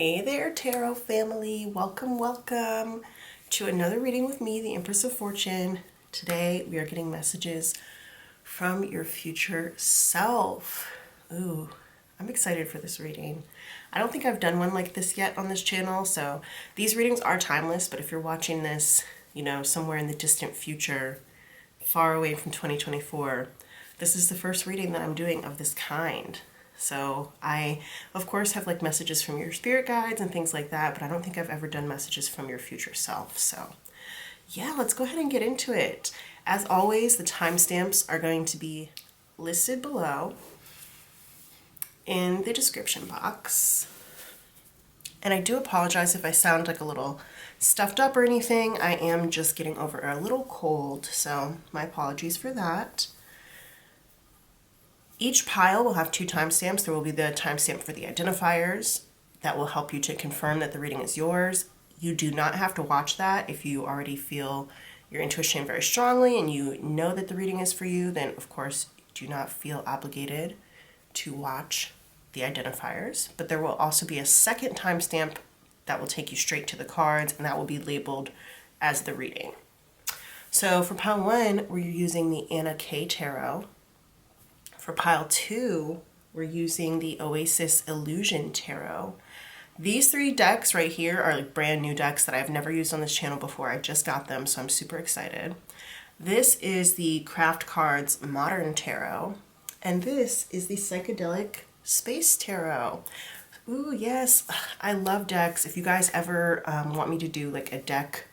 Hey there, Tarot family. Welcome, welcome to another reading with me, the Empress of Fortune. Today we are getting messages from your future self. Ooh, I'm excited for this reading. I don't think I've done one like this yet on this channel, so these readings are timeless, but if you're watching this, somewhere in the distant future, far away from 2024, this is the first reading that I'm doing of this kind. So I, of course, have like messages from your spirit guides and things like that, but I don't think I've ever done messages from your future self. So yeah, let's go ahead and get into it. As always, the timestamps are going to be listed below in the description box. And I do apologize if I sound like a little stuffed up or anything. I am just getting over a little cold, so my apologies for that. Each pile will have two timestamps. There will be the timestamp for the identifiers that will help you to confirm that the reading is yours. You do not have to watch that if you already feel your intuition very strongly and you know that the reading is for you. Then of course do not feel obligated to watch the identifiers, but there will also be a second timestamp that will take you straight to the cards, and that will be labeled as the reading. So for pile 1, we're using the Anna K Tarot. For pile 2, we're using the Oasis Illusion Tarot. These 3 decks right here are like brand new decks that I've never used on this channel before. I just got them, so I'm super excited. This is the Craft Cards Modern Tarot, and this is the Psychedelic Space Tarot. Ooh, yes, I love decks. If you guys ever want me to do like a deck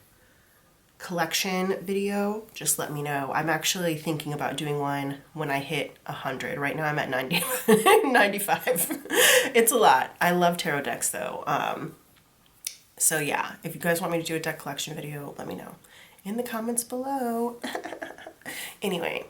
collection video, just let me know. I'm actually thinking about doing one when I hit 100. Right now I'm at 90, 95. It's a lot. I love tarot decks though. So yeah, if you guys want me to do a deck collection video, let me know in the comments below. Anyway,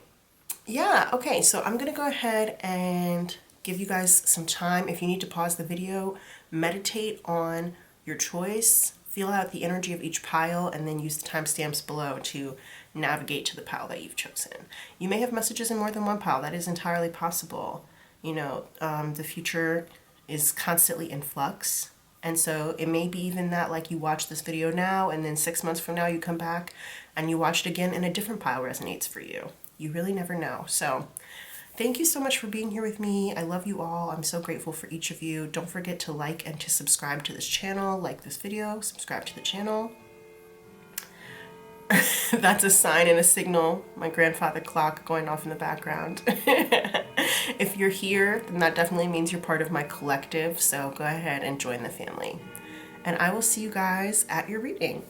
yeah, okay, so I'm gonna go ahead and give you guys some time. If you need to pause the video, meditate on your choice, feel out the energy of each pile, and then use the timestamps below to navigate to the pile that you've chosen. You may have messages in more than one pile. That is entirely possible. The future is constantly in flux. And so it may be even that like you watch this video now and then 6 months from now you come back and you watch it again and a different pile resonates for you. You really never know. So thank you so much for being here with me. I love you all. I'm so grateful for each of you. Don't forget to like and to subscribe to this channel, like this video, subscribe to the channel. That's a sign and a signal. My grandfather clock going off in the background. If you're here, then that definitely means you're part of my collective. So go ahead and join the family. And I will see you guys at your reading.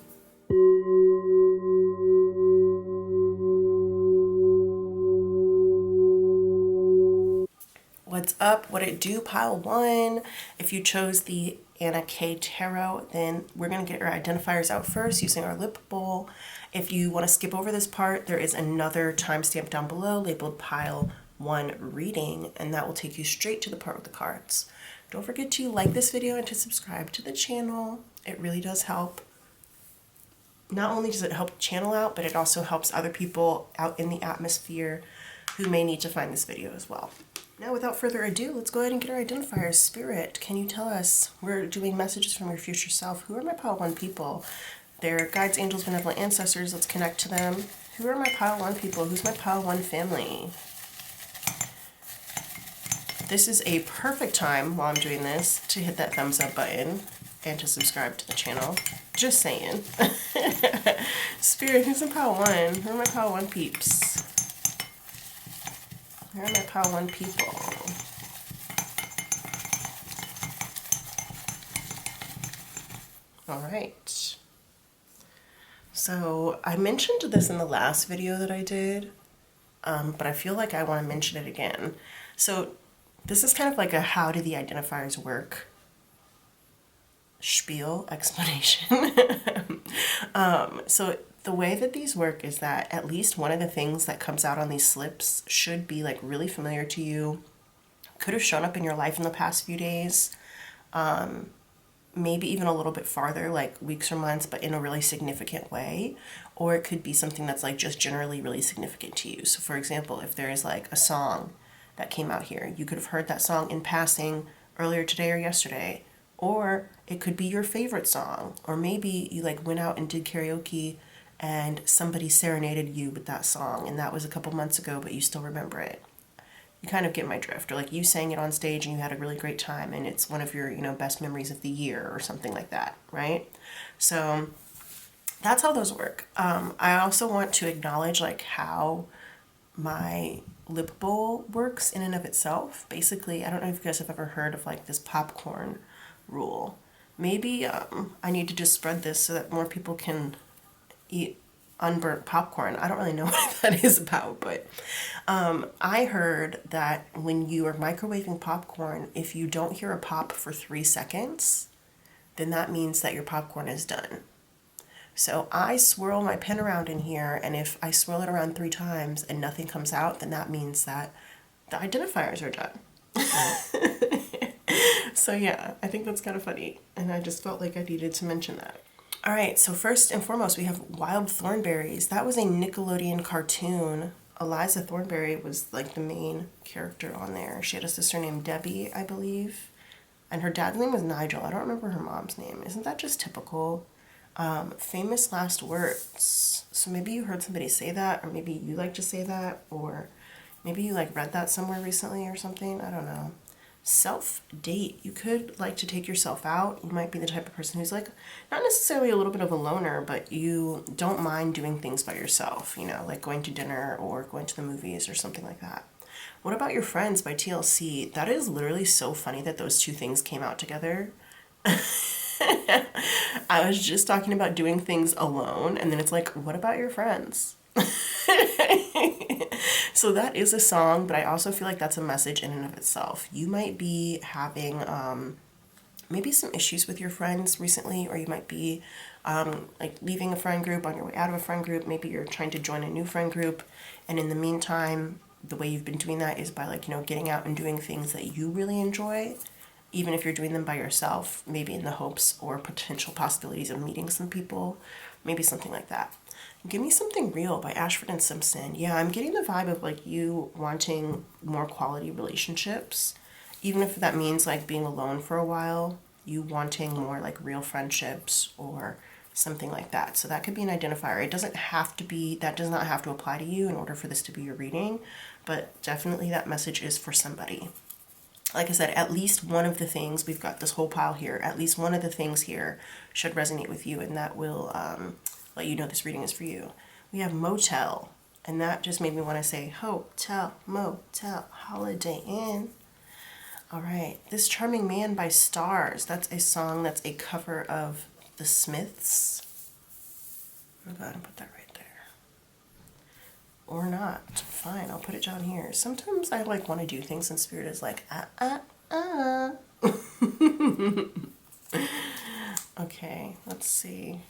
What's up? What it do? Pile 1. If you chose the Anna K Tarot, then we're going to get our identifiers out first using our lip bowl. If you want to skip over this part, there is another timestamp down below labeled Pile 1 Reading, and that will take you straight to the part with the cards. Don't forget to like this video and to subscribe to the channel. It really does help. Not only does it help the channel out, but it also helps other people out in the atmosphere who may need to find this video as well. Now, without further ado, let's go ahead and get our identifiers. Spirit, can you tell us? We're doing messages from your future self. Who are my pile 1 people? They're guides, angels, benevolent ancestors. Let's connect to them. Who are my pile 1 people? Who's my pile 1 family? This is a perfect time while I'm doing this to hit that thumbs up button and to subscribe to the channel. Just saying. Spirit, who's my pile 1? Who are my pile 1 peeps? Who are my pile 1 people? All right. So I mentioned this in the last video that I did, but I feel like I want to mention it again. So this is kind of like a how do the identifiers work spiel explanation. So the way that these work is that at least one of the things that comes out on these slips should be like really familiar to you, could have shown up in your life in the past few days, maybe even a little bit farther, like weeks or months, but in a really significant way. Or it could be something that's like just generally really significant to you. So for example, if there is like a song that came out here, you could have heard that song in passing earlier today or yesterday, Or it could be your favorite song. Or maybe you like went out and did karaoke and somebody serenaded you with that song and that was a couple months ago, but you still remember it. You kind of get my drift. Or like you sang it on stage and you had a really great time and it's one of your, best memories of the year or something like that, right? So that's how those work. I also want to acknowledge like how my lip bowl works in and of itself. Basically, I don't know if you guys have ever heard of like this popcorn rule. Maybe I need to just spread this so that more people can eat unburnt popcorn. I don't really know what that is about, but I heard that when you are microwaving popcorn, if you don't hear a pop for 3 seconds, then that means that your popcorn is done. So I swirl my pen around in here, and if I swirl it around 3 times and nothing comes out, then that means that the identifiers are done. So yeah, I think that's kind of funny, and I just felt like I needed to mention that. All right, so first and foremost, we have Wild Thornberrys. That was a Nickelodeon cartoon. Eliza Thornberry was like the main character on there. She had a sister named Debbie, I believe, and her dad's name was Nigel. I don't remember her mom's name. Isn't that just typical? Famous last words. So maybe you heard somebody say that, or maybe you like to say that, or maybe you like read that somewhere recently or something. I don't know. Self-date. You could like to take yourself out. You might be the type of person who's like not necessarily a little bit of a loner, but you don't mind doing things by yourself, like going to dinner or going to the movies or something like that. What About Your Friends by TLC? That is literally so funny that those two things came out together. I was just talking about doing things alone, and then it's like, what about your friends? So that is a song, but I also feel like that's a message in and of itself. You might be having maybe some issues with your friends recently, or you might be like leaving a friend group, on your way out of a friend group. Maybe you're trying to join a new friend group, and in the meantime, the way you've been doing that is by like, getting out and doing things that you really enjoy, even if you're doing them by yourself, maybe in the hopes or potential possibilities of meeting some people, maybe something like that. Give Me Something Real by Ashford and Simpson. Yeah, I'm getting the vibe of like you wanting more quality relationships, even if that means like being alone for a while, you wanting more like real friendships or something like that. So that could be an identifier. It doesn't have to be, that does not have to apply to you in order for this to be your reading, but definitely that message is for somebody. Like I said, at least one of the things, we've got this whole pile here, at least one of the things here should resonate with you, and that will let you know this reading is for you. We have Motel, and that just made me want to say hotel, motel, Holiday Inn. All right, This Charming Man by Stars. That's a song that's a cover of The Smiths. I'm going to put that right there. Or not. Fine, I'll put it down here. Sometimes I like want to do things and spirit is like, Okay, let's see.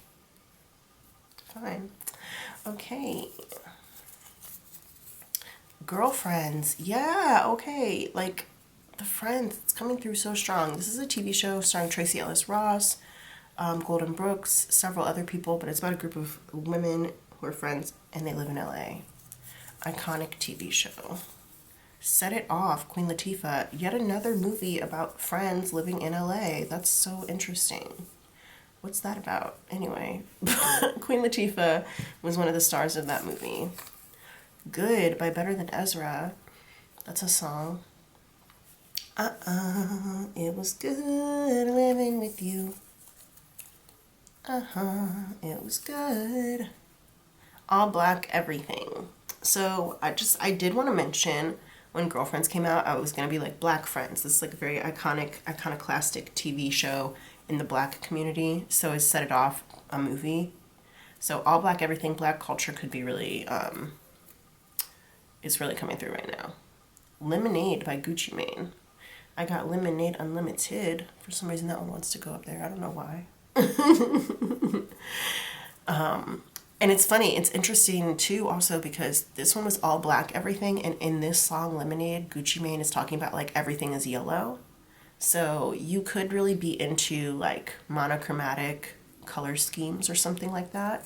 Fine. Okay. Girlfriends. Yeah, okay. Like, The Friends, it's coming through so strong. This is a TV show starring Tracy Ellis Ross, Golden Brooks, several other people, but it's about a group of women who are friends and they live in LA. Iconic TV show. Set It Off, Queen Latifah. Yet another movie about friends living in LA. That's so interesting. What's that about? Anyway, Queen Latifah was one of the stars of that movie. Good by Better Than Ezra. That's a song. It was good living with you. It was good. All Black Everything. So I did want to mention when Girlfriends came out, I was going to be like Black Friends. This is like a very iconoclastic TV show in the Black community. So I Set It Off, a movie. So All Black Everything, Black culture could be really, it's really coming through right now. Lemonade by Gucci Mane. I got Lemonade Unlimited. For some reason that one wants to go up there. I don't know why. And it's funny, it's interesting too also because this one was all black everything, and in this song Lemonade, Gucci Mane is talking about like everything is yellow. So you could really be into like monochromatic color schemes or something like that.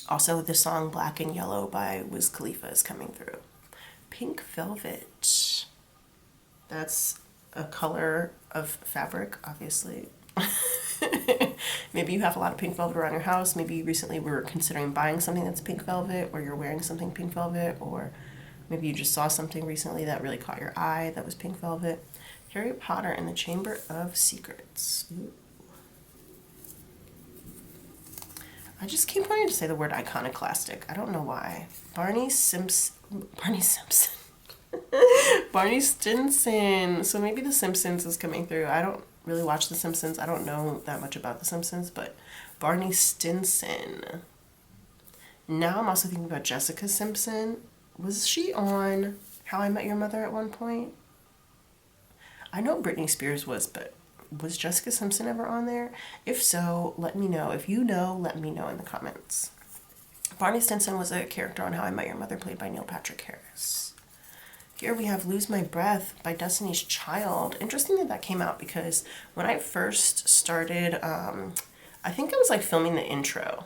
Also the song Black and Yellow by Wiz Khalifa is coming through. Pink Velvet. That's a color of fabric, obviously. Maybe you have a lot of pink velvet around your house. Maybe you recently were considering buying something that's pink velvet, or you're wearing something pink velvet, or maybe you just saw something recently that really caught your eye that was pink velvet. Harry Potter and the Chamber of Secrets. Ooh. I just keep wanting to say the word iconoclastic. I don't know why. Barney Simpson. Barney Stinson. So maybe The Simpsons is coming through. I don't really watch The Simpsons. I don't know that much about The Simpsons, but Barney Stinson. Now I'm also thinking about Jessica Simpson. Was she on How I Met Your Mother at one point? I know Britney Spears was, but was Jessica Simpson ever on there? If so, let me know. If you know, let me know in the comments. Barney Stinson was a character on How I Met Your Mother, played by Neil Patrick Harris. Here we have Lose My Breath by Destiny's Child. Interesting that that came out, because when I first started, I think I was like filming the intro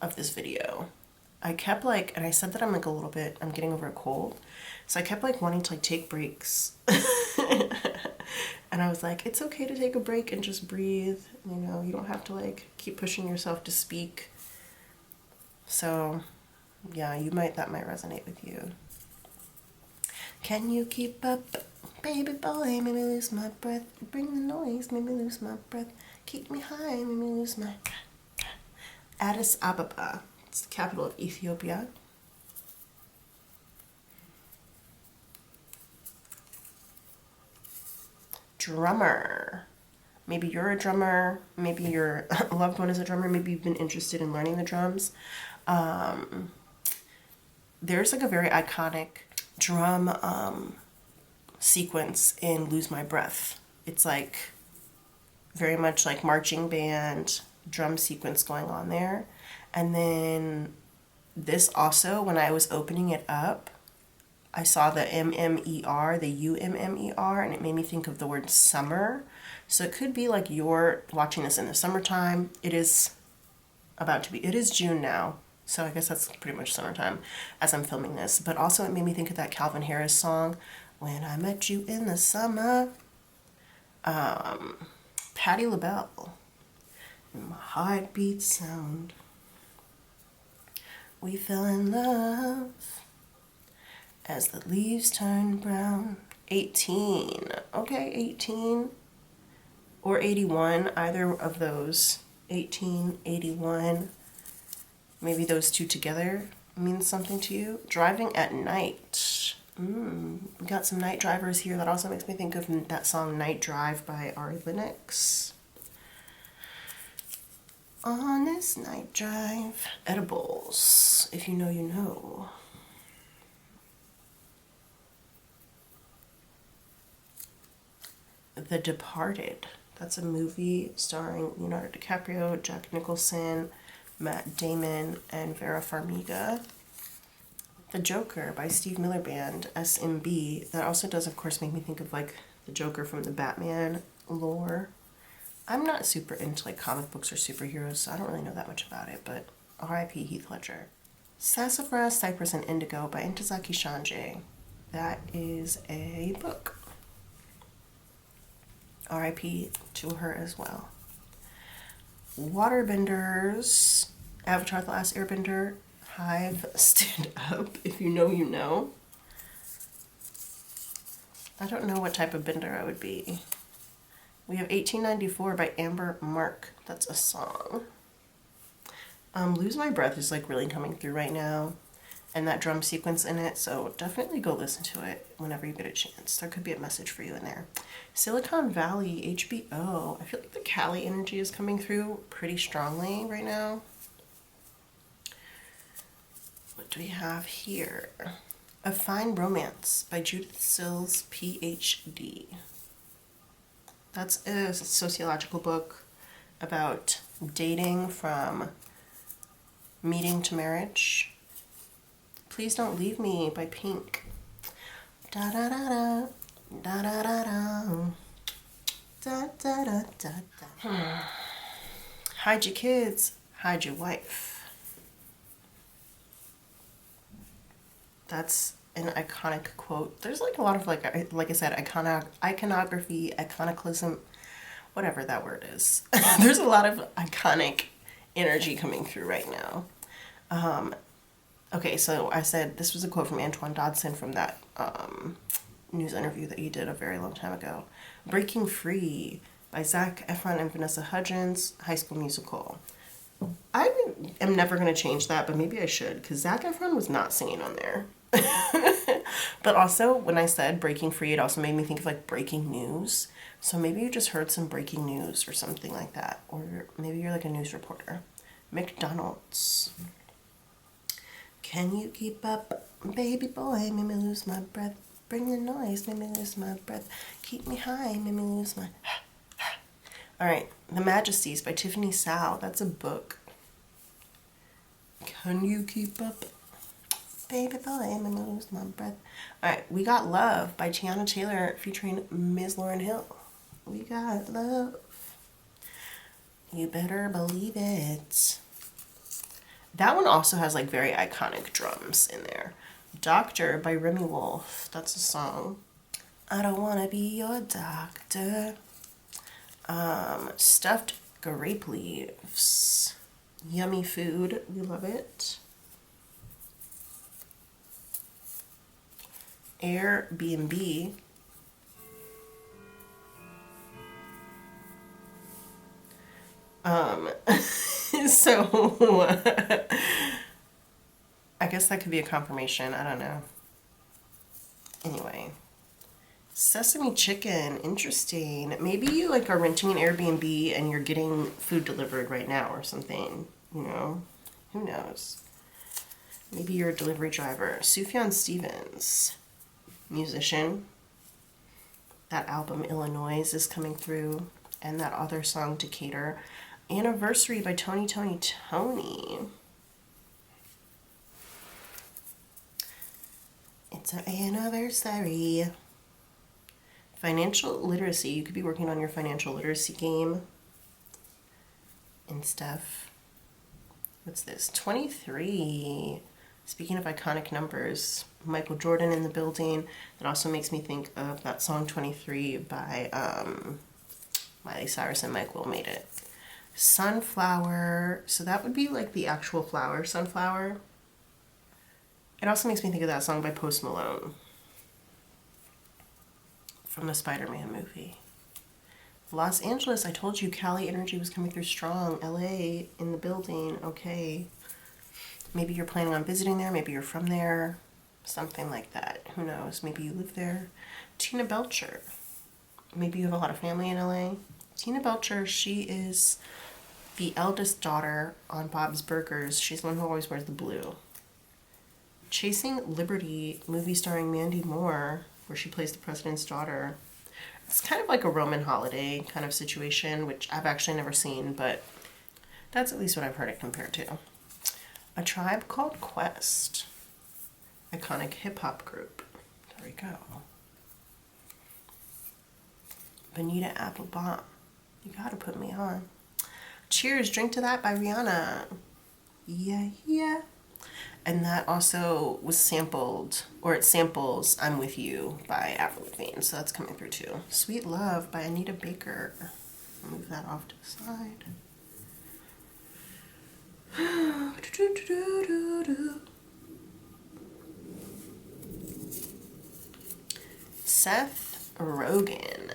of this video. I kept like, and I said that I'm like a little bit, I'm getting over a cold. So I kept like wanting to like take breaks. And I was like, it's okay to take a break and just breathe. You know, you don't have to like keep pushing yourself to speak. So yeah, that might resonate with you. Can you keep up, baby boy? Make me lose my breath. Bring the noise, make me lose my breath. Keep me high, make me lose my... Addis Ababa. It's the capital of Ethiopia. Drummer. Maybe you're a drummer. Maybe your loved one is a drummer. Maybe you've been interested in learning the drums. There's like a very iconic drum sequence in Lose My Breath. It's like very much like marching band drum sequence going on there. And then this also, when I was opening it up, I saw the MMER, the UMMER, and it made me think of the word summer. So it could be like you're watching this in the summertime. It is June now. So I guess that's pretty much summertime as I'm filming this. But also it made me think of that Calvin Harris song, When I Met You in the Summer. Patti LaBelle. My heartbeat sound. We fell in love as the leaves turn brown. 18. Okay, 18 or 81, either of those. 18, 81. Maybe those two together means something to you. Driving at night. We got some night drivers here. That also makes me think of that song Night Drive by Ari Lennox. On this night drive. Edibles. If you know, you know. The Departed. That's a movie starring Leonardo DiCaprio, Jack Nicholson, Matt Damon, and Vera Farmiga. The Joker by Steve Miller Band, SMB. That also does, of course, make me think of like the Joker from the Batman lore. I'm not super into like comic books or superheroes, so I don't really know that much about it, but R.I.P. Heath Ledger. Sassafras, Cypress, and Indigo by Ntozake Shange. That is a book. R.I.P. to her as well. Waterbenders, Avatar The Last Airbender, Hive, Stand Up. If you know, you know. I don't know what type of bender I would be. We have 1894 by Amber Mark. That's a song. Lose My Breath is like really coming through right now, and that drum sequence in it, so definitely go listen to it whenever you get a chance. There could be a message for you in there. Silicon Valley, HBO. I feel like the Cali energy is coming through pretty strongly right now. What do we have here? A Fine Romance by Judith Sills, PhD. That's a sociological book about dating from meeting to marriage. Please Don't Leave Me by Pink. Da da da da. Da da da da. Da da da da da. Hide your kids, hide your wife. That's an iconic quote. There's like a lot of like I said, iconography, iconoclasm, whatever that word is. There's a lot of iconic energy coming through right now. Okay, so I said this was a quote from Antoine Dodson from that news interview that he did a very long time ago. Breaking Free by Zac Efron and Vanessa Hudgens, High School Musical. I am never going to change that, but maybe I should, because Zac Efron was not singing on there. But also, when I said breaking free, it also made me think of like breaking news. So maybe you just heard some breaking news or something like that. Or maybe you're like a news reporter. McDonald's. Can you keep up, baby boy? Made me lose my breath. Bring the noise, made me lose my breath. Keep me high, made me lose my... All right, The Majesties by Tiffany Sao. That's a book. Can you keep up? Baby boy, I'm gonna lose my breath. All right, We Got Love by Tiana Taylor featuring Ms. Lauryn Hill. We got love. You better believe it. That one also has like very iconic drums in there. Doctor by Remy Wolf. That's a song. I don't want to be your doctor. Stuffed grape leaves. Yummy food. We love it. Airbnb. So I guess that could be a confirmation. I don't know. Anyway. Sesame chicken. Interesting. Maybe you like are renting an Airbnb and you're getting food delivered right now or something. You know? Who knows? Maybe you're a delivery driver. Sufjan Stevens. Musician. That album Illinois is coming through. And that other song Decatur. Anniversary by Tony. It's our anniversary. Financial literacy. You could be working on your financial literacy game and stuff. What's this? 23. Speaking of iconic numbers, Michael Jordan in the building. That also makes me think of that song 23 by Miley Cyrus and Mike Will Made It. Sunflower. So that would be like the actual flower, sunflower. It also makes me think of that song by Post Malone from the Spider-Man movie. Los Angeles, I told you Cali energy was coming through strong. LA in the building. Okay. Maybe you're planning on visiting there. Maybe you're from there. Something like that. Who knows? Maybe you live there. Tina Belcher. Maybe you have a lot of family in LA. Tina Belcher, she is the eldest daughter on Bob's Burgers. She's the one who always wears the blue. Chasing Liberty, movie starring Mandy Moore, where she plays the president's daughter. It's kind of like a Roman holiday kind of situation, which I've actually never seen, but that's at least what I've heard it compared to. A Tribe Called Quest. Iconic hip-hop group. There we go. Bonita Applebum. You gotta put me on. Cheers, Drink to That by Rihanna. Yeah, yeah. And that also was sampled, or it samples I'm With You by Avril Lavigne, so that's coming through too. Sweet Love by Anita Baker. Move that off to the side. Seth Rogen.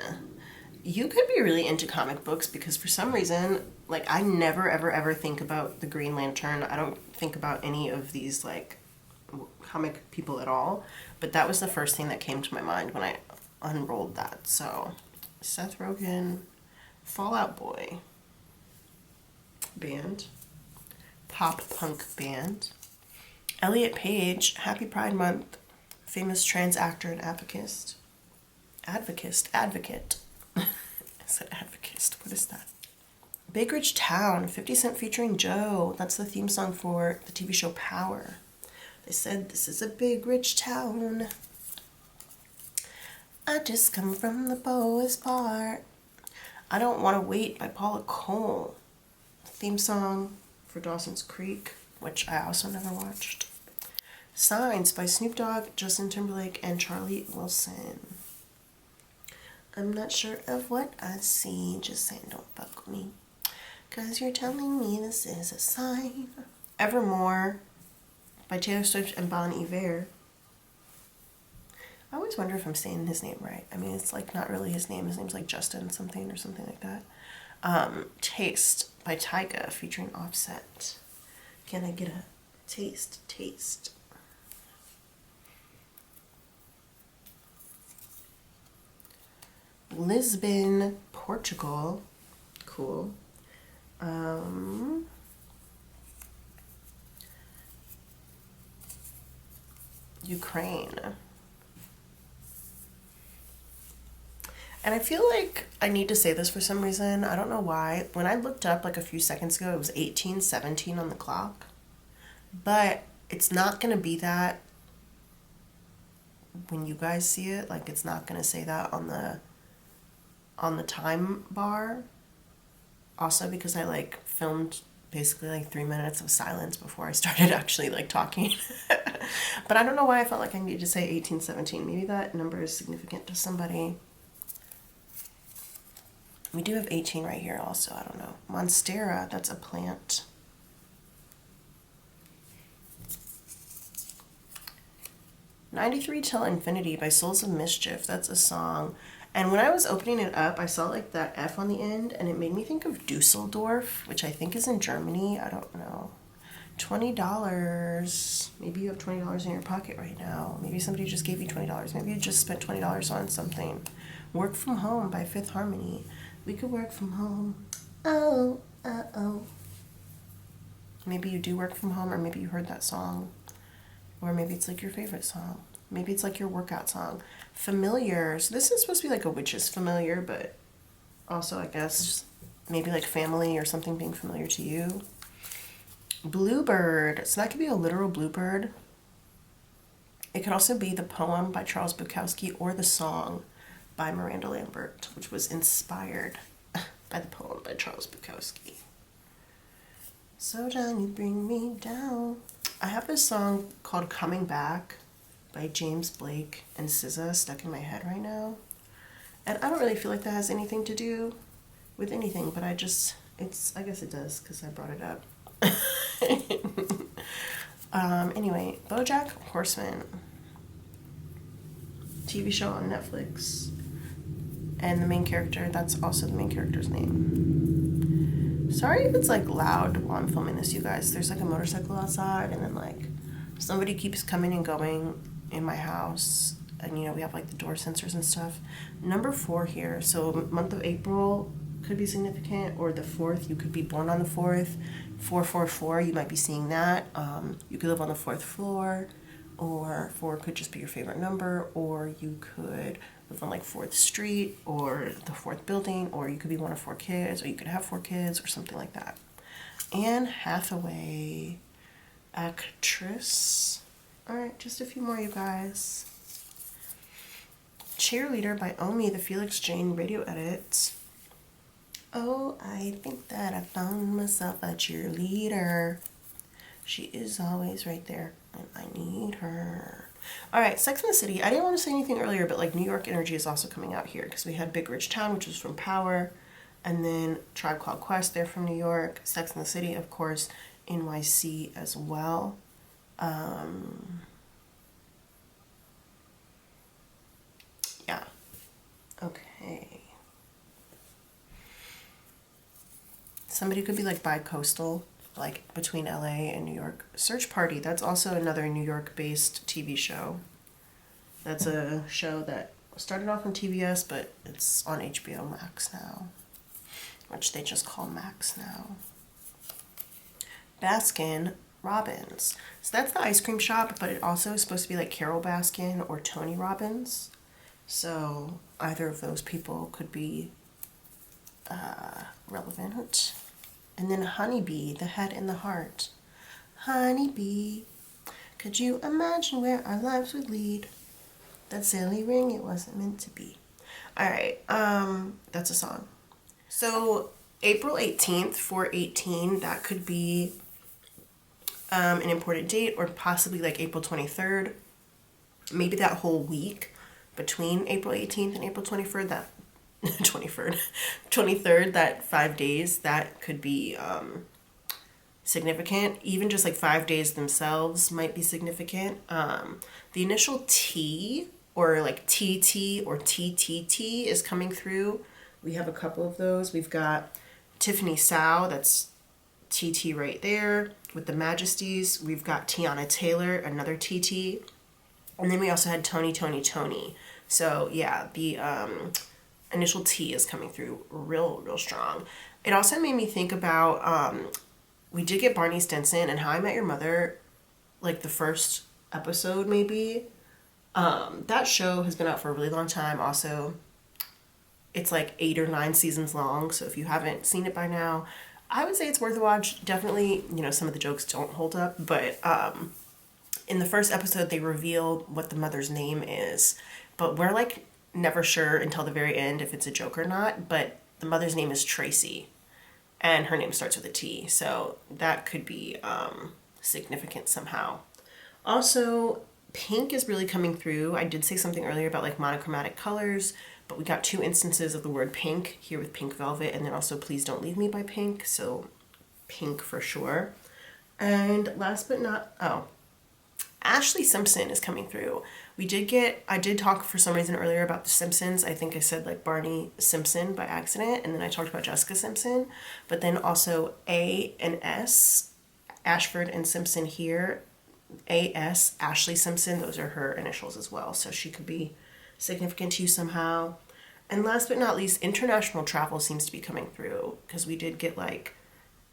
You could be really into comic books because for some reason, like, I never ever think about the Green Lantern. I don't think about any of these like comic people at all, but that was the first thing that came to my mind when I unrolled that. So Seth Rogen, Fall Out Boy band, pop punk band. Elliot Page, Happy Pride Month, famous trans actor and advocate. I said advocate. What is that? Big Rich Town, 50 Cent featuring Joe. That's the theme song for the TV show Power. They said, this is a big rich town. I just come from the poorest part. I Don't Want to Wait by Paula Cole. Theme song for Dawson's Creek, which I also never watched. Signs by Snoop Dogg, Justin Timberlake, and Charlie Wilson. I'm not sure of what I see, just saying don't fuck with me. Cause you're telling me this is a sign. Evermore by Taylor Swift and Bon Iver. I always wonder if I'm saying his name right. I mean, it's like not really his name. His name's like Justin something or something like that. Taste by Tyga featuring Offset. Can I get a taste? Lisbon, Portugal. Cool. Ukraine. And I feel like I need to say this for some reason. I don't know why. When I looked up like a few seconds ago, it was 18:17 on the clock. But it's not going to be that when you guys see it. Like, it's not going to say that on the time bar. Also because I like filmed basically like 3 minutes of silence before I started actually like talking. But I don't know why I felt like I needed to say 18:17. Maybe that number is significant to somebody. We do have 18 right here also. I don't know. Monstera, that's a plant. "93 Till Infinity" by Souls of Mischief. That's a song. And when I was opening it up, I saw like that F on the end, and it made me think of Dusseldorf, which I think is in Germany. I don't know. $20. Maybe you have $20 in your pocket right now. Maybe somebody just gave you $20. Maybe you just spent $20 on something. "Work from Home" by Fifth Harmony. We could work from home. Oh. Maybe you do work from home, or maybe you heard that song. Or maybe it's like your favorite song. Maybe it's like your workout song. Familiar. So this is supposed to be like a witch's familiar, but also I guess maybe like family or something being familiar to you. Bluebird. So that could be a literal bluebird. It could also be the poem by Charles Bukowski or the song by Miranda Lambert, which was inspired by the poem by Charles Bukowski. "So down you bring me down." I have this song called "Coming Back" by James Blake and SZA stuck in my head right now. And I don't really feel like that has anything to do with anything, but I guess it does because I brought it up. Anyway, BoJack Horseman. TV show on Netflix. And the main character, that's also the main character's name. Sorry if it's like loud while I'm filming this, you guys. There's like a motorcycle outside, and then like somebody keeps coming and going in my house. And you know, we have like the door sensors and stuff. Number 4 here. So month of April could be significant, or the 4th. You could be born on the 4th. 444, you might be seeing that. You could live on the 4th floor, or 4 could just be your favorite number, or you could live on like 4th Street or the 4th building, or you could be one of 4 kids, or you could have 4 kids or something like that. Anne Hathaway, actress. All right, just a few more, you guys. Cheerleader by Omi, the Felix Jane radio edit. Oh, I think that I found myself a cheerleader. She is always right there, and I need her. All right, Sex and the City. I didn't want to say anything earlier, but like New York Energy is also coming out here because we had Big Rich Town, which was from Power, and then Tribe Called Quest, they're from New York. Sex and the City, of course, NYC as well. Yeah. Okay. Somebody could be like bi-coastal, like between LA and New York. Search Party, that's also another New York-based TV show. That's a show that started off on TBS, but it's on HBO Max now, which they just call Max now. Baskin Robbins. So that's the ice cream shop, but it also is supposed to be like Carol Baskin or Tony Robbins. So either of those people could be relevant. And then Honeybee, the head and the heart. Honeybee, could you imagine where our lives would lead? That silly ring, it wasn't meant to be. All right, that's a song. So April 18th, 418, that could be an important date, or possibly like April 23rd, maybe that whole week between April 18th and April 23rd, that 23rd, that 5 days, that could be significant. Even just like 5 days themselves might be significant. The initial T, or like TT or TTT, is coming through. We have a couple of those. We've got Tiffany Sao, that's TT right there with the Majesties. We've got Tiana Taylor, another TT. And then we also had Tony. So yeah, the initial T is coming through real strong. It also made me think about, we did get Barney Stinson and How I Met Your Mother, like the first episode maybe. That show has been out for a really long time. Also, it's like 8 or 9 seasons long. So if you haven't seen it by now, I would say it's worth a watch. Definitely, some of the jokes don't hold up, but in the first episode, they revealed what the mother's name is, but we're like never sure until the very end if it's a joke or not. But the mother's name is Tracy, and her name starts with a T, so that could be significant somehow. Also, pink is really coming through. I did say something earlier about like monochromatic colors, but we got 2 instances of the word pink here with Pink Velvet, and then also Please Don't Leave Me by Pink, so pink for sure. And last but not, Ashley Simpson is coming through. I did talk for some reason earlier about the Simpsons. I think I said like Barney Simpson by accident, and then I talked about Jessica Simpson, but then also A and S, Ashford and Simpson here. AS, Ashley Simpson, those are her initials as well, so she could be significant to you somehow. And last but not least, international travel seems to be coming through, because we did get like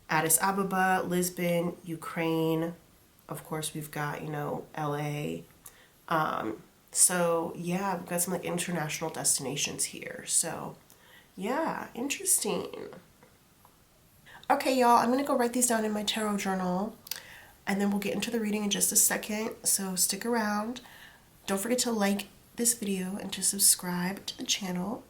Addis Ababa, Lisbon, Ukraine. Of course, we've got, LA. So yeah, we've got some like international destinations here. So yeah, interesting. Okay, y'all, I'm gonna go write these down in my tarot journal, and then we'll get into the reading in just a second. So stick around. Don't forget to like this video and to subscribe to the channel.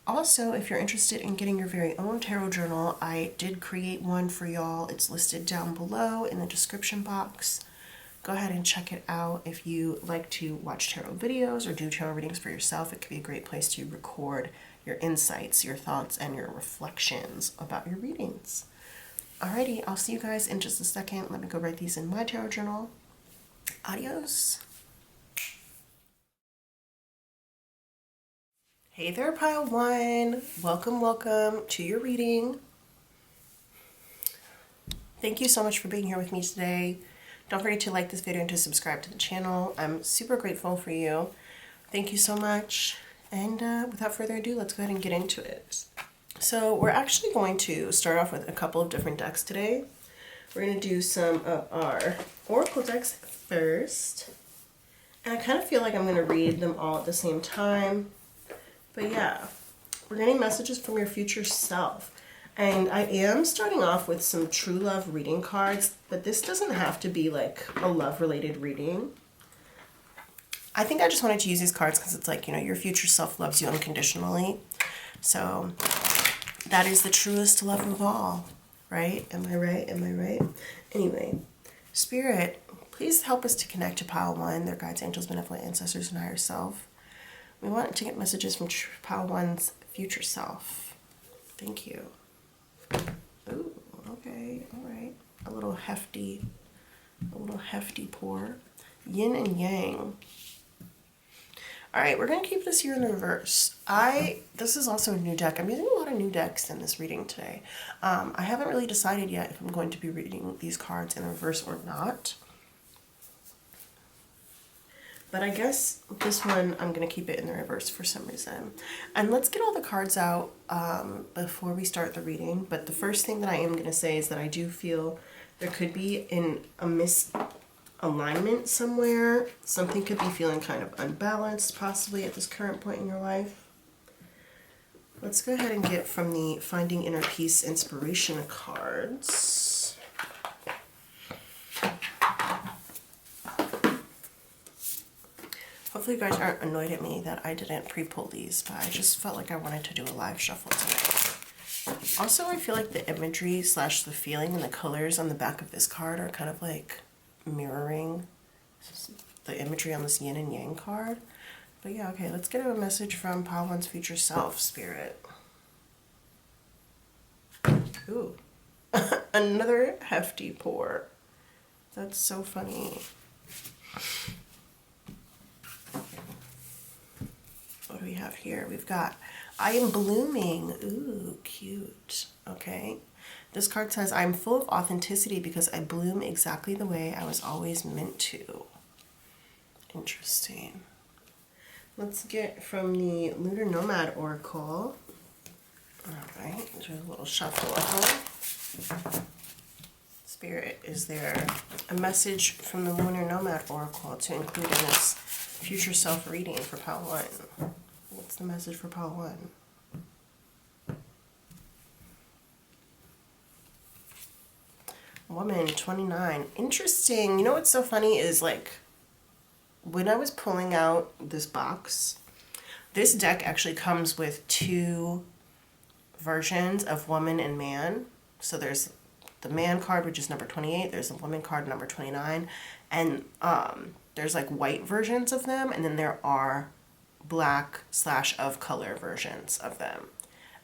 Also, if you're interested in getting your very own tarot journal, I did create one for y'all. It's listed down below in the description box. Go ahead and check it out. If you like to watch tarot videos or do tarot readings for yourself, it could be a great place to record your insights, your thoughts, and your reflections about your readings. Alrighty, I'll see you guys in just a second. Let me go write these in my tarot journal. Adios. Hey there, Pile 1. Welcome to your reading. Thank you so much for being here with me today. Don't forget to like this video and to subscribe to the channel. I'm super grateful for you. Thank you so much. And without further ado, let's go ahead and get into it. So we're actually going to start off with a couple of different decks today. We're going to do some of our Oracle decks first. And I kind of feel like I'm going to read them all at the same time. But yeah, we're getting messages from your future self. And I am starting off with some true love reading cards, but this doesn't have to be like a love-related reading. I think I just wanted to use these cards because it's like, your future self loves you unconditionally. So that is the truest love of all, right? Am I right? Am I right? Anyway, Spirit, please help us to connect to Pile 1, their guides, angels, benevolent ancestors, and higher self. We want to get messages from Pile 1's future self. Thank you. Ooh, okay, all right. A little hefty pour. Yin and yang. All right, we're going to keep this here in the reverse. This is also a new deck. I'm using a lot of new decks in this reading today. I haven't really decided yet if I'm going to be reading these cards in the reverse or not. But I guess this one, I'm going to keep it in the reverse for some reason. And let's get all the cards out before we start the reading. But the first thing that I am going to say is that I do feel there could be a misalignment somewhere. Something could be feeling kind of unbalanced possibly at this current point in your life. Let's go ahead and get from the Finding Inner Peace Inspiration cards. Hopefully you guys aren't annoyed at me that I didn't pre-pull these, but I just felt like I wanted to do a live shuffle tonight. Also, I feel like the imagery slash the feeling and the colors on the back of this card are kind of like mirroring the imagery on this yin and yang card. But yeah, okay, let's get a message from Pile 1's future self, Spirit. Ooh. Another hefty pour. That's so funny. What do we have here? We've got, I am blooming. Ooh, cute. Okay. This card says, I'm full of authenticity because I bloom exactly the way I was always meant to. Interesting. Let's get from the Lunar Nomad Oracle. All right, do a little shuffle. Spirit, is there a message from the Lunar Nomad Oracle to include in this future self reading for Pile 1? What's the message for Pile 1? Woman, 29. Interesting. You know what's so funny is, like, when I was pulling out this box, this deck actually comes with 2 versions of woman and man. So there's the man card, which is number 28. There's the woman card, number 29. And there's like white versions of them. And then there are black / of color versions of them.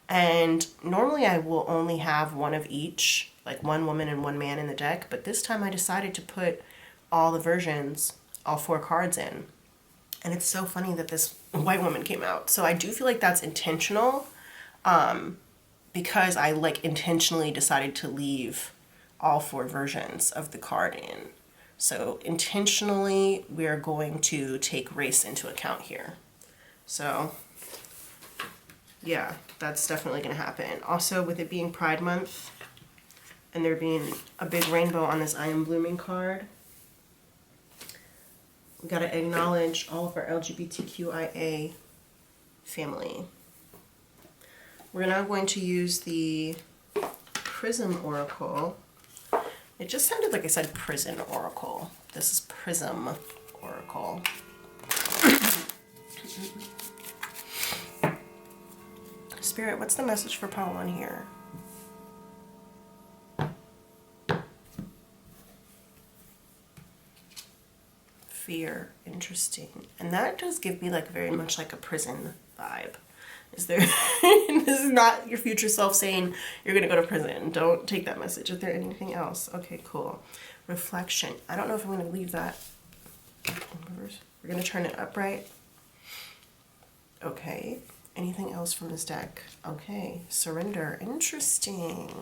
And normally I will only have one of each, like one woman and one man in the deck. But this time I decided to put all the versions, all 4 cards in. And it's so funny that this white woman came out. So I do feel like that's intentional, because I like intentionally decided to leave all 4 versions of the card in. So intentionally, we are going to take race into account here. So yeah, that's definitely going to happen. Also, with it being Pride Month and there being a big rainbow on this I Am Blooming card, we got to acknowledge all of our LGBTQIA family. We're now going to use the Prism Oracle. It just sounded like I said Prison Oracle. This is Prism Oracle. Spirit, what's the message for Pile 1 here? Fear. Interesting. And that does give me like very much like a prison vibe. Is there, this is not your future self saying you're going to go to prison. Don't take that message. Is there anything else? Okay, cool. Reflection. I don't know if I'm going to leave that in reverse. We're going to turn it upright. Okay. Anything else from this deck? Okay. Surrender. Interesting.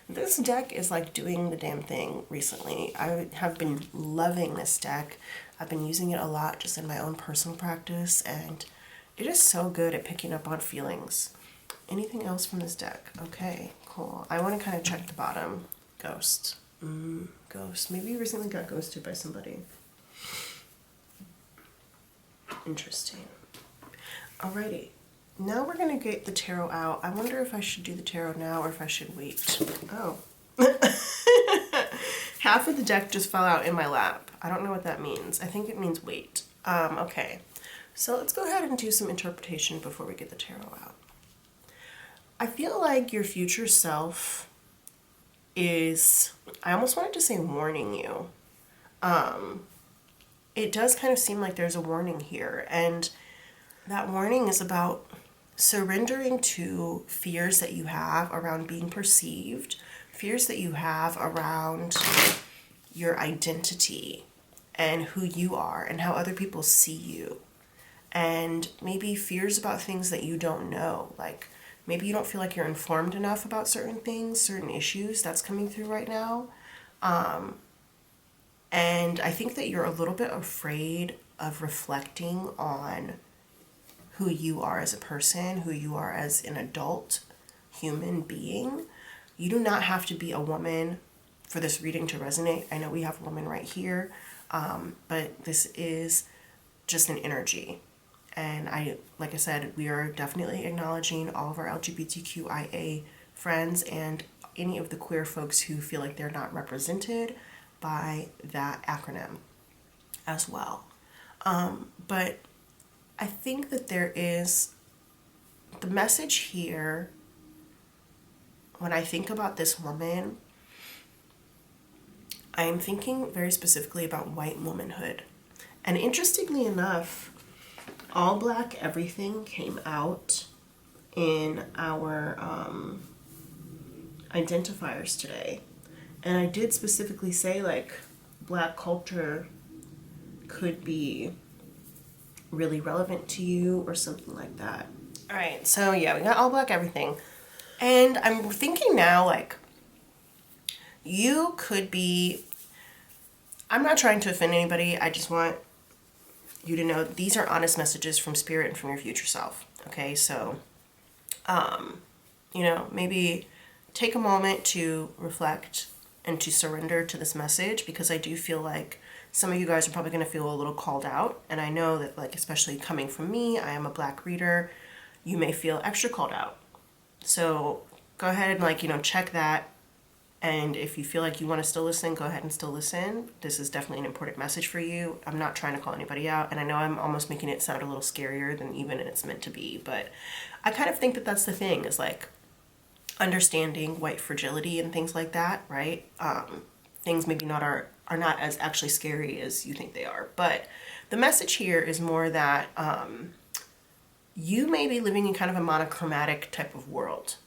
This deck is like doing the damn thing recently. I have been loving this deck. I've been using it a lot just in my own personal practice, and it is so good at picking up on feelings. Anything else from this deck? Okay, cool. I want to kind of check the bottom. Ghost. Ghost. Maybe you recently got ghosted by somebody. Interesting. Alrighty. Now we're going to get the tarot out. I wonder if I should do the tarot now or if I should wait. Oh. Half of the deck just fell out in my lap. I don't know what that means. I think it means wait. Okay. So let's go ahead and do some interpretation before we get the tarot out. I feel like your future self is, I almost wanted to say warning you. It does kind of seem like there's a warning here, and that warning is about surrendering to fears that you have around being perceived, fears that you have around your identity and who you are and how other people see you. And maybe fears about things that you don't know. Like maybe you don't feel like you're informed enough about certain things, certain issues that's coming through right now. And I think that you're a little bit afraid of reflecting on who you are as a person, who you are as an adult human being. You do not have to be a woman for this reading to resonate. I know we have a woman right here, but this is just an energy. And like I said, we are definitely acknowledging all of our LGBTQIA friends and any of the queer folks who feel like they're not represented by that acronym as well. But I think that there is, the message here when I think about this woman, I am thinking very specifically about white womanhood. And interestingly enough, all black everything came out in our identifiers today. And I did specifically say, like, black culture could be really relevant to you or something like that. All right, so yeah, we got all black everything. And I'm thinking now, like, you could be, I'm not trying to offend anybody. I just want you to know these are honest messages from spirit and from your future self. Okay, so, maybe take a moment to reflect and to surrender to this message, because I do feel like some of you guys are probably going to feel a little called out. And I know that, like, especially coming from me, I am a black reader, you may feel extra called out. So go ahead and, like, check that. And if you feel like you want to still listen, go ahead and still listen. This is definitely an important message for you. I'm not trying to call anybody out. And I know I'm almost making it sound a little scarier than even it's meant to be. But I kind of think that that's the thing, is like understanding white fragility and things like that, right? Things maybe not are not as actually scary as you think they are. But the message here is more that you may be living in kind of a monochromatic type of world.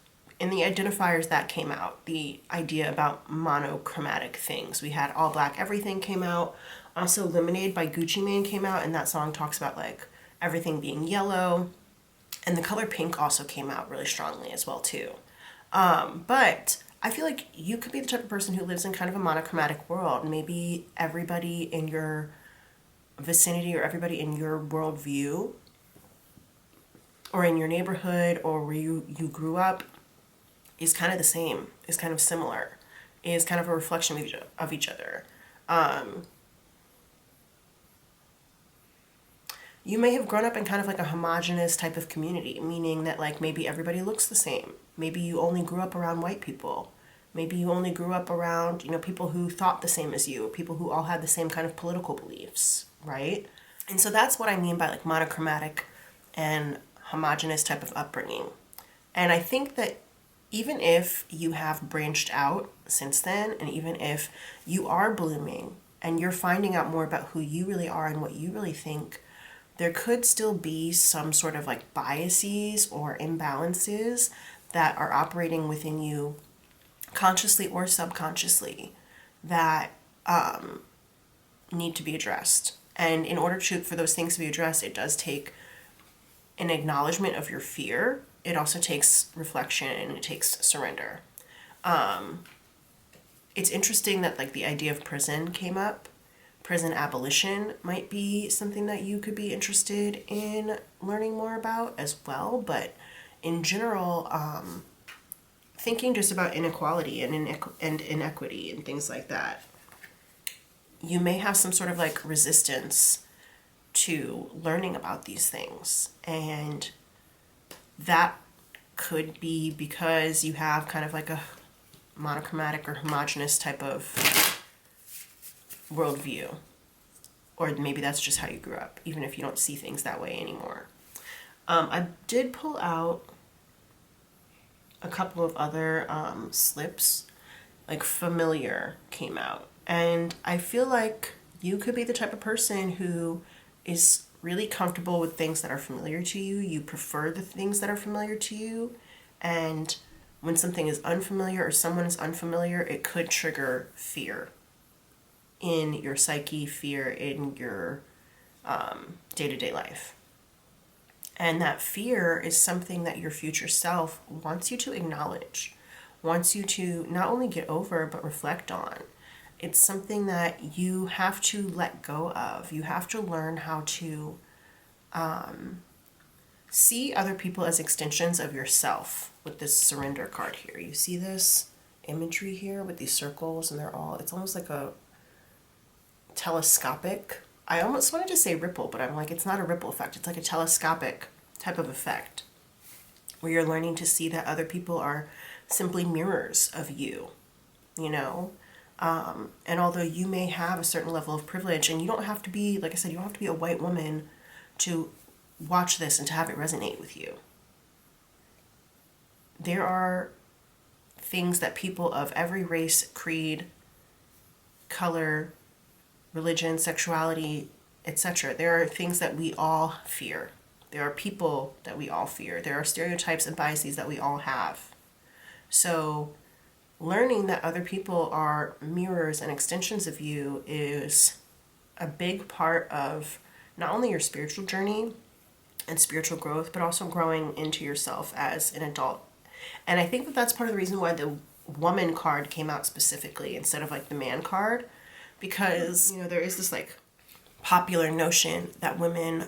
In the identifiers that came out, the idea about monochromatic things. We had all black everything came out. Also Lemonade by Gucci Mane came out, and that song talks about like everything being yellow. And the color pink also came out really strongly as well too. But I feel like you could be the type of person who lives in kind of a monochromatic world. Maybe everybody in your vicinity or everybody in your worldview or in your neighborhood or where you grew up is kind of the same, is kind of similar, is kind of a reflection of each other. You may have grown up in kind of like a homogenous type of community, meaning that like maybe everybody looks the same. Maybe you only grew up around white people. Maybe you only grew up around, people who thought the same as you, people who all had the same kind of political beliefs, right? And so that's what I mean by like monochromatic and homogenous type of upbringing. And I think that even if you have branched out since then, and even if you are blooming and you're finding out more about who you really are and what you really think, there could still be some sort of like biases or imbalances that are operating within you consciously or subconsciously that need to be addressed. And in order for those things to be addressed, it does take an acknowledgement of your fear. It also takes reflection and it takes surrender. It's interesting that like the idea of prison came up. Prison abolition might be something that you could be interested in learning more about as well. But in general, thinking just about inequality and inequity and things like that, you may have some sort of like resistance to learning about these things. And that could be because you have kind of like a monochromatic or homogenous type of worldview. Or maybe that's just how you grew up, even if you don't see things that way anymore. I did pull out a couple of other slips, like familiar came out. And I feel like you could be the type of person who is really comfortable with things that are familiar to you. You prefer the things that are familiar to you. And when something is unfamiliar or someone is unfamiliar, it could trigger fear in your psyche, fear in your day-to-day life. And that fear is something that your future self wants you to acknowledge, wants you to not only get over, but reflect on. It's something that you have to let go of. You have to learn how to see other people as extensions of yourself with this surrender card here. You see this imagery here with these circles, and it's almost like a telescopic. I almost wanted to say ripple, but I'm like, it's not a ripple effect. It's like a telescopic type of effect where you're learning to see that other people are simply mirrors of you, and although you may have a certain level of privilege, and you don't have to be, like I said, you don't have to be a white woman to watch this and to have it resonate with you. There are things that people of every race, creed, color, religion, sexuality, etc. There are things that we all fear. There are people that we all fear. There are stereotypes and biases that we all have. So learning that other people are mirrors and extensions of you is a big part of not only your spiritual journey and spiritual growth, but also growing into yourself as an adult. And I think that that's part of the reason why the woman card came out specifically instead of like the man card, because, there is this like popular notion that women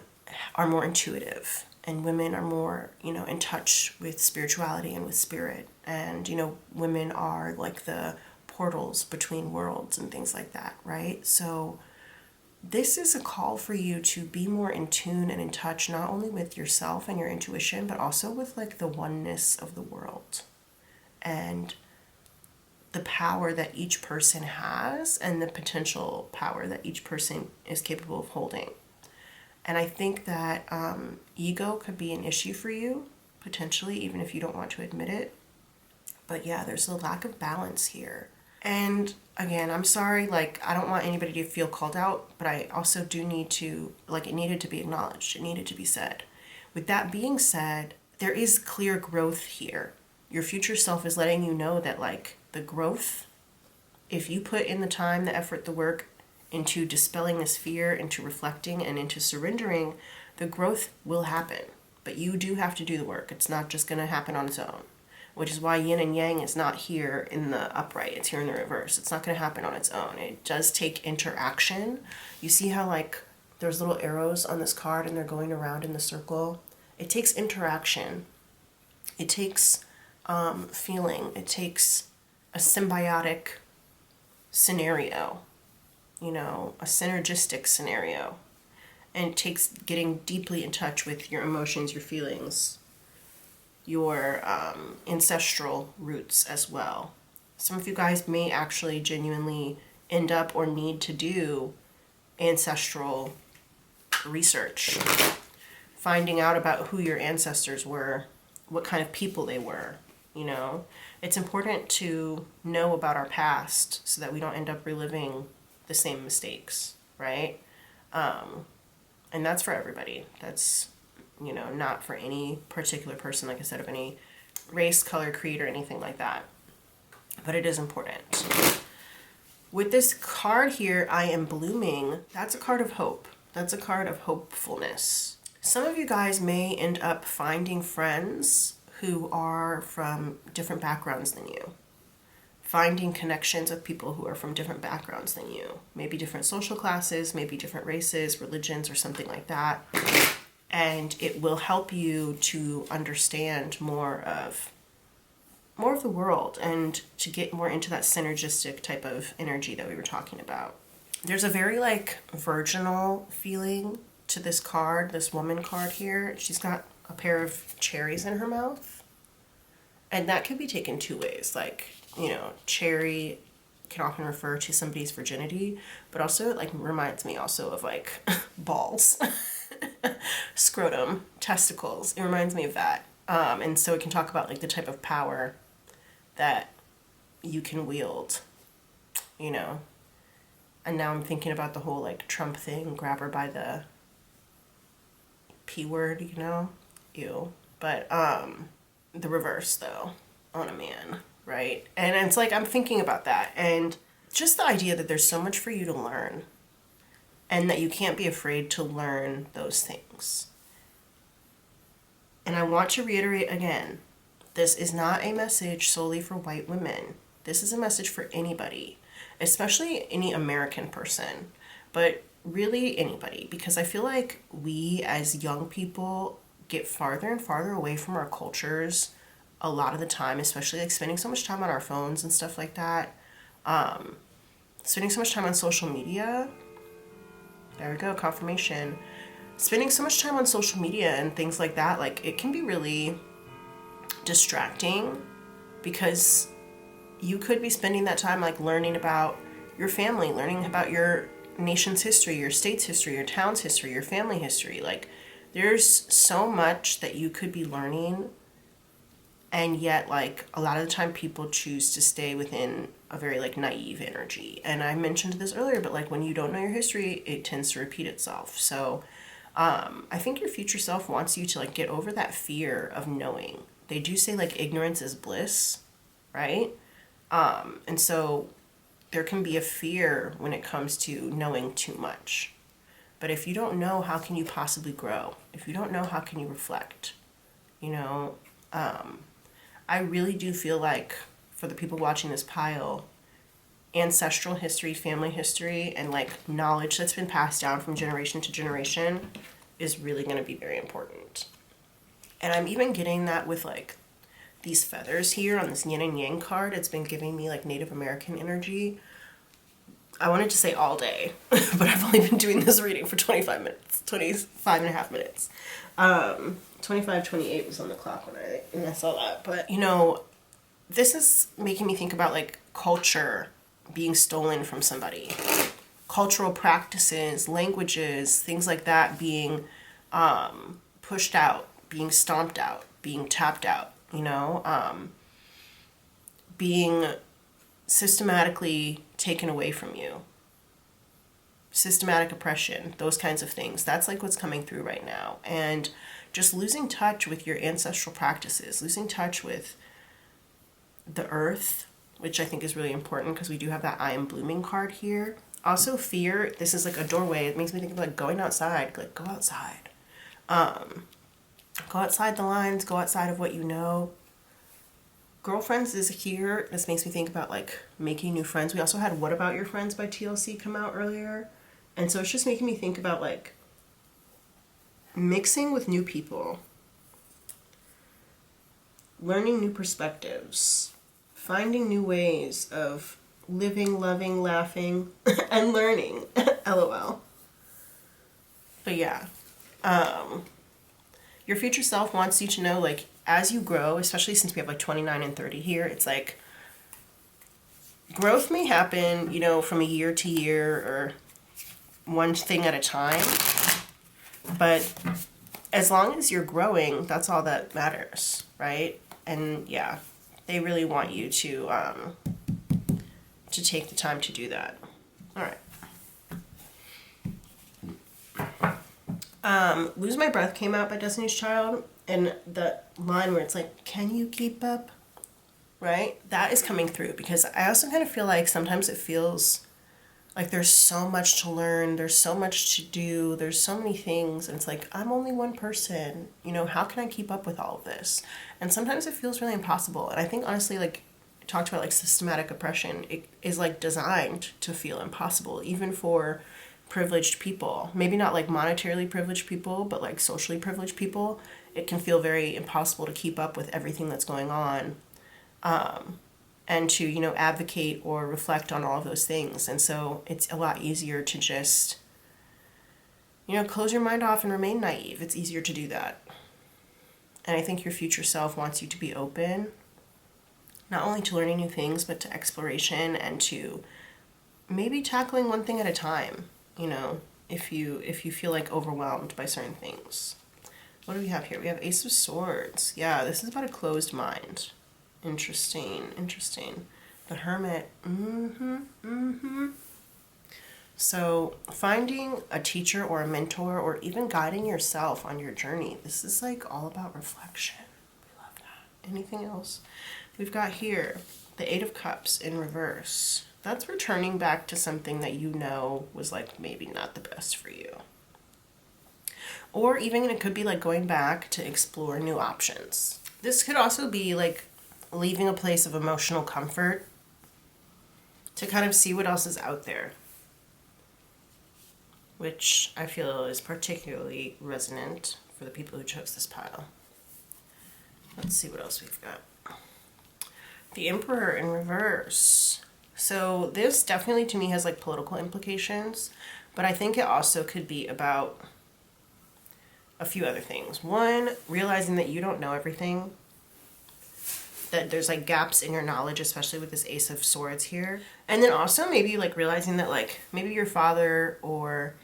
are more intuitive and women are more, in touch with spirituality and with spirit. And, women are like the portals between worlds and things like that, right? So this is a call for you to be more in tune and in touch, not only with yourself and your intuition, but also with like the oneness of the world and the power that each person has and the potential power that each person is capable of holding. And I think that ego could be an issue for you, potentially, even if you don't want to admit it. But yeah, there's a lack of balance here. And again, I'm sorry, I don't want anybody to feel called out, but I also do need to, it needed to be acknowledged. It needed to be said. With that being said, there is clear growth here. Your future self is letting you know that, the growth, if you put in the time, the effort, the work into dispelling this fear, into reflecting, and into surrendering, the growth will happen. But you do have to do the work. It's not just going to happen on its own, which is why yin and yang is not here in the upright. It's here in the reverse. It's not going to happen on its own. It does take interaction. You see how, there's little arrows on this card and they're going around in the circle? It takes interaction. It takes feeling. It takes a symbiotic scenario, a synergistic scenario. And it takes getting deeply in touch with your emotions, your feelings, your ancestral roots as well. Some of you guys may actually genuinely end up or need to do ancestral research, finding out about who your ancestors were, what kind of people they were. It's important to know about our past so that we don't end up reliving the same mistakes, right? And that's for everybody. That's, not for any particular person, like I said, of any race, color, creed, or anything like that. But it is important. With this card here, I am blooming. That's a card of hope. That's a card of hopefulness. Some of you guys may end up finding friends who are from different backgrounds than you. Finding connections with people who are from different backgrounds than you. Maybe different social classes, maybe different races, religions, or something like that. And it will help you to understand more of the world and to get more into that synergistic type of energy that we were talking about. There's a very virginal feeling to this card, this woman card here. She's got a pair of cherries in her mouth. And that can be taken two ways. Cherry can often refer to somebody's virginity, but also it reminds me also of balls, scrotum, testicles. It reminds me of that. And so it can talk about the type of power that you can wield, And now I'm thinking about the whole Trump thing, grab her by the P word, ew. But the reverse though, on a man, right? And it's I'm thinking about that, and just the idea that there's so much for you to learn and that you can't be afraid to learn those things. And I want to reiterate again, this is not a message solely for white women. This is a message for anybody, especially any American person, but really anybody, because I feel like we as young people get farther and farther away from our cultures a lot of the time, especially spending so much time on our phones and stuff like that. Spending so much time on social media. There we go, confirmation. Spending so much time on social media and things like that, it can be really distracting because you could be spending that time learning about your family, learning about your nation's history, your state's history, your town's history, your family history. There's so much that you could be learning And yet, like, a lot of the time people choose to stay within a very, like, naive energy. And I mentioned this earlier, but, like, when you don't know your history, it tends to repeat itself. So I think your future self wants you to, like, get over that fear of knowing. They do say, like, ignorance is bliss, right? And so there can be a fear when it comes to knowing too much. But if you don't know, how can you possibly grow? If you don't know, how can you reflect? You know, I really do feel like for the people watching this pile, ancestral history, family history, and like knowledge that's been passed down from generation to generation is really going to be very important. And I'm even getting that with like these feathers here on this yin and yang card. It's been giving me like Native American energy. I wanted to say all day, but I've only been doing this reading for 25 minutes, 25 and a half minutes. 25:28 was on the clock when I saw that. But, you know, this is making me think about, like, culture being stolen from somebody. Cultural practices, languages, things like that being pushed out, being stomped out, being tapped out, you know? Being systematically taken away from you. Systematic oppression, those kinds of things. That's like what's coming through right now. And just losing touch with your ancestral practices, losing touch with the earth, which I think is really important because we do have that I am blooming card here. Also fear, this is like a doorway. It makes me think of like going outside, like go outside. Go outside the lines, go outside of what you know. Girlfriends is here. This makes me think about like making new friends. We also had What About Your Friends by TLC come out earlier. And so it's just making me think about like mixing with new people, learning new perspectives, finding new ways of living, loving, laughing, and learning. LOL. But yeah, your future self wants you to know, like, as you grow, especially since we have like 29 and 30 here, it's like growth may happen, you know, from a year to year or one thing at a time. But as long as you're growing, that's all that matters, right? And yeah, they really want you to take the time to do that. All right. Lose My Breath came out by Destiny's Child, and the line where it's like, can you keep up? Right? That is coming through because I also kind of feel like sometimes it feels like there's so much to learn, there's so much to do, there's so many things, and it's like, I'm only one person, you know, how can I keep up with all of this? And sometimes it feels really impossible. And I think honestly, like, I talked about like systematic oppression, it is like designed to feel impossible, even for privileged people. Maybe not like monetarily privileged people, but like socially privileged people. It can feel very impossible to keep up with everything that's going on. And to, you know, advocate or reflect on all of those things. And so it's a lot easier to just, you know, close your mind off and remain naive. It's easier to do that. And I think your future self wants you to be open, not only to learning new things, but to exploration and to maybe tackling one thing at a time, you know, if you feel like overwhelmed by certain things. What do we have here? We have Ace of Swords. Yeah, this is about a closed mind. Interesting. The Hermit. So finding a teacher or a mentor or even guiding yourself on your journey. This is like all about reflection. We love that. Anything else? We've got here the Eight of Cups in reverse. That's returning back to something that you know was like maybe not the best for you. Or even it could be like going back to explore new options. This could also be like leaving a place of emotional comfort to kind of see what else is out there, which I feel is particularly resonant for the people who chose this pile. Let's see what else we've got. The Emperor in reverse. So this definitely to me has like political implications, but I think it also could be about a few other things. One, realizing that you don't know everything, that there's like gaps in your knowledge, especially with this Ace of Swords here. And then also maybe like realizing that like maybe your father or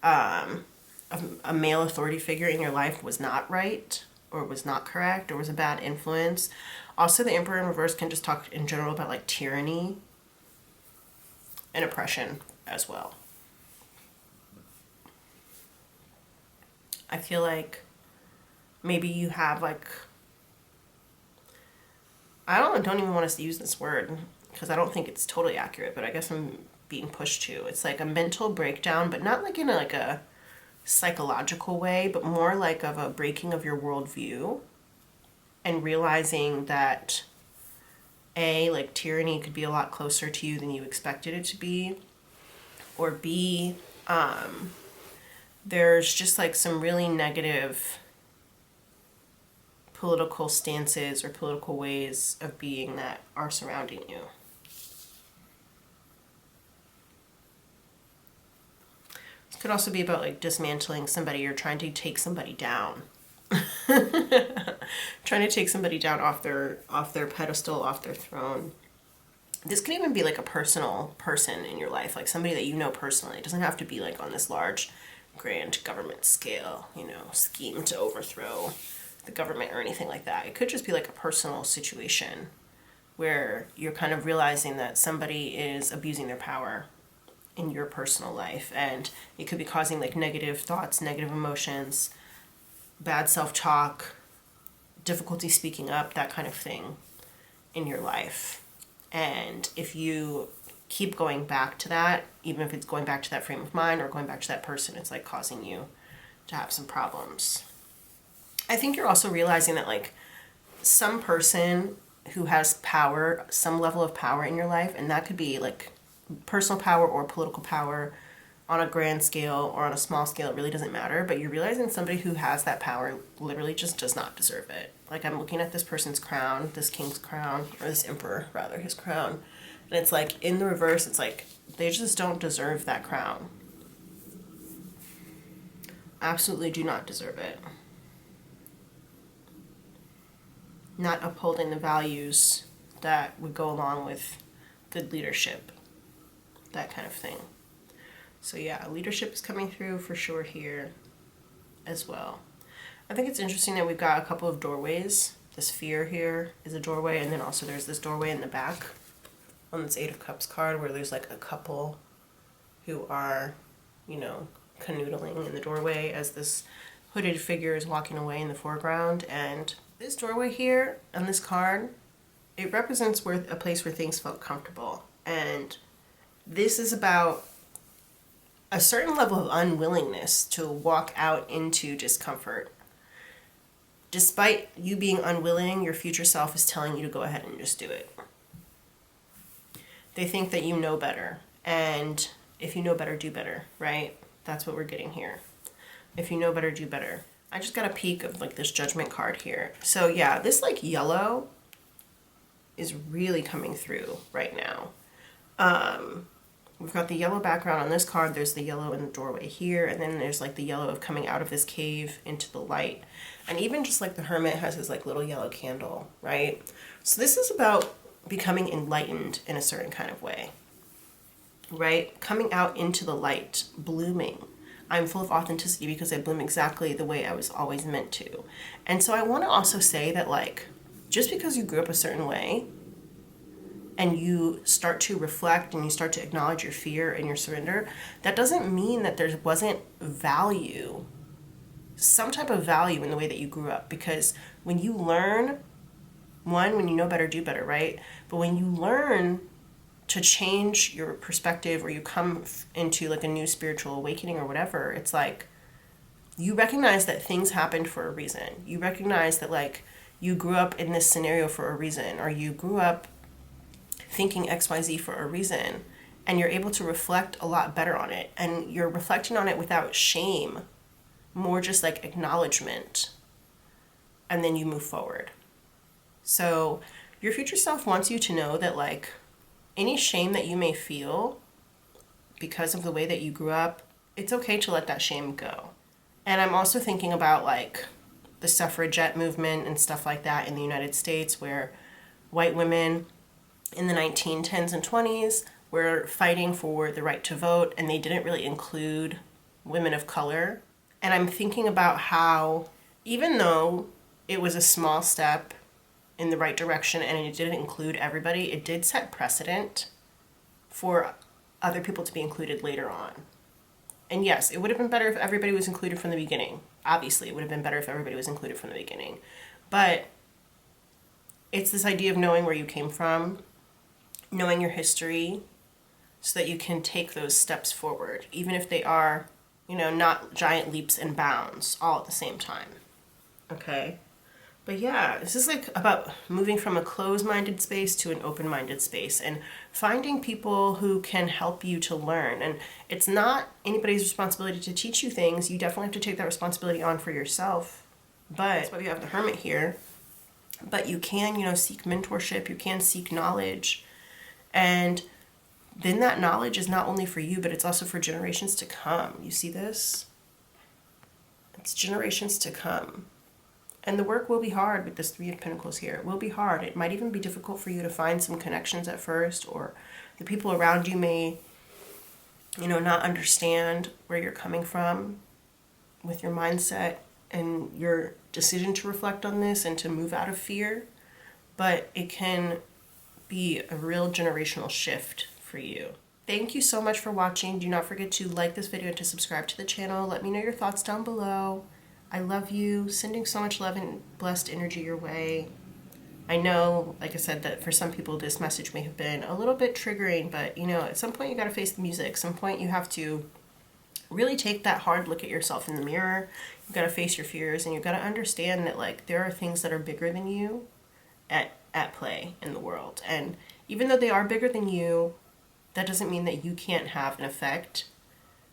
a male authority figure in your life was not right, or was not correct or was a bad influence. Also, the Emperor in reverse can just talk in general about like tyranny and oppression as well. I feel like maybe you have like, don't even want us to use this word because I don't think it's totally accurate, but I guess I'm being pushed to. It's like a mental breakdown, but not like in a psychological way, but more like of a breaking of your worldview and realizing that like tyranny could be a lot closer to you than you expected it to be, or B, there's just like some really negative political stances or political ways of being that are surrounding you. This could also be about like dismantling somebody or trying to take somebody down. Trying to take somebody down off their pedestal, off their throne. This could even be like a personal person in your life, like somebody that you know personally. It doesn't have to be like on this large, grand government scale, scheme to overthrow the government or anything like that. It could just be like a personal situation where you're kind of realizing that somebody is abusing their power in your personal life, and it could be causing like negative thoughts, negative emotions, bad self-talk, difficulty speaking up, that kind of thing in your life. And if you keep going back to that, even if it's going back to that frame of mind or going back to that person, it's like causing you to have some problems. I think you're also realizing that like some person who has power, some level of power in your life, and that could be like personal power or political power on a grand scale or on a small scale, it really doesn't matter, but you're realizing somebody who has that power literally just does not deserve it. Like I'm looking at this person's crown, this king's crown, or this emperor rather, his crown, and it's like in the reverse, it's like they just don't deserve that crown. Absolutely do not deserve it. Not upholding the values that would go along with good leadership, that kind of thing. So yeah, leadership is coming through for sure here as well. I think it's interesting that we've got a couple of doorways. This fear here is a doorway, and then also there's this doorway in the back on this 8 of Cups card where there's like a couple who are, canoodling in the doorway as this hooded figure is walking away in the foreground. And this doorway here on this card, it represents a place where things felt comfortable. And this is about a certain level of unwillingness to walk out into discomfort. Despite you being unwilling, your future self is telling you to go ahead and just do it. They think that you know better. And if you know better, do better, right? That's what we're getting here. If you know better, do better. I just got a peek of like this Judgment card here. So yeah, this like yellow is really coming through right now. We've got the yellow background on this card. There's the yellow in the doorway here. And then there's like the yellow of coming out of this cave into the light. And even just like the Hermit has his like little yellow candle, right? So this is about becoming enlightened in a certain kind of way, right? Coming out into the light, blooming. I'm full of authenticity because I bloom exactly the way I was always meant to. And so I want to also say that like, just because you grew up a certain way and you start to reflect and you start to acknowledge your fear and your surrender, that doesn't mean that there wasn't value, some type of value in the way that you grew up. Because when you learn, when you know better, do better, right? But when you learn to change your perspective or you come into like a new spiritual awakening or whatever, it's like you recognize that things happened for a reason. You recognize that like you grew up in this scenario for a reason, or you grew up thinking XYZ for a reason, and you're able to reflect a lot better on it. And you're reflecting on it without shame, more just like acknowledgement, and then you move forward. So your future self wants you to know that like any shame that you may feel because of the way that you grew up, it's okay to let that shame go. And I'm also thinking about like the suffragette movement and stuff like that in the United States, where white women in the 1910s and 20s were fighting for the right to vote, and they didn't really include women of color. And I'm thinking about how, even though it was a small step in the right direction and it didn't include everybody, it did set precedent for other people to be included later on. And yes, it would have been better if everybody was included from the beginning. Obviously, it would have been better if everybody was included from the beginning. But it's this idea of knowing where you came from, knowing your history, so that you can take those steps forward, even if they are, you know, not giant leaps and bounds all at the same time. Okay? But yeah, this is like about moving from a closed-minded space to an open-minded space and finding people who can help you to learn. And it's not anybody's responsibility to teach you things. You definitely have to take that responsibility on for yourself. But that's why we have the hermit here. But you can, you know, seek mentorship. You can seek knowledge. And then that knowledge is not only for you, but it's also for generations to come. You see this? It's generations to come. And the work will be hard with this Three of Pentacles here. It will be hard. It might even be difficult for you to find some connections at first, or the people around you may, you know, not understand where you're coming from with your mindset and your decision to reflect on this and to move out of fear. But it can be a real generational shift for you. Thank you so much for watching. Do not forget to like this video and to subscribe to the channel. Let me know your thoughts down below. I love you. Sending so much love and blessed energy your way. I know, like I said, that for some people this message may have been a little bit triggering, but you know, at some point you got to face the music. At some point you have to really take that hard look at yourself in the mirror. You got to face your fears, and you got to understand that like there are things that are bigger than you at play in the world. And even though they are bigger than you, that doesn't mean that you can't have an effect,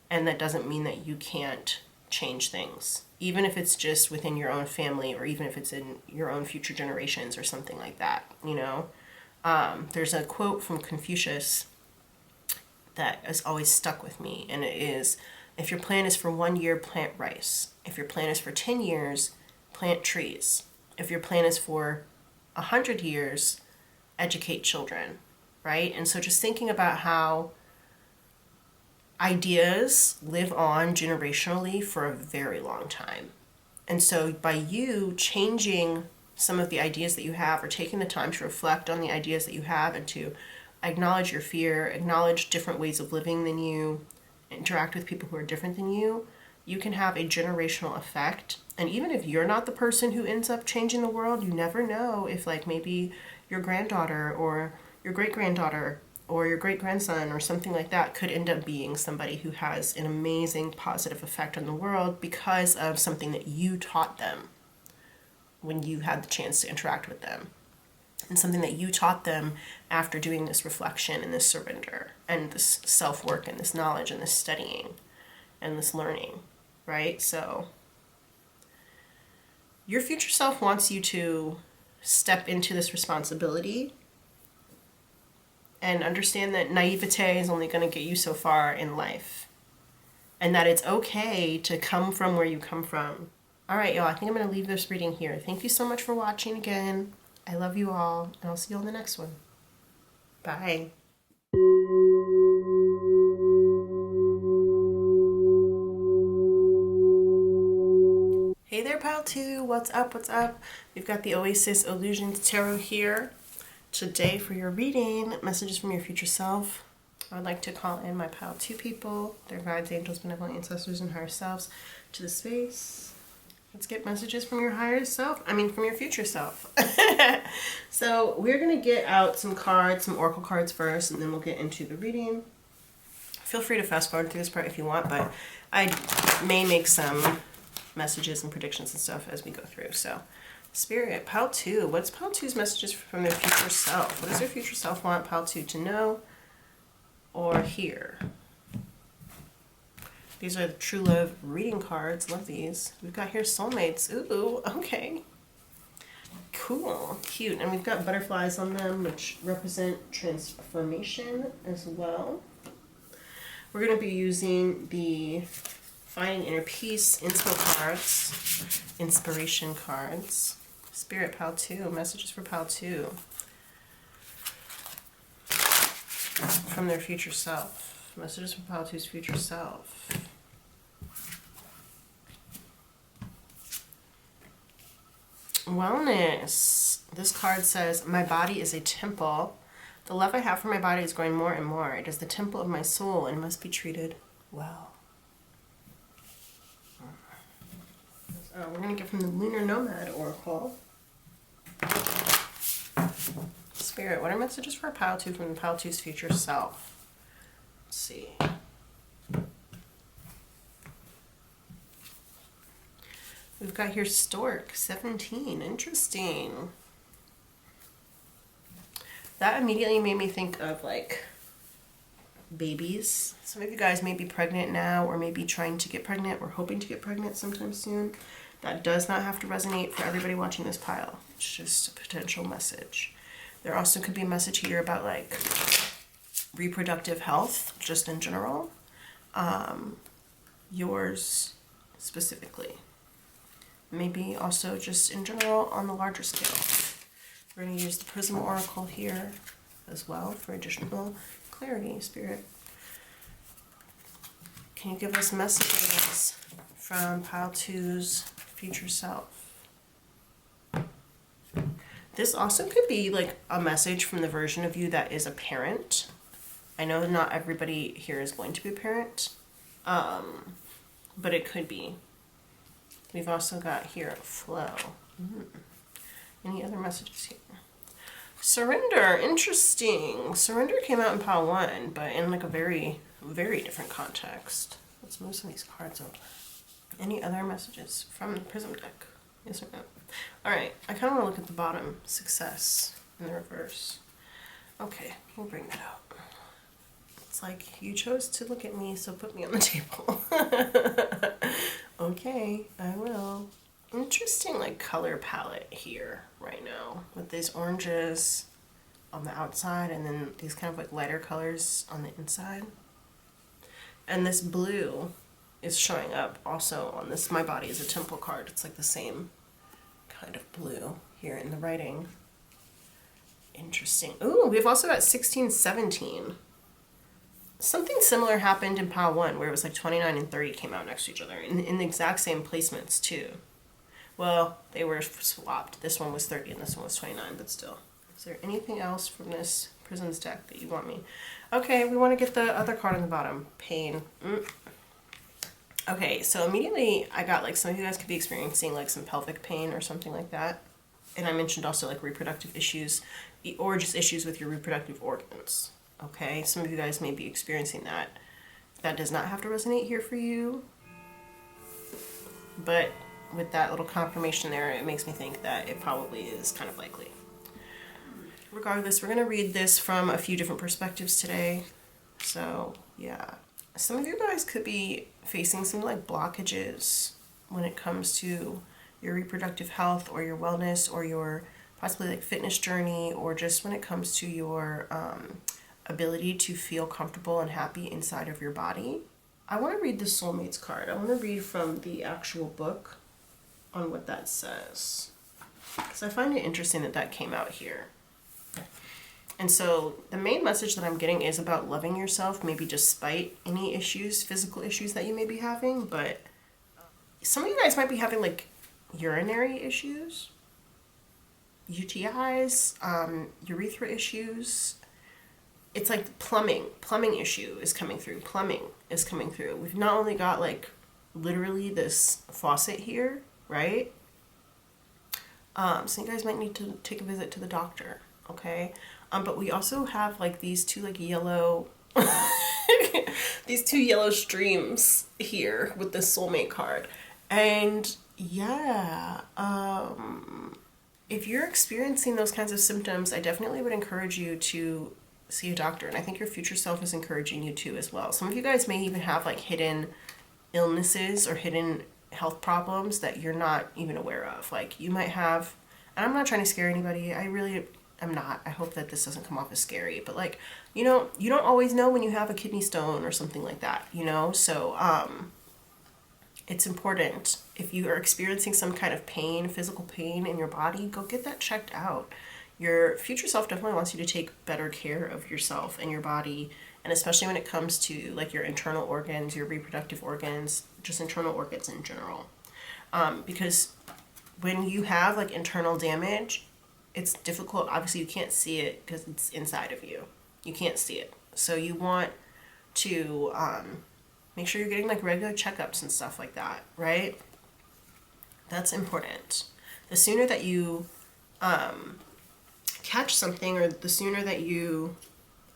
and that doesn't mean that you can't change things, even if it's just within your own family, or even if it's in your own future generations or something like that, you know. There's a quote from Confucius that has always stuck with me, and it is, if your plan is for 1 year, plant rice. If your plan is for 10 years, plant trees. If your plan is for 100 years, educate children, right? And so just thinking about how ideas live on generationally for a very long time. And so by you changing some of the ideas that you have, or taking the time to reflect on the ideas that you have and to acknowledge your fear, acknowledge different ways of living than you, interact with people who are different than you, you can have a generational effect. And even if you're not the person who ends up changing the world, you never know if like maybe your granddaughter or your great-granddaughter or your great-grandson or something like that could end up being somebody who has an amazing positive effect on the world because of something that you taught them when you had the chance to interact with them, and something that you taught them after doing this reflection and this surrender and this self-work and this knowledge and this studying and this learning, right? So your future self wants you to step into this responsibility and understand that naivete is only going to get you so far in life, and that it's okay to come from where you come from. All right, y'all, I think I'm going to leave this reading here. Thank you so much for watching again. I love you all, and I'll see you on the next one. Bye. Hey there, pal 2. What's up? What's up? We've got the Oasis Illusions Tarot here today for your reading. Messages from your future self. I'd like to call in my pile 2 people, their guides, angels, benevolent ancestors, and higher selves to the space. Let's get messages from your higher self. From your future self. So we're going to get out some cards, some oracle cards first, and then we'll get into the reading. Feel free to fast forward through this part if you want, but I may make some messages and predictions and stuff as we go through. So Spirit, pile 2. What's pile 2's messages from their future self? What does their future self want pile 2 to know or hear? These are the True Love reading cards. Love these. We've got here soulmates. Ooh, okay. Cool. Cute. And we've got butterflies on them, which represent transformation as well. We're going to be using the Finding Inner Peace Inspo cards, inspiration cards. Spirit, pile 2. Messages for pile 2 from their future self. Messages from pile 2's future self. Wellness. This card says, my body is a temple. The love I have for my body is growing more and more. It is the temple of my soul and must be treated well. We're going to get from the Lunar Nomad Oracle. Spirit, what are messages for a Pile 2 from the Pile 2's future self? Let's see. We've got here Stork, 17. Interesting. That immediately made me think of like babies. Some of you guys may be pregnant now or maybe trying to get pregnant or hoping to get pregnant sometime soon. That does not have to resonate for everybody watching this pile. It's just a potential message. There also could be a message here about like reproductive health, just in general. Yours specifically. Maybe also just in general on the larger scale. We're going to use the Prism Oracle here as well for additional clarity, Spirit. Can you give us messages from Pile 2's future self? This also could be like a message from the version of you that is a parent. I know not everybody here is going to be a parent, but it could be. We've also got here Flow. Any other messages here? Surrender, interesting. Surrender came out in Pile 1, but in like a very, very different context. Let's move some of these cards over. Any other messages from the Prism deck? Yes or no? Alright, I kind of want to look at the bottom. Success in the reverse. Okay, we'll bring that out. It's like, you chose to look at me, so put me on the table. Okay, I will. Interesting like color palette here right now with these oranges on the outside and then these kind of like lighter colors on the inside. And this blue is showing up also on this My Body is a Temple card. It's like the same kind of blue here in the writing. Interesting. Ooh, we've also got 16, 17. Something similar happened in Pile 1 where it was like 29 and 30 came out next to each other in the exact same placements too. Well, they were swapped. This one was 30 and this one was 29, but still. Is there anything else from this Prisms deck that you want me? Okay, we want to get the other card on the bottom. Pain. Okay, so immediately I got like some of you guys could be experiencing like some pelvic pain or something like that. And I mentioned also like reproductive issues or just issues with your reproductive organs. Okay, some of you guys may be experiencing that. That does not have to resonate here for you. But with that little confirmation there, it makes me think that it probably is kind of likely. Regardless, we're going to read this from a few different perspectives today. So, yeah. Some of you guys could be facing some like blockages when it comes to your reproductive health or your wellness or your possibly like fitness journey or just when it comes to your ability to feel comfortable and happy inside of your body. I want to read the Soulmates card. I want to read from the actual book on what that says, because I find it interesting that that came out here. And so the main message that I'm getting is about loving yourself, maybe despite any issues, physical issues that you may be having, but some of you guys might be having like urinary issues, UTIs, urethra issues. It's like plumbing issue is coming through. Plumbing is coming through. We've not only got like literally this faucet here, right? So you guys might need to take a visit to the doctor, okay? But we also have like these two like yellow, these two yellow streams here with the Soulmate card. And yeah, if you're experiencing those kinds of symptoms, I definitely would encourage you to see a doctor. And I think your future self is encouraging you to as well. Some of you guys may even have like hidden illnesses or hidden health problems that you're not even aware of. Like you might have, and I'm not trying to scare anybody. I really am not. I hope that this doesn't come off as scary, but like, you know, you don't always know when you have a kidney stone or something like that, you know? So, it's important if you are experiencing some kind of pain, physical pain in your body, go get that checked out. Your future self definitely wants you to take better care of yourself and your body, and especially when it comes to like your internal organs, your reproductive organs, just internal organs in general. Because when you have like internal damage, it's difficult. Obviously, you can't see it because it's inside of you. You can't see it. So you want to make sure you're getting like regular checkups and stuff like that, right? That's important. The sooner that you catch something, or the sooner that you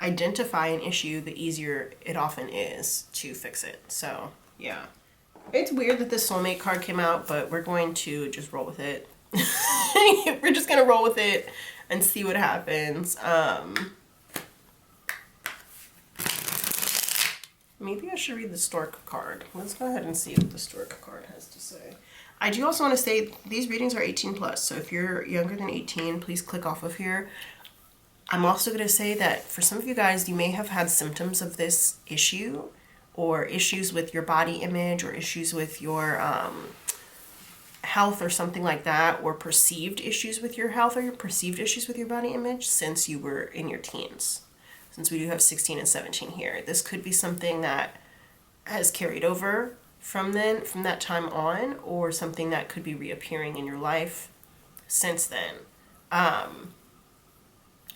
identify an issue, the easier it often is to fix it. So, yeah. It's weird that this soulmate card came out, but we're going to just roll with it. We're just going to roll with it and see what happens. Maybe I should read the stork card. Let's go ahead and see what the stork card has to say. I do also want to say these readings are 18 plus, so if you're younger than 18, please click off of here. I'm also going to say that for some of you guys, you may have had symptoms of this issue, or issues with your body image, or issues with your health or something like that, or perceived issues with your health or your perceived issues with your body image since you were in your teens. Since we do have 16 and 17 here. This could be something that has carried over from that time on, or something that could be reappearing in your life since then.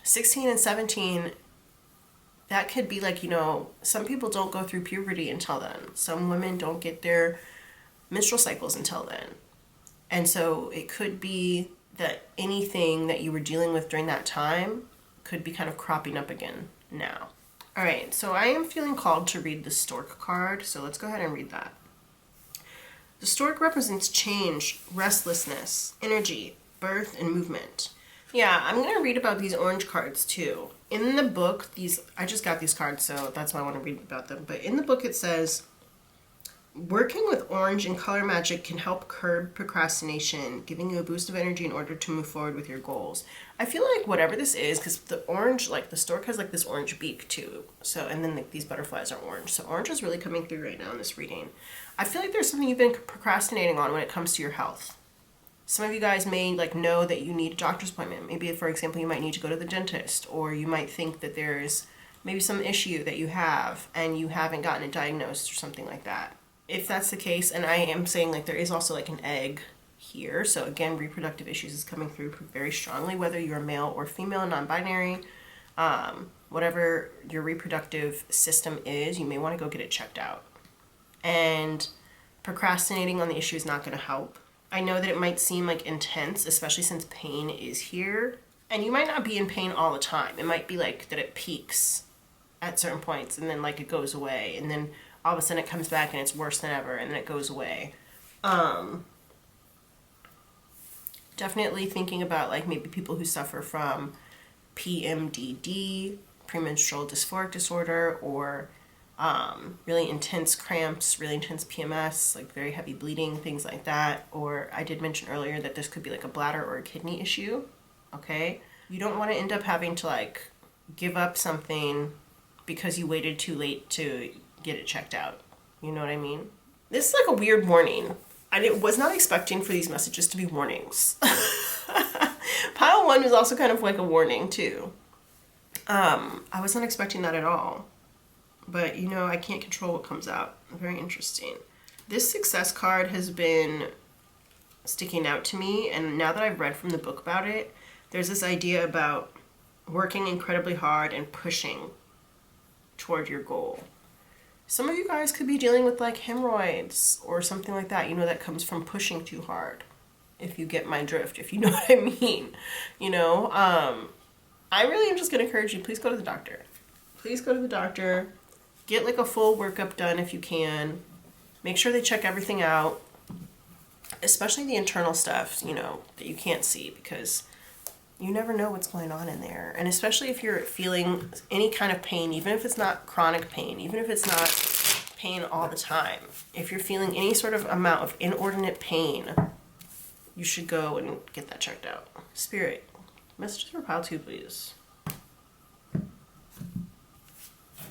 16 and 17, that could be like, some people don't go through puberty until then. Some women don't get their menstrual cycles until then. And so it could be that anything that you were dealing with during that time could be kind of cropping up again now. All right, so I am feeling called to read the stork card, so let's go ahead and read that. The stork represents change, restlessness, energy, birth, and movement. Yeah, I'm going to read about these orange cards too. In the book, I just got these cards, so that's why I want to read about them. But in the book it says, working with orange and color magic can help curb procrastination, giving you a boost of energy in order to move forward with your goals. I feel like whatever this is, because the orange, like the stork has like this orange beak too. So, and then like, these butterflies are orange. So orange is really coming through right now in this reading. I feel like there's something you've been procrastinating on when it comes to your health. Some of you guys may like know that you need a doctor's appointment. Maybe, for example, you might need to go to the dentist, or you might think that there's maybe some issue that you have and you haven't gotten it diagnosed or something like that. If that's the case, and I am saying like there is also like an egg here, so again, reproductive issues is coming through very strongly, whether you're male or female, non-binary, whatever your reproductive system is, you may want to go get it checked out. And procrastinating on the issue is not going to help. I know that it might seem like intense, especially since pain is here, and you might not be in pain all the time. It might be like that it peaks at certain points and then like it goes away, and then all of a sudden it comes back and it's worse than ever, and then it goes away. Definitely thinking about like maybe people who suffer from PMDD, premenstrual dysphoric disorder, or really intense cramps, really intense PMS, like very heavy bleeding, things like that. Or I did mention earlier that this could be like a bladder or a kidney issue, okay? You don't want to end up having to like give up something because you waited too late to get it checked out. You know what I mean? This is like a weird warning. I was not expecting for these messages to be warnings. Pile 1 was also kind of like a warning too. I was not expecting that at all. But I can't control what comes out. Very interesting. This success card has been sticking out to me, and now that I've read from the book about it, there's this idea about working incredibly hard and pushing toward your goal. Some of you guys could be dealing with like hemorrhoids or something like that, that comes from pushing too hard. If you get my drift, if you know what I mean. I really am just going to encourage you, please go to the doctor. Please go to the doctor. Get like a full workup done if you can. Make sure they check everything out, especially the internal stuff, that you can't see, because you never know what's going on in there. And especially if you're feeling any kind of pain, even if it's not chronic pain, even if it's not pain all the time, if you're feeling any sort of amount of inordinate pain, you should go and get that checked out. Spirit, messages for pile 2, please.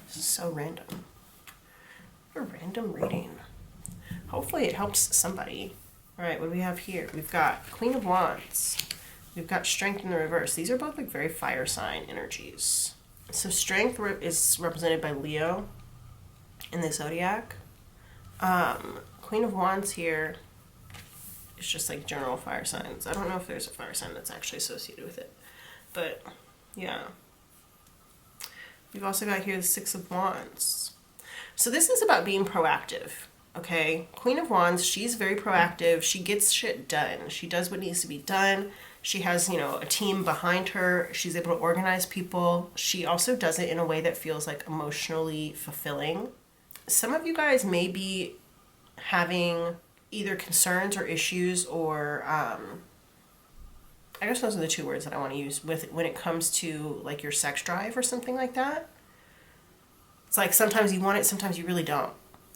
This is so random. A random reading. Hopefully it helps somebody. All right, what do we have here? We've got Queen of Wands. We've got Strength in the reverse. These are both like very fire sign energies. So Strength is represented by Leo in the zodiac. Queen of Wands here It's just like general fire signs. I don't know if there's a fire sign that's actually associated with it. But yeah. We've also got here the Six of Wands. So this is about being proactive, okay? Queen of Wands, she's very proactive. She gets shit done. She does what needs to be done. She has, you know, a team behind her. She's able to organize people. She also does it in a way that feels like emotionally fulfilling. Some of you guys may be having either concerns or issues or I guess those are the two words that I want to use with when it comes to like your sex drive or something like that. It's like sometimes you want it, sometimes you really don't.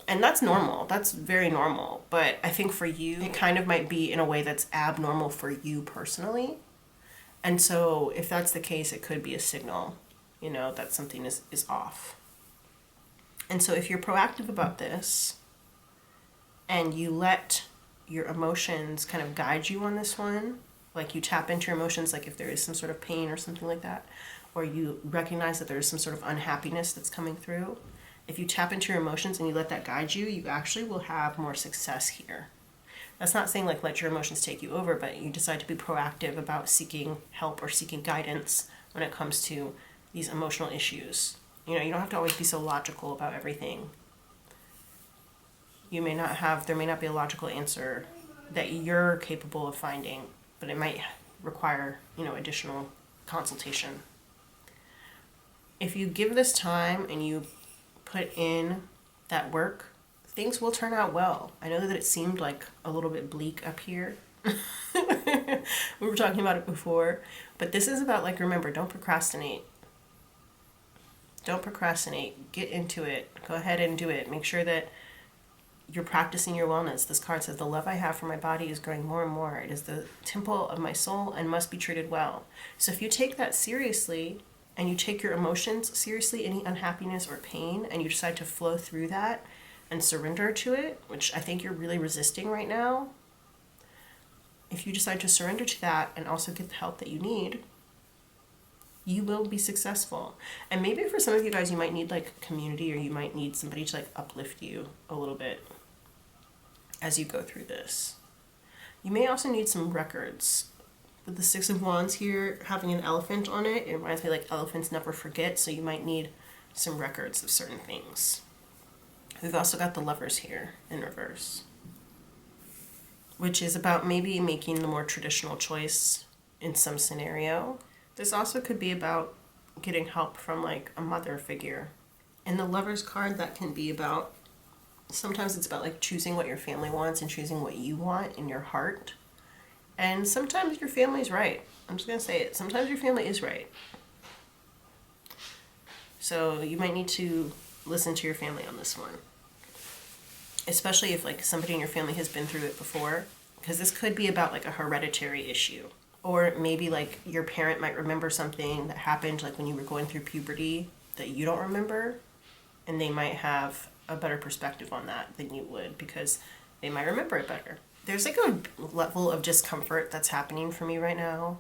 And that's normal. That's very normal. But I think for you, it kind of might be in a way that's abnormal for you personally. And so if that's the case, it could be a signal, you know, that something is off. And so if you're proactive about this and you let your emotions kind of guide you on this one, like you tap into your emotions, like if there is some sort of pain or something like that, or you recognize that there is some sort of unhappiness that's coming through, if you tap into your emotions and you let that guide you, you actually will have more success here. That's not saying like let your emotions take you over, but you decide to be proactive about seeking help or seeking guidance when it comes to these emotional issues. You know, you don't have to always be so logical about everything. There may not be a logical answer that you're capable of finding, but it might require, you know, additional consultation. If you give this time and you put in that work, things will turn out well. I know that it seemed like a little bit bleak up here. We were talking about it before, but this is about like, remember, don't procrastinate. Don't procrastinate. Get into it. Go ahead and do it. Make sure that you're practicing your wellness. This card says, the love I have for my body is growing more and more. It is the temple of my soul and must be treated well. So if you take that seriously and you take your emotions seriously, any unhappiness or pain, and you decide to flow through that and surrender to it, which I think you're really resisting right now, if you decide to surrender to that and also get the help that you need, you will be successful. And maybe for some of you guys, you might need like community, or you might need somebody to like uplift you a little bit as you go through this. You may also need some records. With the Six of Wands here, having an elephant on it, it reminds me like elephants never forget, so you might need some records of certain things. We've also got the Lovers here in reverse, which is about maybe making the more traditional choice in some scenario. This also could be about getting help from like a mother figure. In the Lovers card, that can be about, sometimes it's about like choosing what your family wants and choosing what you want in your heart. And sometimes your family's right. I'm just going to say it. Sometimes your family is right. So you might need to listen to your family on this one. Especially if like somebody in your family has been through it before. Because this could be about like a hereditary issue. Or maybe like your parent might remember something that happened like when you were going through puberty that you don't remember. And they might have a better perspective on that than you would, because they might remember it better. There's like a level of discomfort that's happening for me right now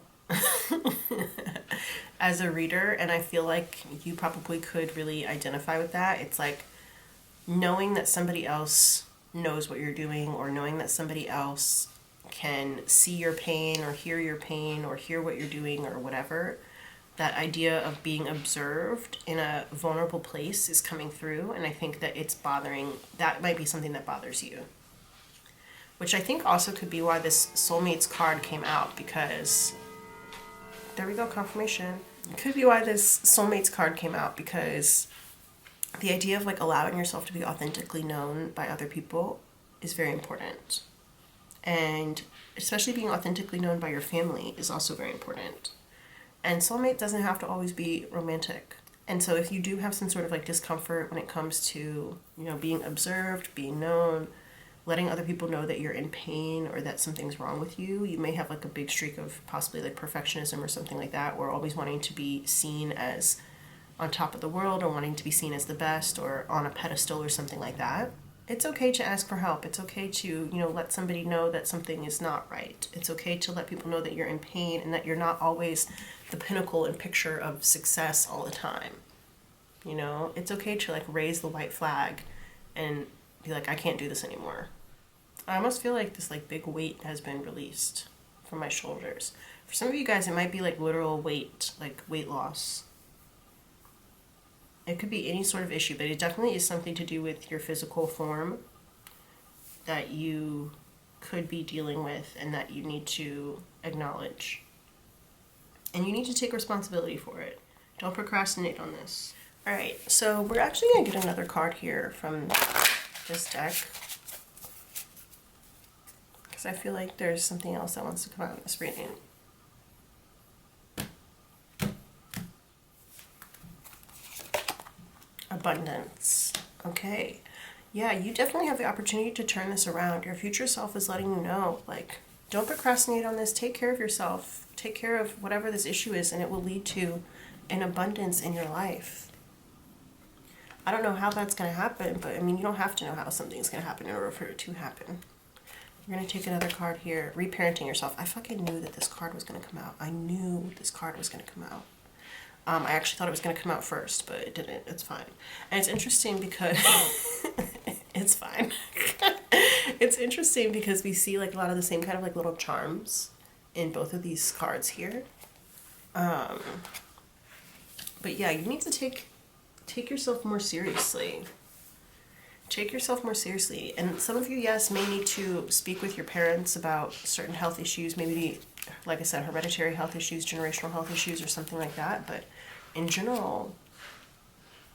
as a reader, and I feel like you probably could really identify with that. It's like knowing that somebody else knows what you're doing, or knowing that somebody else can see your pain or hear what you're doing or whatever. That idea of being observed in a vulnerable place is coming through, and I think that that might be something that bothers you. Which I think also could be why this Soulmates card came out, because, there we go, confirmation. It could be why this Soulmates card came out, because the idea of like allowing yourself to be authentically known by other people is very important. And especially being authentically known by your family is also very important. And soulmate doesn't have to always be romantic. And so if you do have some sort of like discomfort when it comes to, you know, being observed, being known, letting other people know that you're in pain or that something's wrong with you, you may have like a big streak of possibly like perfectionism or something like that, or always wanting to be seen as on top of the world, or wanting to be seen as the best, or on a pedestal or something like that. It's okay to ask for help. It's okay to, you know, let somebody know that something is not right. It's okay to let people know that you're in pain and that you're not always the pinnacle and picture of success all the time. You know, it's okay to like raise the white flag and be like, I can't do this anymore. I almost feel like this like big weight has been released from my shoulders. For some of you guys, it might be like literal weight, like weight loss. It could be any sort of issue, but it definitely is something to do with your physical form that you could be dealing with and that you need to acknowledge. And you need to take responsibility for it. Don't procrastinate on this. All right, so we're actually going to get another card here from this deck, because I feel like there's something else that wants to come out in this reading. Abundance. Okay. Yeah, you definitely have the opportunity to turn this around. Your future self is letting you know, like, don't procrastinate on this. Take care of yourself. Take care of whatever this issue is, and it will lead to an abundance in your life. I don't know how that's going to happen, but I mean, you don't have to know how something's going to happen in order for it to happen. We're going to take another card here. Reparenting yourself. I fucking knew that this card was going to come out. I knew this card was going to come out. I actually thought it was going to come out first, but it didn't. It's fine. And it's interesting because... it's fine. It's interesting because we see like a lot of the same kind of like little charms in both of these cards here. But yeah, you need to take yourself more seriously. Take yourself more seriously. And some of you, yes, may need to speak with your parents about certain health issues, maybe, like I said, hereditary health issues, generational health issues, or something like that. But in general,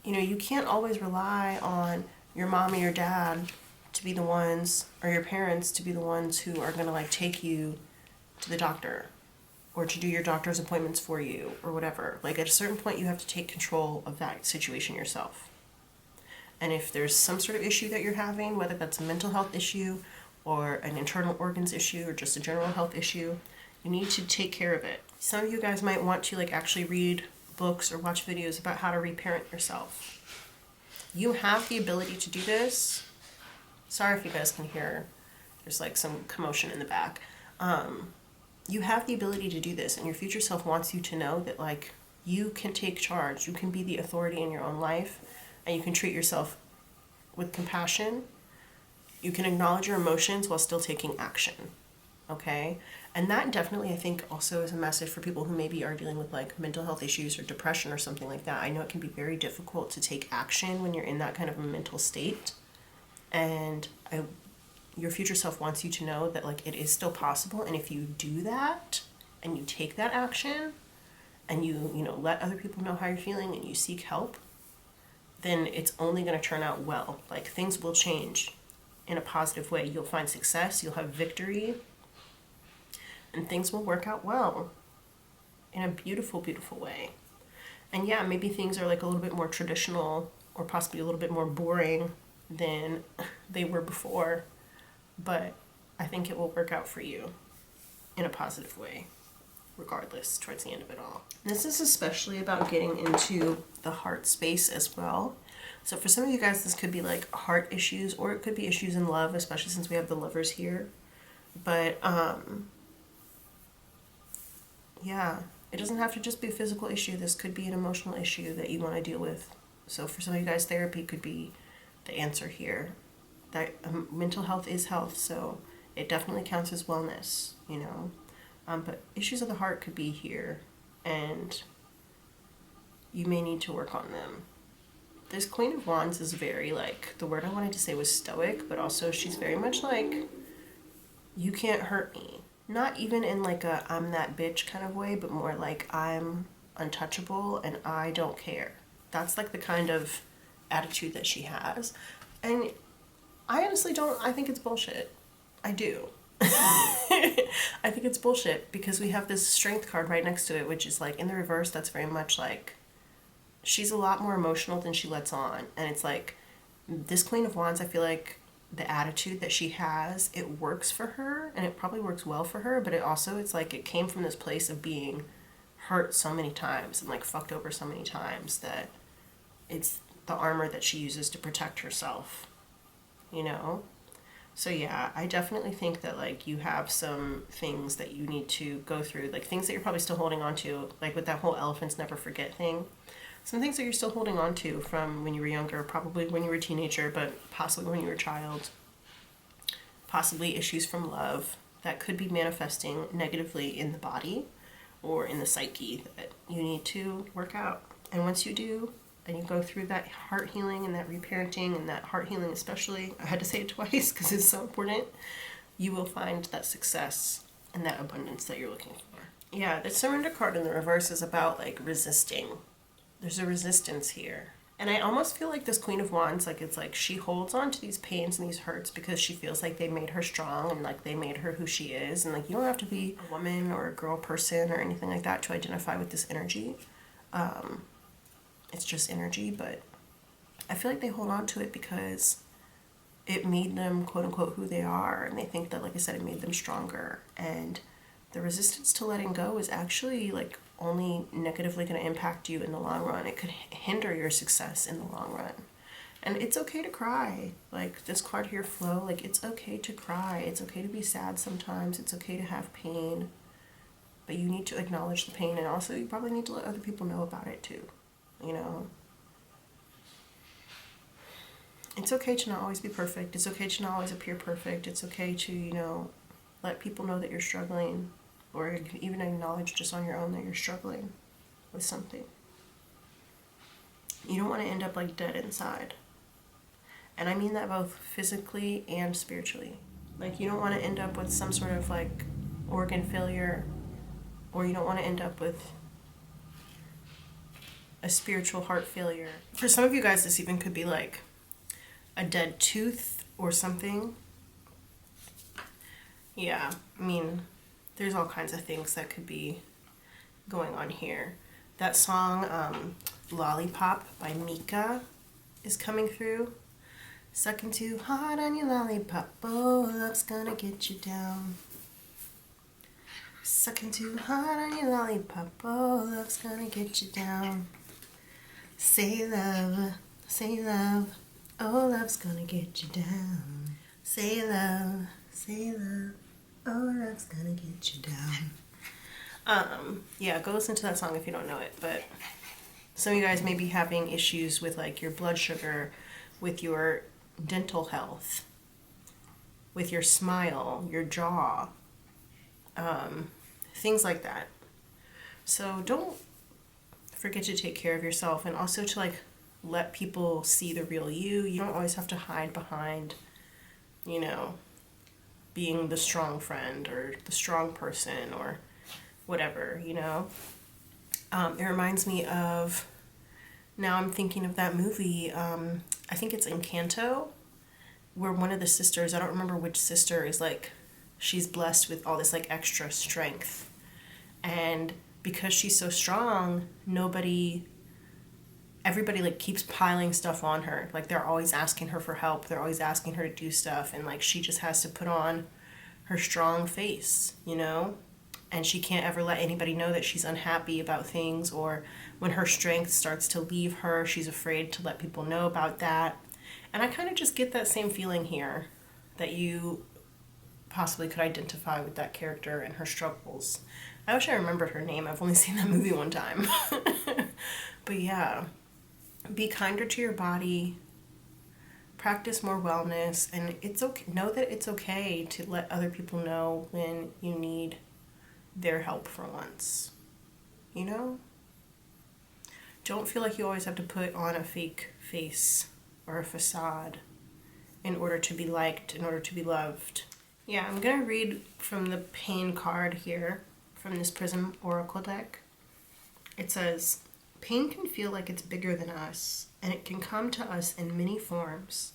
you know, you can't always rely on your mom and your dad to be the ones, or your parents to be the ones who are going to like take you to the doctor or to do your doctor's appointments for you or whatever. Like at a certain point, you have to take control of that situation yourself. And if there's some sort of issue that you're having, whether that's a mental health issue or an internal organs issue or just a general health issue, you need to take care of it. Some of you guys might want to like actually read books or watch videos about how to reparent yourself. You have the ability to do this. Sorry if you guys can hear, there's like some commotion in the back. You have the ability to do this, and your future self wants you to know that like you can take charge. You can be the authority in your own life, and you can treat yourself with compassion. You can acknowledge your emotions while still taking action. Okay? And that definitely, I think, also is a message for people who maybe are dealing with like mental health issues or depression or something like that. I know it can be very difficult to take action when you're in that kind of a mental state. And your future self wants you to know that like it is still possible. And if you do that and you take that action and you let other people know how you're feeling and you seek help, then it's only going to turn out well. Like things will change in a positive way. You'll find success, you'll have victory, and things will work out well in a beautiful, beautiful way. And yeah, maybe things are like a little bit more traditional or possibly a little bit more boring than they were before, but I think it will work out for you in a positive way, regardless, towards the end of it all. This is especially about getting into the heart space as well. So for some of you guys, this could be like heart issues, or it could be issues in love, especially since we have the lovers here. But yeah, it doesn't have to just be a physical issue. This could be an emotional issue that you want to deal with. So for some of you guys, therapy could be the answer here. That mental health is health, so it definitely counts as wellness, but issues of the heart could be here, and you may need to work on them. This Queen of Wands is very like, the word I wanted to say was stoic, but also she's very much like, you can't hurt me. Not even in like a I'm that bitch kind of way, but more like I'm untouchable and I don't care. That's like the kind of attitude that she has. And I honestly don't, I think it's bullshit. I do. I think it's bullshit because we have this strength card right next to it, which is like in the reverse, that's very much like she's a lot more emotional than she lets on. And it's like this Queen of Wands, I feel like the attitude that she has, it works for her and it probably works well for her, but it also, it's like it came from this place of being hurt so many times and like fucked over so many times that it's the armor that she uses to protect herself, So yeah, I definitely think that like you have some things that you need to go through, like things that you're probably still holding on to, like with that whole elephants never forget thing. Some things that you're still holding on to from when you were younger, probably when you were a teenager, but possibly when you were a child, possibly issues from love that could be manifesting negatively in the body or in the psyche that you need to work out. And once you do, and you go through that heart healing and that reparenting and that heart healing especially, I had to say it twice because it's so important, you will find that success and that abundance that you're looking for. Yeah, the surrender card in the reverse is about like resisting. There's a resistance here. And I almost feel like this Queen of Wands, like it's like she holds on to these pains and these hurts because she feels like they made her strong and like they made her who she is. And like you don't have to be a woman or a girl person or anything like that to identify with this energy. It's just energy, but I feel like they hold on to it because it made them quote unquote who they are. And they think that, like I said, it made them stronger. And the resistance to letting go is actually like only negatively going to impact you in the long run. It could hinder your success in the long run. And it's okay to cry. Like this card here, Flow, like it's okay to cry. It's okay to be sad sometimes. It's okay to have pain. But you need to acknowledge the pain, and also you probably need to let other people know about it too. You know? It's okay to not always be perfect. It's okay to not always appear perfect. It's okay to, you know, let people know that you're struggling, or even acknowledge just on your own that you're struggling with something. You don't want to end up like dead inside. And I mean that both physically and spiritually. Like you don't want to end up with some sort of like organ failure, or you don't want to end up with a spiritual heart failure. For some of you guys, this even could be like a dead tooth or something. Yeah, I mean, there's all kinds of things that could be going on here. That song, Lollipop by Mika is coming through. Sucking too hard on your lollipop, oh, love's gonna get you down. Sucking too hard on your lollipop, oh, love's gonna get you down. Say love, oh, love's gonna get you down. Say love, oh, love's gonna get you down. Yeah, go listen to that song if you don't know it, but some of you guys may be having issues with like your blood sugar, with your dental health, with your smile, your jaw, things like that. So don't forget to take care of yourself, and also to like let people see the real you. You don't always have to hide behind, you know, being the strong friend or the strong person or whatever, you know. It reminds me of, now I'm thinking of that movie, I think it's Encanto, where one of the sisters, I don't remember which sister, is like, she's blessed with all this like extra strength. And because she's so strong, everybody like keeps piling stuff on her. Like they're always asking her for help. They're always asking her to do stuff. And like she just has to put on her strong face, you know? And she can't ever let anybody know that she's unhappy about things, or when her strength starts to leave her, she's afraid to let people know about that. And I kind of just get that same feeling here, that you possibly could identify with that character and her struggles. I wish I remembered her name. I've only seen that movie one time. But yeah, be kinder to your body, practice more wellness, and it's okay. Know that it's okay to let other people know when you need their help for once. You know? Don't feel like you always have to put on a fake face or a facade in order to be liked, in order to be loved. Yeah, I'm going to read from the Pain card here, from this Prism Oracle deck. It says, pain can feel like it's bigger than us, and it can come to us in many forms.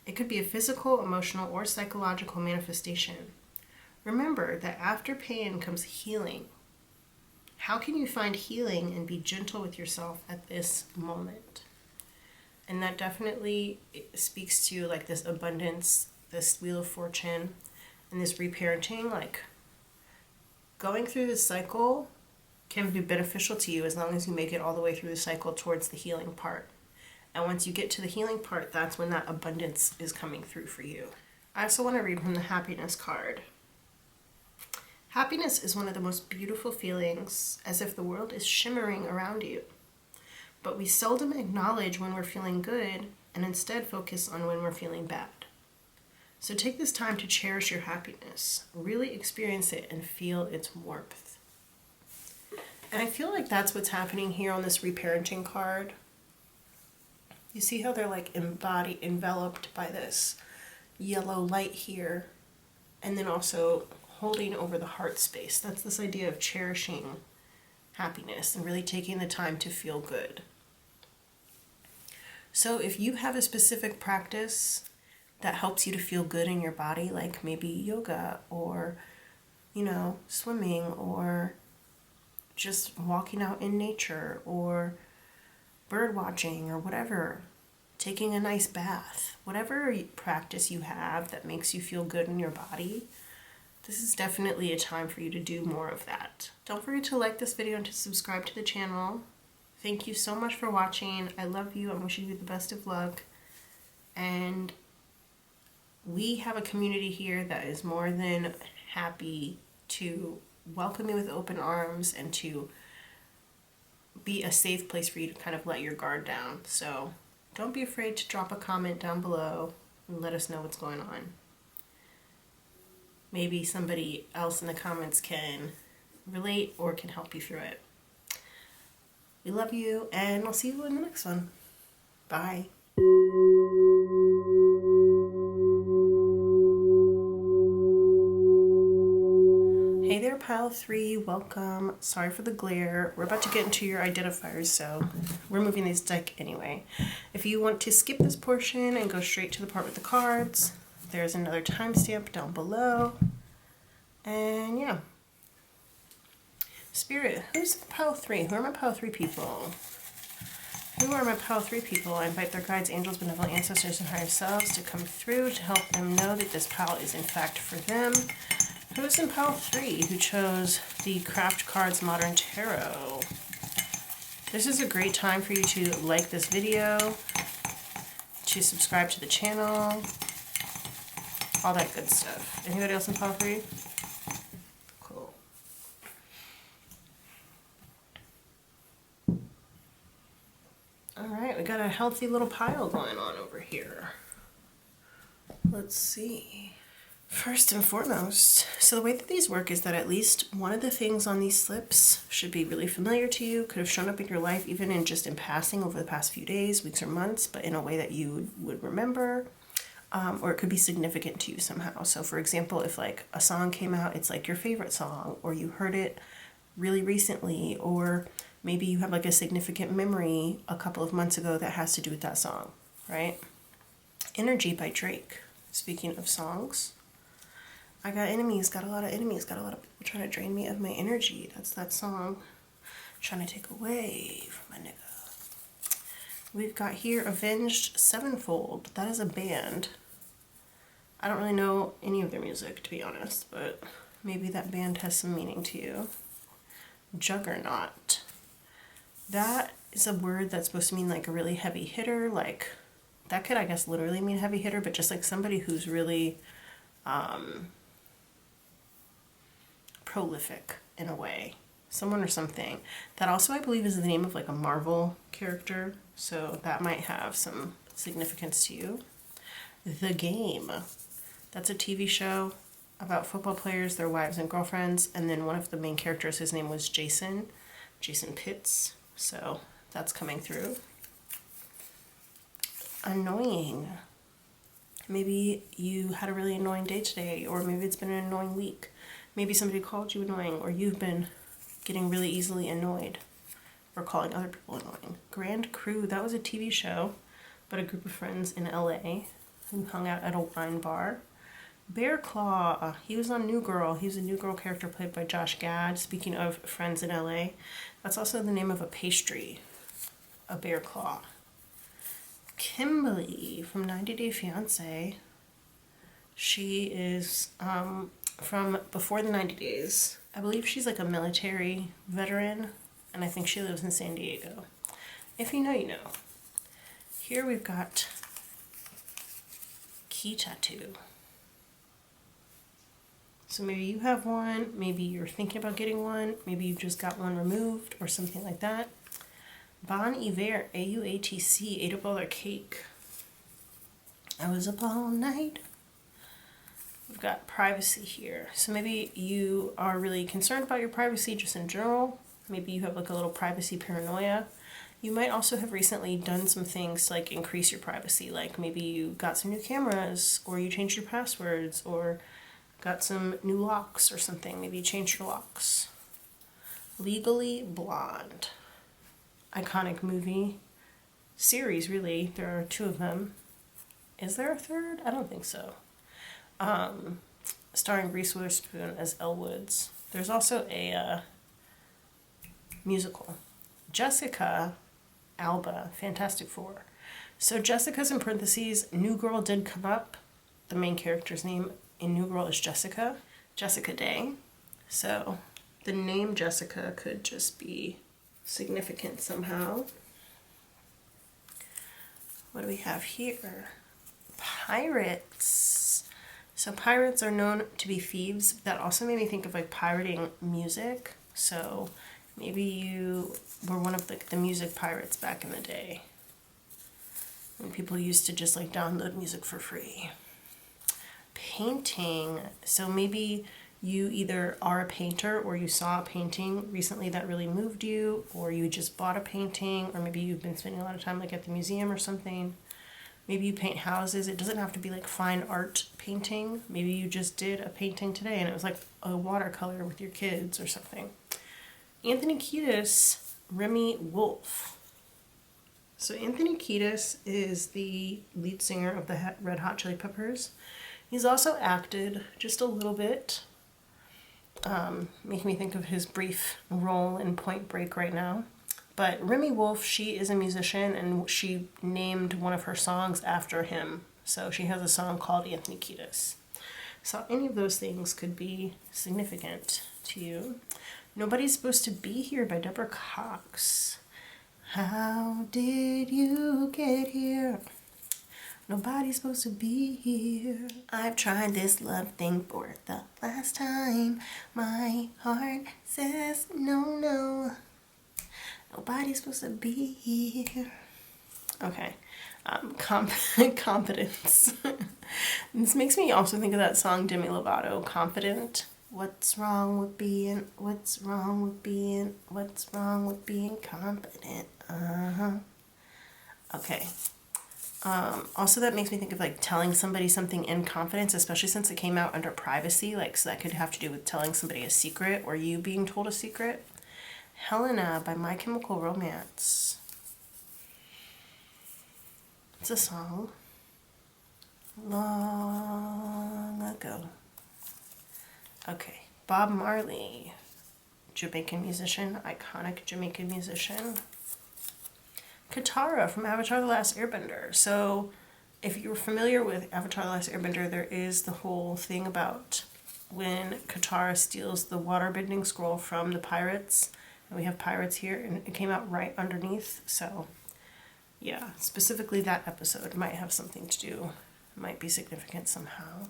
It could be a physical, emotional, or psychological manifestation. Remember that after pain comes healing. How can you find healing and be gentle with yourself at this moment? And that definitely speaks to like this abundance, this Wheel of Fortune, and this reparenting. Like going through this cycle can be beneficial to you as long as you make it all the way through the cycle towards the healing part. And once you get to the healing part, that's when that abundance is coming through for you. I also want to read from the Happiness card. Happiness is one of the most beautiful feelings, as if the world is shimmering around you. But we seldom acknowledge when we're feeling good and instead focus on when we're feeling bad. So take this time to cherish your happiness. Really experience it and feel its warmth. And I feel like that's what's happening here on this reparenting card. You see how they're like enveloped by this yellow light here, and then also holding over the heart space. That's this idea of cherishing happiness and really taking the time to feel good. So if you have a specific practice that helps you to feel good in your body, like maybe yoga or, swimming or just walking out in nature or bird watching or whatever, taking a nice bath, whatever practice you have that makes you feel good in your body, this is definitely a time for you to do more of that. Don't forget to like this video and to subscribe to the channel. Thank you so much for watching. I love you. I'm wishing you the best of luck. And we have a community here that is more than happy to welcome you with open arms and to be a safe place for you to kind of let your guard down. So don't be afraid to drop a comment down below and let us know what's going on. Maybe somebody else in the comments can relate or can help you through it. We love you, and I'll see you in the next one. Bye. Hey there, pile 3, welcome. Sorry for the glare. We're about to get into your identifiers, so we're moving this deck anyway. If you want to skip this portion and go straight to the part with the cards, there's another timestamp down below. And yeah. Spirit, who's pile 3? Who are my pile 3 people? Who are my pile 3 people? I invite their guides, angels, benevolent ancestors, and higher selves to come through to help them know that this pile is in fact for them. Who's in pile 3 who chose the Craft Cards Modern Tarot? This is a great time for you to like this video, to subscribe to the channel, all that good stuff. Anybody else in pile 3? Cool. Alright, we got a healthy little pile going on over here. Let's see. First and foremost, so the way that these work is that at least one of the things on these slips should be really familiar to you, could have shown up in your life even in just in passing over the past few days, weeks, or months, but in a way that you would remember, or it could be significant to you somehow. So for example, if like a song came out, it's like your favorite song, or you heard it really recently, or maybe you have like a significant memory a couple of months ago that has to do with that song, right? Energy by Drake. Speaking of songs, I got enemies, got a lot of enemies, got a lot of people trying to drain me of my energy. That's that song. Trying to take away from my nigga. We've got here Avenged Sevenfold. That is a band. I don't really know any of their music, to be honest, but maybe that band has some meaning to you. Juggernaut. That is a word that's supposed to mean like a really heavy hitter. Like, that could, I guess, literally mean heavy hitter, but just like somebody who's really prolific in a way. Someone or something. That also, I believe, is the name of like a Marvel character, so that might have some significance to you. The Game. That's a TV show about football players, their wives and girlfriends, and then one of the main characters, his name was Jason Pitts, so that's coming through. Annoying. Maybe you had a really annoying day today, or maybe it's been an annoying week. Maybe somebody called you annoying, or you've been getting really easily annoyed, or calling other people annoying. Grand Crew, that was a TV show, but a group of friends in LA who hung out at a wine bar. Bear Claw, he was on New Girl. He was a New Girl character played by Josh Gad. Speaking of friends in LA, that's also the name of a pastry, a Bear Claw. Kimberly from 90 Day Fiancé. She is from before the 90 days. I believe she's like a military veteran, and I think she lives in San Diego. If you know, you know. Here we've got Key Tattoo. So maybe you have one, maybe you're thinking about getting one, maybe you just got one removed or something like that. Bon Iver, AUATC, ate up all their cake. I was up all night We've got privacy here. So maybe you are really concerned about your privacy just in general. Maybe you have like a little privacy paranoia. You might also have recently done some things to like increase your privacy, like maybe you got some new cameras, or you changed your passwords, or got some new locks or something. Maybe you changed your locks. Legally Blonde. Iconic movie. Series, really. There are 2 of them. Is there a third? I don't think so. Starring Reese Witherspoon as Elle Woods. There's also a musical. Jessica Alba, Fantastic Four. So Jessica's in parentheses. New Girl did come up. The main character's name in New Girl is Jessica. Jessica Day. So the name Jessica could just be significant somehow. What do we have here? Pirates. So pirates are known to be thieves. That also made me think of like pirating music. So maybe you were one of the music pirates back in the day, when people used to just like download music for free. Painting. So maybe you either are a painter, or you saw a painting recently that really moved you, or you just bought a painting, or maybe you've been spending a lot of time like at the museum or something. Maybe you paint houses. It doesn't have to be like fine art painting. Maybe you just did a painting today and it was like a watercolor with your kids or something. Anthony Kiedis, Remy Wolf. So Anthony Kiedis is the lead singer of the Red Hot Chili Peppers. He's also acted just a little bit, making me think of his brief role in Point Break right now. But Remy Wolf, she is a musician, and she named one of her songs after him. So she has a song called Anthony Kiedis. So any of those things could be significant to you. Nobody's Supposed to Be Here by Deborah Cox. How did you get here? Nobody's supposed to be here. I've tried this love thing for the last time. My heart says no, no. Nobody's supposed to be here. Okay. Confidence. This makes me also think of that song Demi Lovato, Confident. What's wrong with being confident? Okay. Also that makes me think of like telling somebody something in confidence, especially since it came out under privacy, like, so that could have to do with telling somebody a secret or you being told a secret. Helena by My Chemical Romance. It's a song. Long ago. Okay. Bob Marley. Jamaican musician. Iconic Jamaican musician. Katara from Avatar The Last Airbender. So if you're familiar with Avatar The Last Airbender, there is the whole thing about when Katara steals the waterbending scroll from the pirates. And we have pirates here, and it came out right underneath. So yeah, specifically that episode might have something to do, might be significant somehow.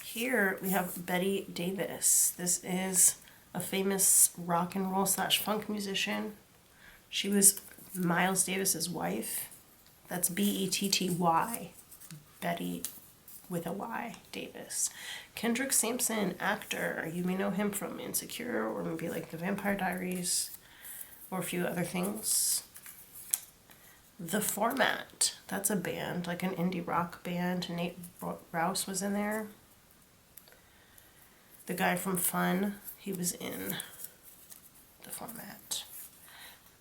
Here we have Betty Davis. This is a famous rock and roll / funk musician. She was Miles Davis's wife. That's Betty, Betty with a Y, Davis. Kendrick Sampson, actor. You may know him from Insecure, or maybe like The Vampire Diaries, or a few other things. The Format. That's a band, like an indie rock band. Nate Rouse was in there. The guy from Fun, he was in The Format.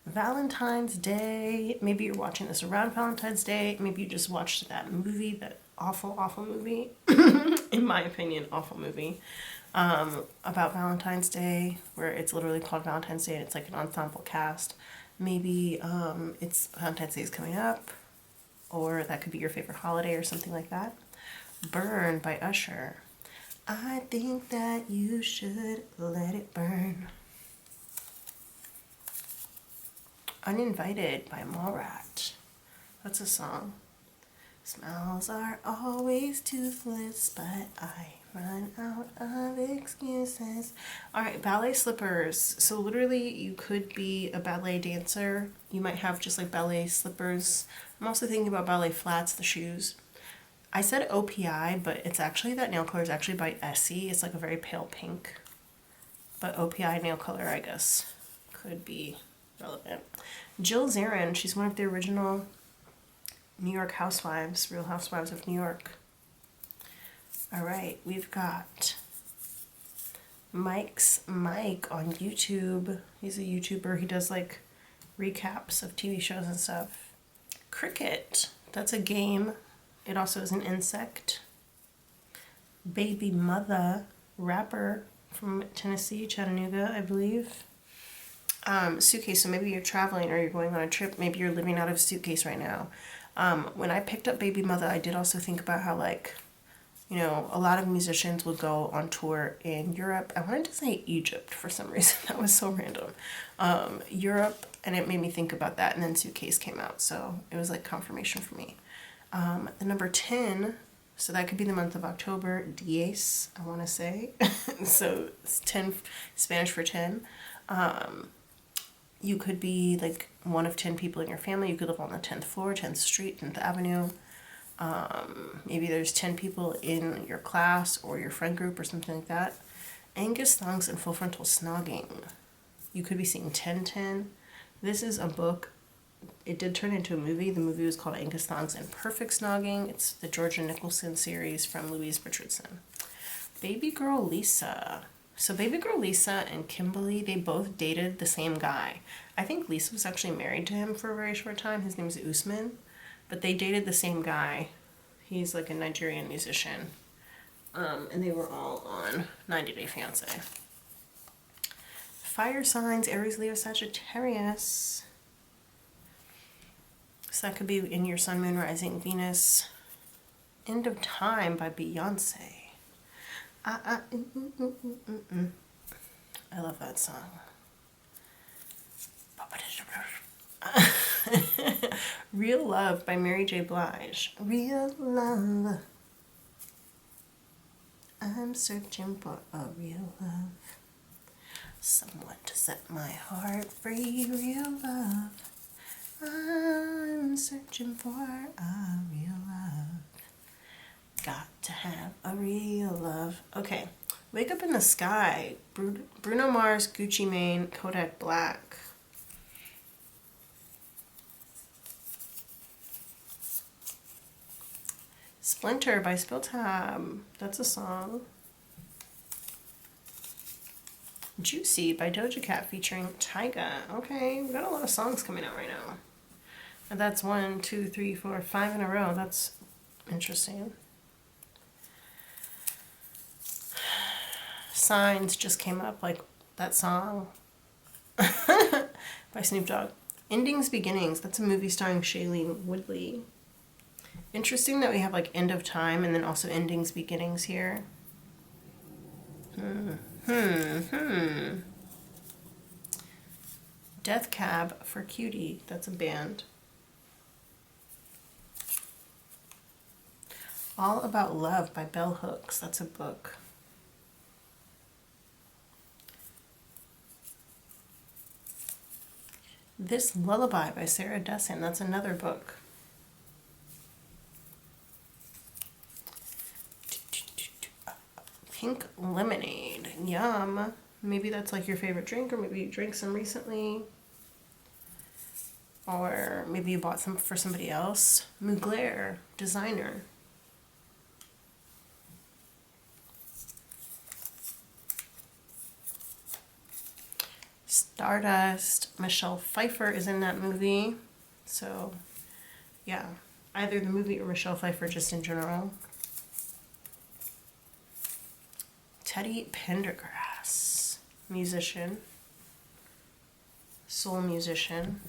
Valentine's Day. Maybe you're watching this around Valentine's Day. Maybe you just watched that movie, that awful movie. In my opinion, awful movie. About Valentine's Day, where it's literally called Valentine's Day and it's like an ensemble cast. Maybe it's Valentine's Day is coming up, or that could be your favorite holiday or something like that. Burn by Usher. I think that you should let it burn. Uninvited by Mallrat. That's a song. Smiles are always toothless, but I run out of excuses. All right, ballet slippers. So literally you could be a ballet dancer. You might have just like ballet slippers. I'm also thinking about ballet flats, the shoes. I said OPI, but it's actually, that nail color is actually by Essie. It's like a very pale pink. But OPI nail color, I guess, could be relevant. Jill Zarin, she's one of the original New York housewives, Real Housewives of New York. All right, we've got Mike's Mike on YouTube. He's a YouTuber. He does like recaps of TV shows and stuff. Cricket, that's a game. It also is an insect. Baby Mother, rapper from Tennessee, Chattanooga, I believe. Suitcase, so maybe you're traveling or you're going on a trip. Maybe you're living out of a suitcase right now. When I picked up Baby Mother, I did also think about how, like, you know, a lot of musicians would go on tour in Europe. I wanted to say Egypt for some reason. That was so random. Europe, and it made me think about that, and then Suitcase came out, so it was like confirmation for me. The number 10, so that could be the month of October, diez, I want to say. So it's 10, Spanish for 10. You could be like one of 10 people in your family. You could live on the 10th floor, 10th Street, 10th Avenue. Maybe there's 10 people in your class or your friend group or something like that. Angus thongs and full frontal snogging. You could be seeing 1010. This is a book. It did turn into a movie. The movie was called Angus Thongs and Perfect Snogging. It's the Georgia Nicholson series from Louise Richardson. Baby Girl Lisa. So Baby Girl Lisa and Kimberly, they both dated the same guy. I think Lisa was actually married to him for a very short time. His name is Usman. But they dated the same guy. He's like a Nigerian musician. And they were all on 90 Day Fiancé. Fire signs, Aries, Leo, Sagittarius. So that could be in your Sun, Moon, Rising, Venus. End of Time by Beyonce. I love that song. Real Love by Mary J. Blige. Real love. I'm searching for a real love. Someone to set my heart free. Real love. I'm searching for a real love. Got to have a real love. Okay. Wake Up in the Sky. Bruno Mars, Gucci Mane, Kodak Black. Splinter by Spill Tab. That's a song. Juicy by Doja Cat featuring Tyga. Okay, we've got a lot of songs coming out right now. And that's 1, 2, 3, 4, 5 in a row. That's interesting. Signs just came up, like that song by Snoop Dogg. Endings, Beginnings. That's a movie starring Shailene Woodley. Interesting that we have like End of Time and then also Endings, Beginnings here. Death Cab for Cutie. That's a band. All About Love by Bell Hooks. That's a book. This Lullaby by Sarah Dessen. That's another book. Pink Lemonade. Yum. Maybe that's like your favorite drink, or maybe you drank some recently. Or maybe you bought some for somebody else. Mugler. Designer. Stardust. Michelle Pfeiffer is in that movie. So, yeah. Either the movie or Michelle Pfeiffer just in general. Teddy Pendergrass. Musician. Soul musician.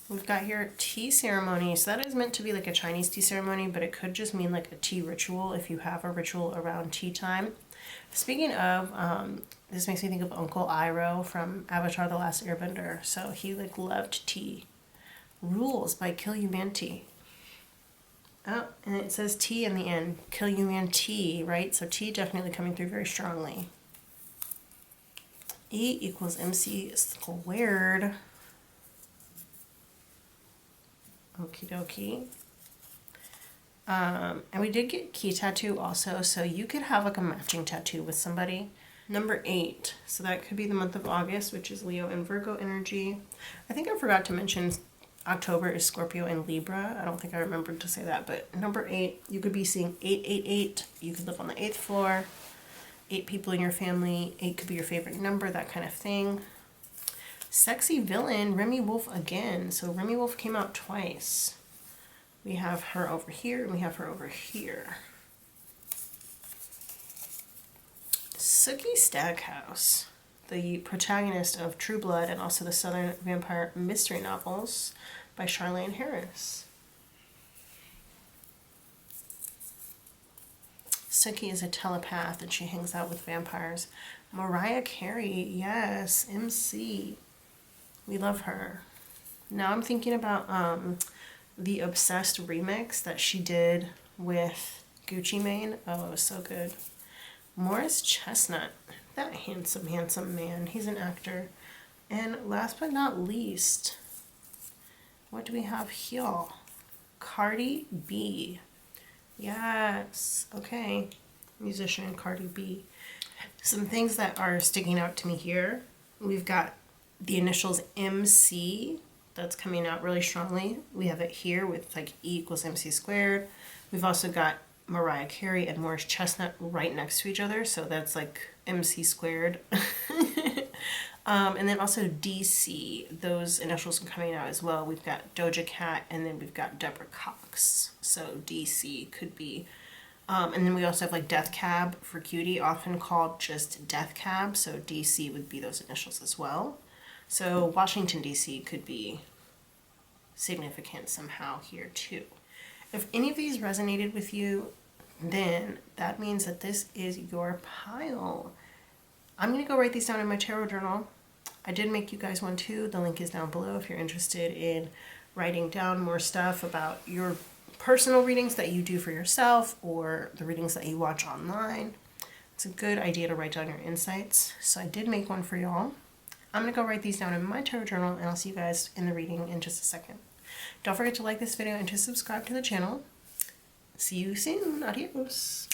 We've got here tea ceremony. So that is meant to be like a Chinese tea ceremony, but it could just mean like a tea ritual if you have a ritual around tea time. Speaking of, this makes me think of Uncle Iroh from Avatar: The Last Airbender. So he like loved tea. Rules by Kill Humanity. Oh, and it says T in the end. Kill you man T, right? So T definitely coming through very strongly. E equals MC squared. Okie dokie. And we did get key tattoo also, so you could have like a matching tattoo with somebody. Number 8, so that could be the month of August, which is Leo and Virgo energy. I think I forgot to mention October is Scorpio and Libra. I don't think I remembered to say that, but number 8, you could be seeing 888. You could live on the 8th floor. 8 people in your family. 8 could be your favorite number, that kind of thing. Sexy villain, Remy Wolf again. So Remy Wolf came out twice. We have her over here and we have her over here. Sookie Stackhouse, the protagonist of True Blood and also the Southern Vampire Mystery Novels by Charlaine Harris. Sookie is a telepath and she hangs out with vampires. Mariah Carey, yes, MC. We love her. Now I'm thinking about the Obsessed remix that she did with Gucci Mane. Oh, it was so good. Morris Chestnut, that handsome, handsome man. He's an actor. And last but not least, what do we have here? Cardi B. Yes, okay. Musician Cardi B. Some things that are sticking out to me here. We've got the initials MC. That's coming out really strongly. We have it here with like E equals MC squared. We've also got Mariah Carey and Morris Chestnut right next to each other, so that's like MC squared. And then also DC, those initials are coming out as well. We've got Doja Cat and then we've got Deborah Cox. So DC could be, and then we also have like Death Cab for Cutie, often called just Death Cab. So DC would be those initials as well. So Washington DC could be significant somehow here too. If any of these resonated with you, then that means that this is your pile. I'm going to go write these down in my tarot journal. I did make you guys one too. The link is down below if you're interested in writing down more stuff about your personal readings that you do for yourself or the readings that you watch online. It's a good idea to write down your insights. So I did make one for y'all. I'm going to go write these down in my tarot journal and I'll see you guys in the reading in just a second. Don't forget to like this video and to subscribe to the channel. See you soon. Adios.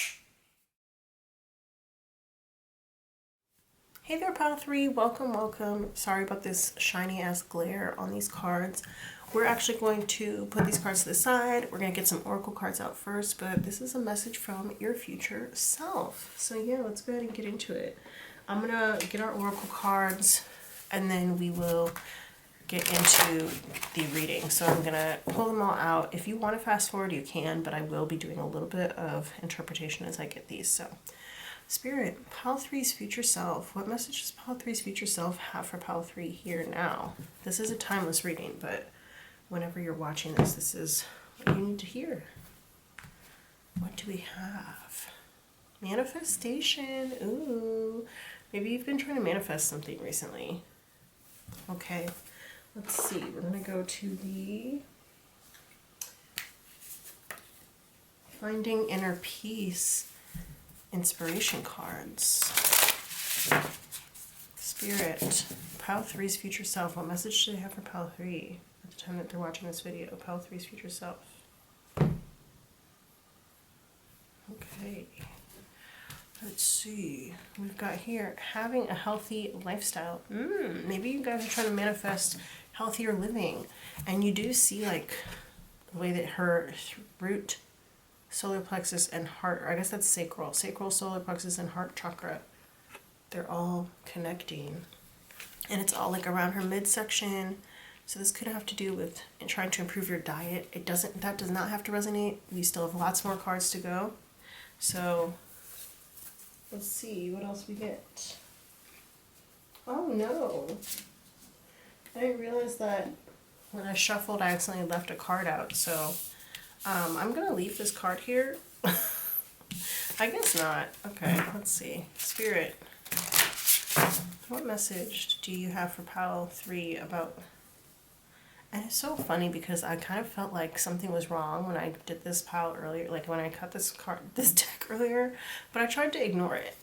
Hey there, Pile 3. Welcome, welcome. Sorry about this shiny ass glare on these cards. We're actually going to put these cards to the side. We're going to get some oracle cards out first, but this is a message from your future self. So yeah, let's go ahead and get into it. I'm going to get our oracle cards and then we will get into the reading. So I'm going to pull them all out. If you want to fast forward, you can, but I will be doing a little bit of interpretation as I get these. So Spirit, Pile 3's future self. What message does Pile 3's future self have for Pile 3 here now? This is a timeless reading, but whenever you're watching this, this is what you need to hear. What do we have? Manifestation. Ooh. Maybe you've been trying to manifest something recently. Okay. Let's see. We're going to go to the Finding Inner Peace inspiration cards. Spirit, Pile 3's future self. What message do they have for Pile 3 at the time that they're watching this video? Pile 3's future self. Okay. Let's see. We've got here having a healthy lifestyle. Maybe you guys are trying to manifest healthier living, and you do see like the way that her root, solar plexus, and heart, or I guess that's sacral, solar plexus, and heart chakra, they're all connecting, and it's all like around her midsection. So this could have to do with trying to improve your diet. That does not have to resonate. We still have lots more cards to go. So let's see what else we get. Oh no, I didn't realize that when I shuffled I accidentally left a card out. So I'm gonna leave this card here. I guess not. Okay, let's see. Spirit, what message do you have for Pile 3 about And it's so funny because I kind of felt like something was wrong when I did this pile earlier, like when I cut this deck earlier, but I tried to ignore it.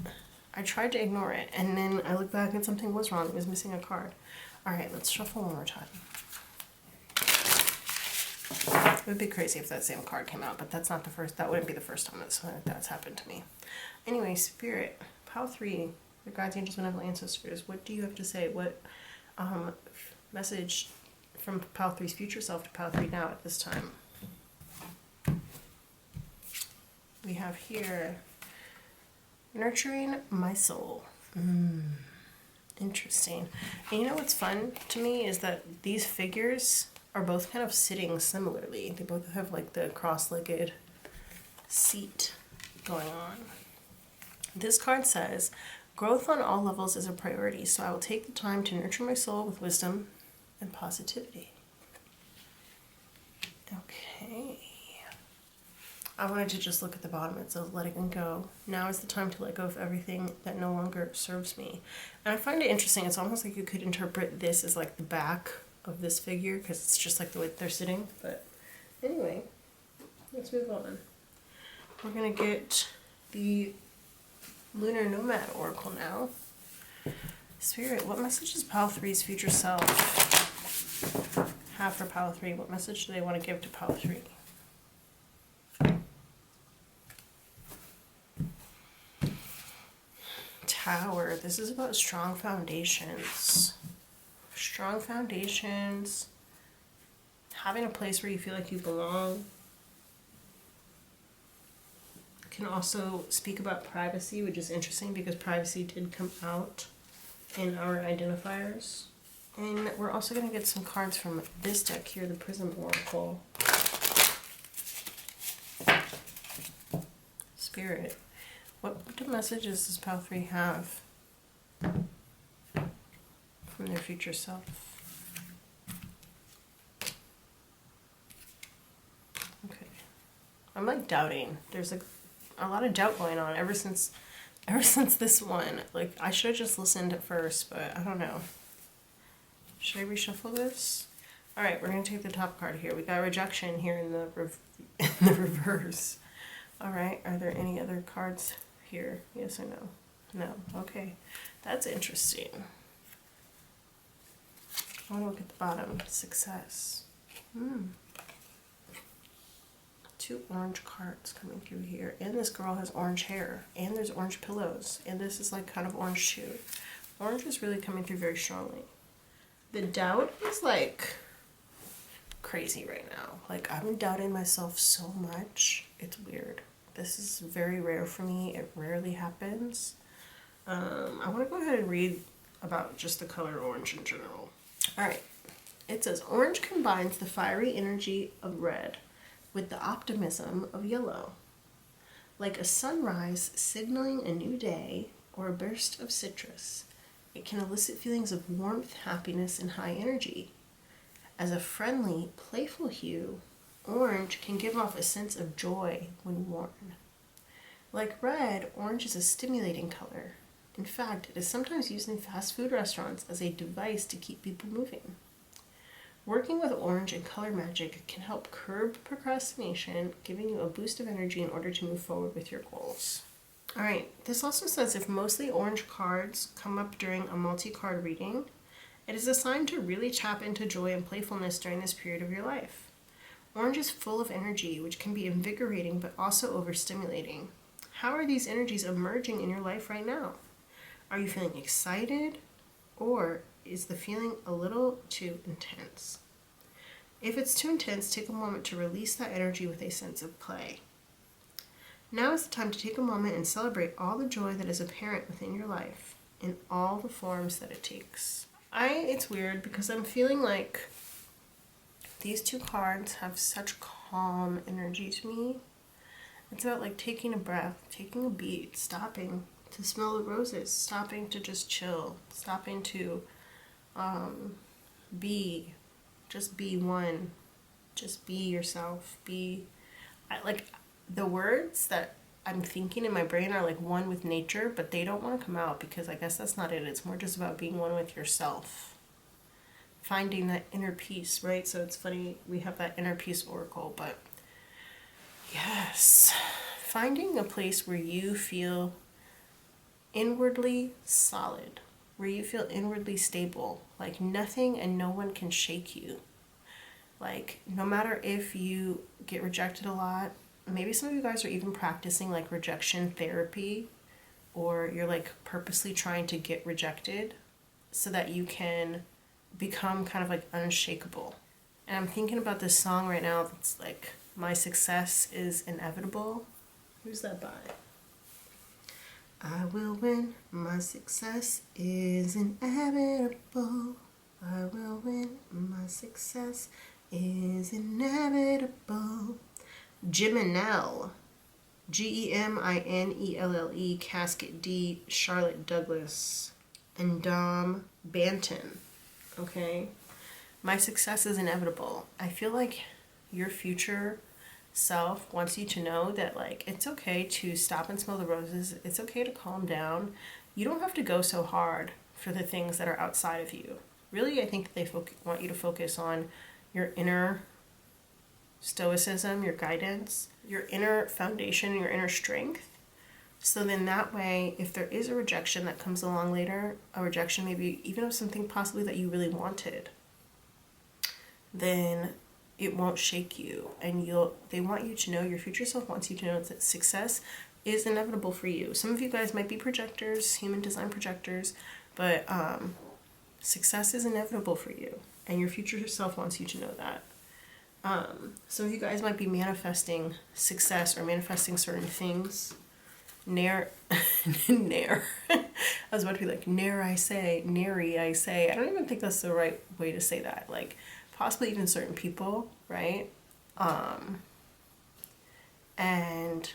And then I looked back and something was wrong. It was missing a card. All right, let's shuffle one more time. It would be crazy if that same card came out, but that's not the first, that wouldn't be the first time that's happened to me. Anyway, Spirit, pile 3, your guides, angels, benevolent ancestors, what do you have to say? What message from pile 3's future self to pile 3 now at this time? We have here, nurturing my soul. Interesting. And you know what's fun to me is that these figures are both kind of sitting similarly. They both have like the cross-legged seat going on. This card says, growth on all levels is a priority, so I will take the time to nurture my soul with wisdom and positivity. Okay. I wanted to just look at the bottom. It says letting go. Now is the time to let go of everything that no longer serves me. And I find it interesting. It's almost like you could interpret this as like the back of this figure because it's just like the way they're sitting. But anyway, let's move on. We're going to get the Lunar Nomad Oracle now. Spirit, what message does pile 3's future self have for pile 3? What message do they want to give to pile 3? Tower. This is about strong foundations. Strong foundations. Having a place where you feel like you belong. Can also speak about privacy, which is interesting because privacy did come out in our identifiers. And we're also going to get some cards from this deck here, the Prism Oracle. Spirit, what messages does pile 3 have from their future self? Okay. I'm like doubting. There's like a lot of doubt going on ever since this one. Like, I should have just listened at first, but I don't know. Should I reshuffle this? All right, we're going to take the top card here. We got rejection here in the reverse. All right, are there any other cards here? Yes or no? No. Okay, that's interesting. I want to look at the bottom. Success. 2 orange cards coming through here. And this girl has orange hair. And there's orange pillows. And this is like kind of orange too. Orange is really coming through very strongly. The doubt is like crazy right now. Like, I've been doubting myself so much. It's weird. This is very rare for me. It rarely happens. I want to go ahead and read about just the color orange in general. All right. It says, orange combines the fiery energy of red with the optimism of yellow. Like a sunrise signaling a new day or a burst of citrus, it can elicit feelings of warmth, happiness, and high energy. As a friendly, playful hue, orange can give off a sense of joy when worn. Like red, orange is a stimulating color. In fact, it is sometimes used in fast food restaurants as a device to keep people moving. Working with orange and color magic can help curb procrastination, giving you a boost of energy in order to move forward with your goals. All right, this also says if mostly orange cards come up during a multi-card reading, it is a sign to really tap into joy and playfulness during this period of your life. Orange is full of energy, which can be invigorating but also overstimulating. How are these energies emerging in your life right now? Are you feeling excited, or is the feeling a little too intense? If it's too intense, take a moment to release that energy with a sense of play. Now is the time to take a moment and celebrate all the joy that is apparent within your life in all the forms that it takes. It's weird because I'm feeling like these 2 cards have such calm energy to me. It's about like taking a breath, taking a beat, stopping to smell the roses, stopping to just chill, stopping to just be one, just be yourself, like the words that I'm thinking in my brain are like one with nature, but they don't want to come out because I guess that's not it. It's more just about being one with yourself. finding that inner peace, right? So it's funny, we have that inner peace oracle, but yes, finding a place where you feel inwardly solid, where you feel inwardly stable, like nothing and no one can shake you. Like, no matter if you get rejected a lot, maybe some of you guys are even practicing like rejection therapy, or you're like purposely trying to get rejected so that you can become kind of like unshakable. And I'm thinking about this song right now that's like, My Success is Inevitable. Who's that by? I will win, my success is inevitable. I will win, my success is inevitable. Jiminelle, Geminelle, Casket D, Charlotte Douglas, and Dom Banton. Okay? My success is inevitable. I feel like your future self wants you to know that, like, it's okay to stop and smell the roses. It's okay to calm down. You don't have to go so hard for the things that are outside of you. Really, I think they want you to focus on your inner stoicism, your guidance, your inner foundation, your inner strength. So then that way, if there is a rejection that comes along later, a rejection maybe even of something possibly that you really wanted, then it won't shake you. And they want you to know, your future self wants you to know that success is inevitable for you. Some of you guys might be projectors, human design projectors, but success is inevitable for you. And your future self wants you to know that. Some of you guys might be manifesting success or manifesting certain things. Nair. I was about to be like, nary I say. I don't even think that's the right way to say that. Like, possibly even certain people, right? And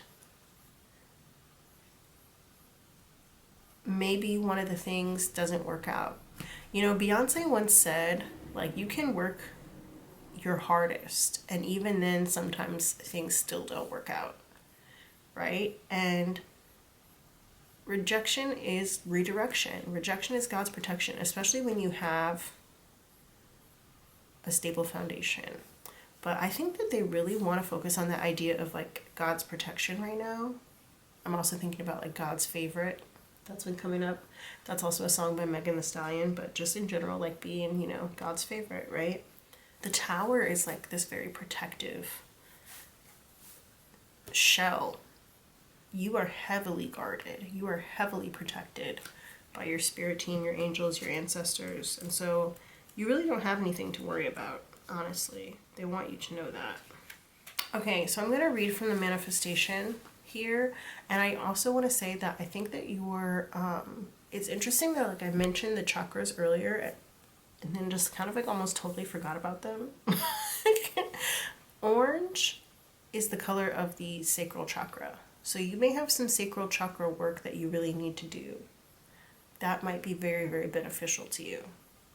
maybe one of the things doesn't work out. You know, Beyonce once said, like, you can work your hardest, and even then sometimes things still don't work out, right? And rejection is redirection. Rejection is God's protection, especially when you have a stable foundation. But I think that they really want to focus on the idea of like God's protection right now. I'm also thinking about like God's favorite. That's been coming up. That's also a song by Megan Thee Stallion, but just in general, like being, you know, God's favorite, right? The tower is like this very protective shell. You are heavily guarded. You are heavily protected by your spirit team, your angels, your ancestors. And so you really don't have anything to worry about, honestly. They want you to know that. Okay, so I'm going to read from the manifestation here. And I also want to say that I think that it's interesting that like I mentioned the chakras earlier and then just kind of like almost totally forgot about them. Orange is the color of the sacral chakra. So you may have some sacral chakra work that you really need to do. That might be very, very beneficial to you.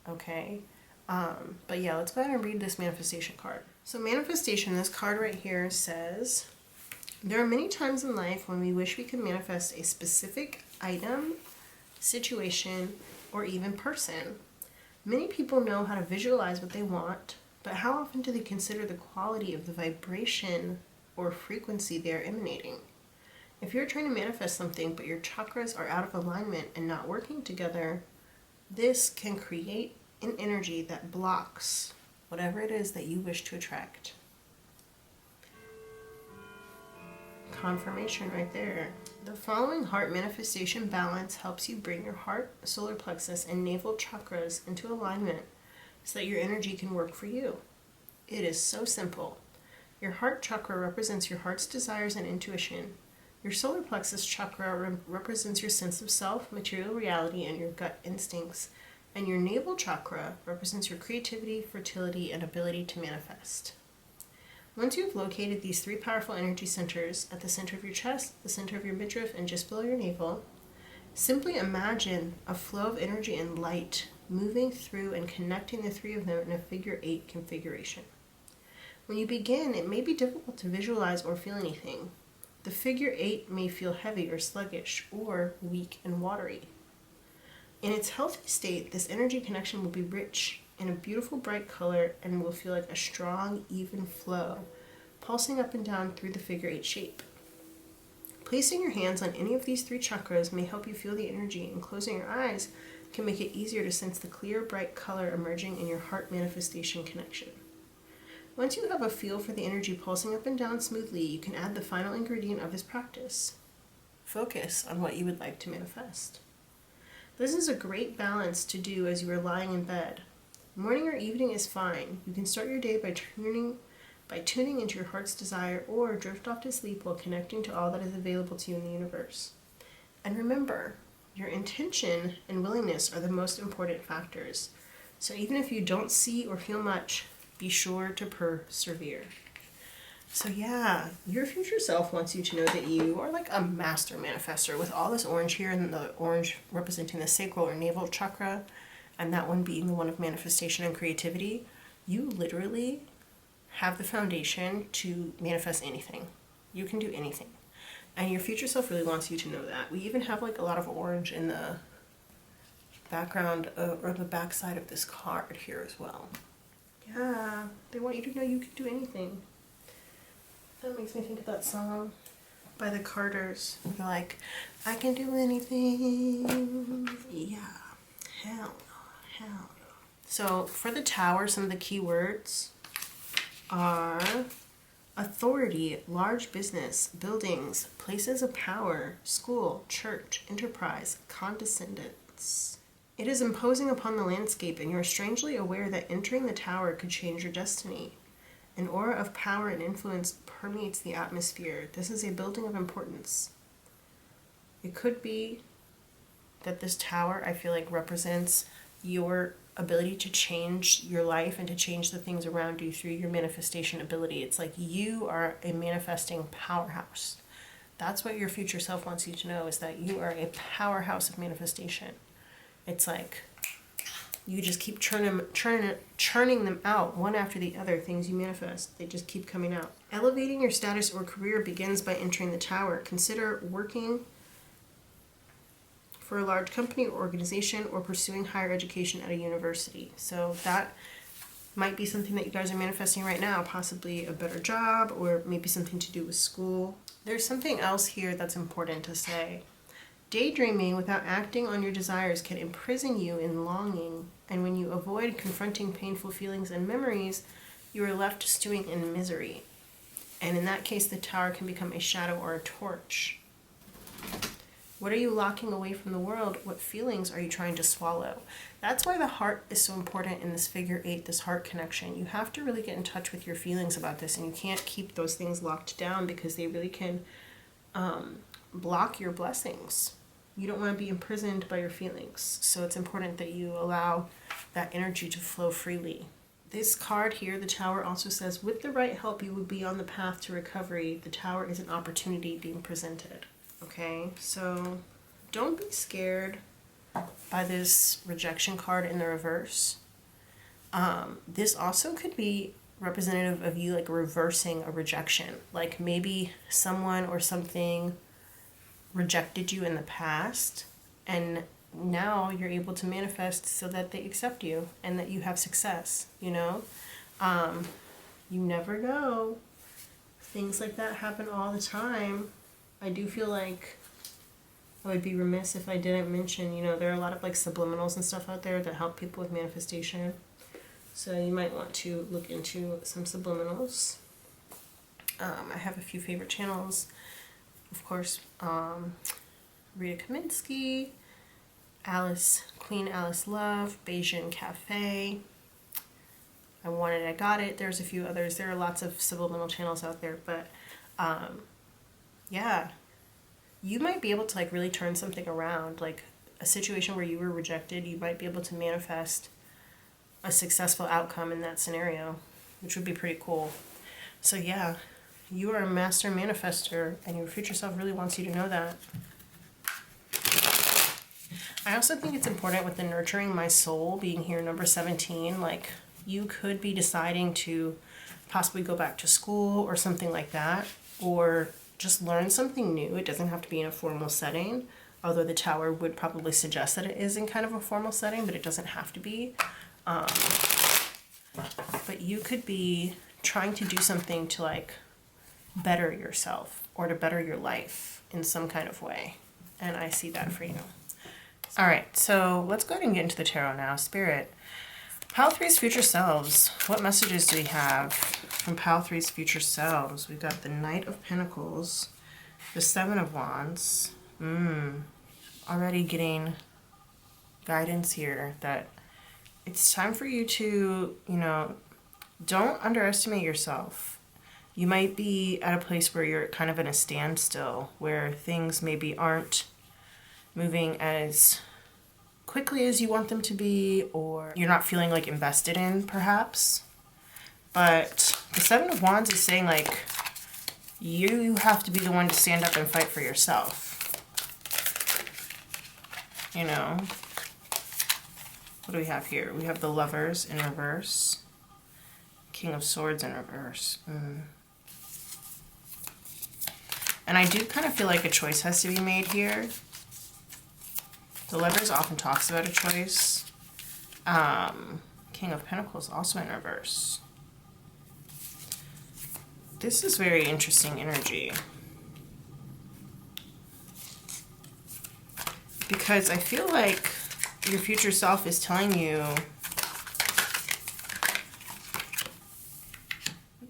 Okay? But yeah, let's go ahead and read this manifestation card. So manifestation, this card right here says, there are many times in life when we wish we could manifest a specific item, situation, or even person. Many people know how to visualize what they want, but how often do they consider the quality of the vibration or frequency they are emanating? If you're trying to manifest something, but your chakras are out of alignment and not working together, this can create an energy that blocks whatever it is that you wish to attract. Confirmation right there. The following heart manifestation balance helps you bring your heart, solar plexus, and navel chakras into alignment so that your energy can work for you. It is so simple. Your heart chakra represents your heart's desires and intuition. Your solar plexus chakra represents your sense of self, material reality, and your gut instincts. And your navel chakra represents your creativity, fertility, and ability to manifest. Once you've located these three powerful energy centers at the center of your chest, the center of your midriff, and just below your navel, simply imagine a flow of energy and light moving through and connecting the three of them in a figure 8 configuration. When you begin, it may be difficult to visualize or feel anything. The figure 8 may feel heavy or sluggish or weak and watery. In its healthy state, this energy connection will be rich, in a beautiful bright color and will feel like a strong, even flow, pulsing up and down through the figure 8 shape. Placing your hands on any of these 3 chakras may help you feel the energy, and closing your eyes can make it easier to sense the clear, bright color emerging in your heart manifestation connection. Once you have a feel for the energy pulsing up and down smoothly, you can add the final ingredient of this practice. Focus on what you would like to manifest. This is a great balance to do as you are lying in bed. Morning or evening is fine. You can start your day by tuning into your heart's desire, or drift off to sleep while connecting to all that is available to you in the universe. And remember, your intention and willingness are the most important factors. So even if you don't see or feel much, be sure to persevere. So yeah, your future self wants you to know that you are like a master manifester, with all this orange here, and the orange representing the sacral or navel chakra, and that one being the one of manifestation and creativity. You literally have the foundation to manifest anything. You can do anything. And your future self really wants you to know that. We even have like a lot of orange in the background or the back side of this card here as well. Yeah, they want you to know you can do anything. That makes me think of that song by the Carters. They're like, I can do anything. Yeah, hell no. So for the tower, some of the key words are authority, large business, buildings, places of power, school, church, enterprise, condescendence. It is imposing upon the landscape, and you are strangely aware that entering the tower could change your destiny. An aura of power and influence permeates the atmosphere. This is a building of importance. It could be that this tower, I feel like, represents your ability to change your life and to change the things around you through your manifestation ability. It's like you are a manifesting powerhouse. That's what your future self wants you to know, is that you are a powerhouse of manifestation. It's like you just keep churning them out one after the other. Things you manifest, they just keep coming out. Elevating your status or career begins by entering the tower. Consider working for a large company or organization, or pursuing higher education at a university. So that might be something that you guys are manifesting right now, possibly a better job, or maybe something to do with school. There's something else here that's important to say. Daydreaming without acting on your desires can imprison you in longing, and when you avoid confronting painful feelings and memories, you are left stewing in misery. And in that case, the tower can become a shadow or a torch. What are you locking away from the world? What feelings are you trying to swallow? That's why the heart is so important in this figure 8, this heart connection. You have to really get in touch with your feelings about this, and you can't keep those things locked down, because they really can block your blessings. You don't want to be imprisoned by your feelings. So it's important that you allow that energy to flow freely. This card here, the tower, also says, with the right help, you will be on the path to recovery. The tower is an opportunity being presented. Okay, so don't be scared by this rejection card in the reverse. This also could be representative of you like reversing a rejection. Like maybe someone or something rejected you in the past, and now you're able to manifest so that they accept you and that you have success, you know? You never know. Things like that happen all the time. I do feel like I would be remiss if I didn't mention, you know, there are a lot of like subliminals and stuff out there that help people with manifestation. So you might want to look into some subliminals. I have a few favorite channels. Of course, Rita Kaminsky, Queen Alice Love, Bayesian Cafe, I Want It, I Got It. There's a few others. There are lots of subliminal channels out there, but yeah, you might be able to like really turn something around. Like a situation where you were rejected, you might be able to manifest a successful outcome in that scenario, which would be pretty cool. So yeah, you are a master manifester, and your future self really wants you to know that. I also think it's important with the nurturing my soul being here, number 17, like you could be deciding to possibly go back to school or something like that, or just learn something new. It doesn't have to be in a formal setting, although the tower would probably suggest that it is in kind of a formal setting, but it doesn't have to be. but you could be trying to do something to like better yourself or to better your life in some kind of way. And I see that for you. All right, so let's go ahead and get into the tarot now. Spirit, Pile 3's future selves. What messages do we have from Pile 3's future selves? We've got the Knight of Pentacles, the Seven of Wands. Already getting guidance here that it's time for you to, don't underestimate yourself. You might be at a place where you're kind of in a standstill, where things maybe aren't moving as quickly as you want them to be, or you're not feeling like invested in, perhaps. But the Seven of Wands is saying like, you have to be the one to stand up and fight for yourself. What do we have here? We have the Lovers in reverse. King of Swords in reverse. And I do kind of feel like a choice has to be made here. The Lovers often talks about a choice. King of Pentacles also in reverse. This is very interesting energy. Because I feel like your future self is telling you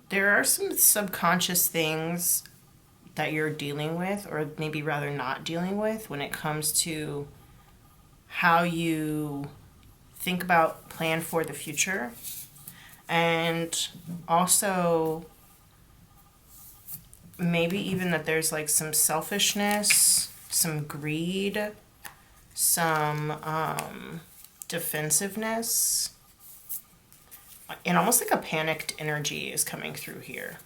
there are some subconscious things that you're dealing with, or maybe rather not dealing with, when it comes to how you think about, plan for the future. And also maybe even that there's like some selfishness, some greed, some defensiveness, and almost like a panicked energy is coming through here.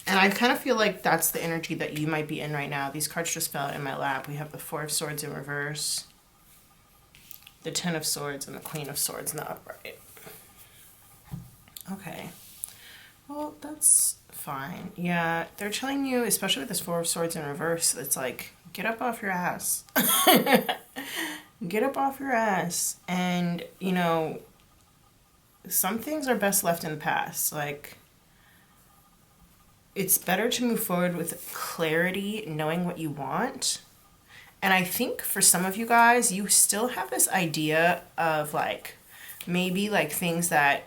And I kind of feel like that's the energy that you might be in right now. These cards just fell in my lap. We have the Four of Swords in reverse, the Ten of Swords, and the Queen of Swords in the upright. Okay. Well, that's fine. Yeah, they're telling you, especially with this Four of Swords in reverse, it's like, get up off your ass. Get up off your ass. And, some things are best left in the past. Like, it's better to move forward with clarity, knowing what you want. And I think for some of you guys, you still have this idea of like, maybe like things that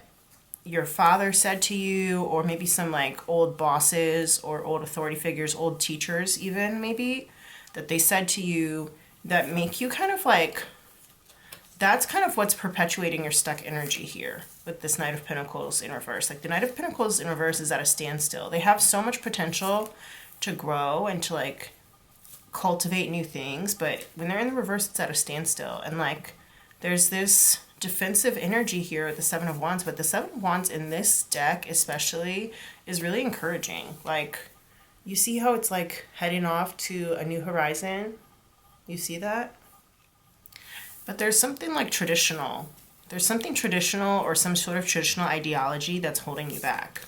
your father said to you, or maybe some like old bosses or old authority figures, old teachers even maybe, that they said to you that make you kind of like, that's kind of what's perpetuating your stuck energy here with this Knight of Pentacles in reverse. Like the Knight of Pentacles in reverse is at a standstill. They have so much potential to grow and to like cultivate new things, but when they're in the reverse, it's at a standstill. And like, there's this defensive energy here with the Seven of Wands, but the Seven of Wands in this deck especially is really encouraging. Like, you see how it's like heading off to a new horizon? You see that? But there's something like traditional. There's something traditional or some sort of traditional ideology that's holding you back.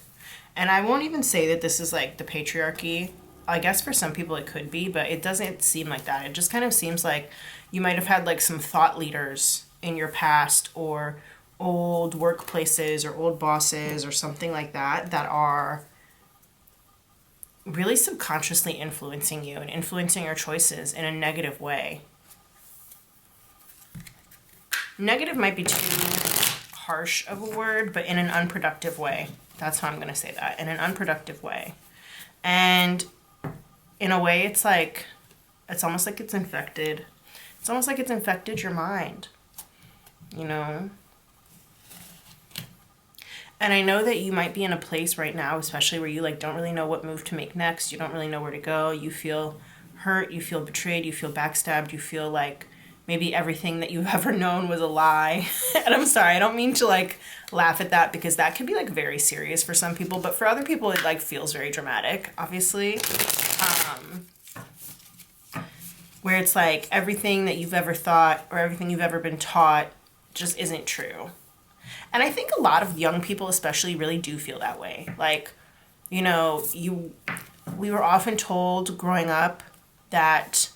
And I won't even say that this is like the patriarchy. I guess for some people it could be, but it doesn't seem like that. It just kind of seems like you might have had like some thought leaders in your past, or old workplaces or old bosses or something like that, that are really subconsciously influencing you and influencing your choices in a negative way. Negative might be too harsh of a word, but in an unproductive way. That's how I'm going to say that. In an unproductive way. And in a way, it's like, it's almost like it's infected. It's almost like it's infected your mind, And I know that you might be in a place right now, especially where you like don't really know what move to make next. You don't really know where to go. You feel hurt. You feel betrayed. You feel backstabbed. You feel like maybe everything that you've ever known was a lie. And I'm sorry, I don't mean to like laugh at that, because that could be like very serious for some people, but for other people it like feels very dramatic, obviously. Where it's like everything that you've ever thought or everything you've ever been taught just isn't true. And I think a lot of young people especially really do feel that way. Like, we were often told growing up that,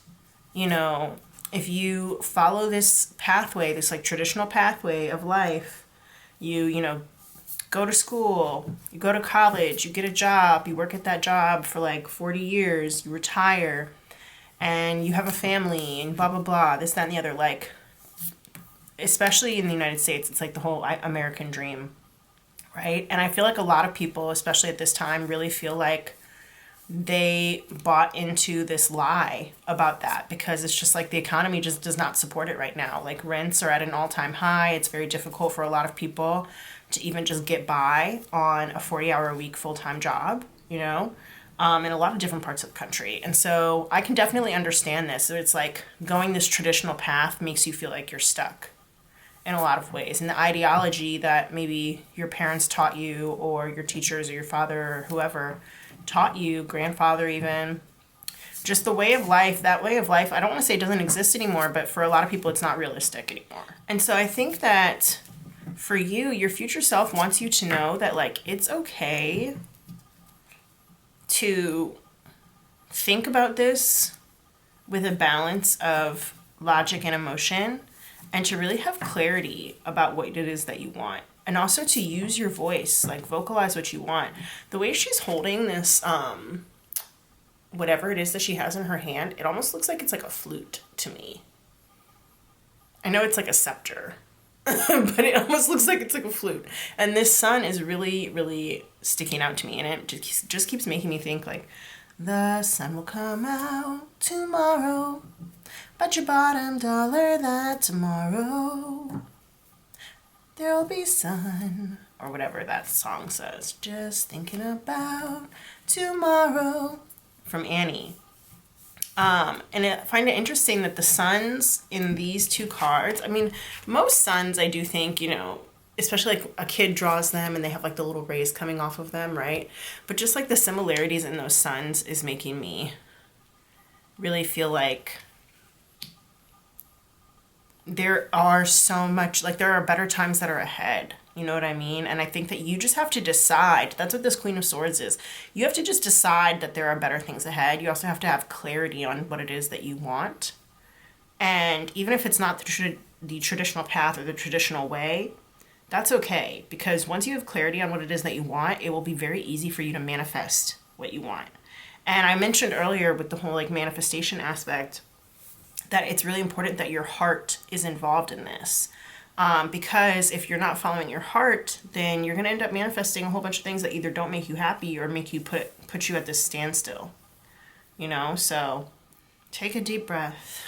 if you follow this pathway, this like traditional pathway of life, You go to school, you go to college, you get a job, you work at that job for like 40 years, you retire, and you have a family, and blah, blah, blah, this, that, and the other. Like, especially in the United States, it's like the whole American dream, right? And I feel like a lot of people, especially at this time, really feel like they bought into this lie about that, because it's just like the economy just does not support it right now. Like, rents are at an all-time high. It's very difficult for a lot of people to even just get by on a 40-hour-a-week full-time job, in a lot of different parts of the country. And so I can definitely understand this. So it's like going this traditional path makes you feel like you're stuck in a lot of ways. And the ideology that maybe your parents taught you, or your teachers, or your father, or whoever taught you, grandfather even, just the way of life, that way of life, I don't want to say it doesn't exist anymore, but for a lot of people it's not realistic anymore. And so I think that for you, your future self wants you to know that, like, it's okay to think about this with a balance of logic and emotion, and to really have clarity about what it is that you want. And also to use your voice, like vocalize what you want. The way she's holding this, whatever it is that she has in her hand, it almost looks like it's like a flute to me. I know it's like a scepter, but it almost looks like it's like a flute. And this sun is really, really sticking out to me. And it just keeps making me think, like, the sun will come out tomorrow. Bet your bottom dollar that tomorrow there'll be sun, or whatever that song says. Just thinking about tomorrow, from Annie. And I find it interesting that the suns in these two cards, I mean, most suns, I do think, especially like a kid draws them and they have like the little rays coming off of them, right? But just like the similarities in those suns is making me really feel like there are so much, like, there are better times that are ahead. You know what I mean? And I think that you just have to decide. That's what this Queen of Swords is. You have to just decide that there are better things ahead. You also have to have clarity on what it is that you want. And even if it's not the traditional path or the traditional way, that's okay. Because once you have clarity on what it is that you want, it will be very easy for you to manifest what you want. And I mentioned earlier with the whole like manifestation aspect that it's really important that your heart is involved in this. Because if you're not following your heart, then you're going to end up manifesting a whole bunch of things that either don't make you happy or make you put you at this standstill. So take a deep breath.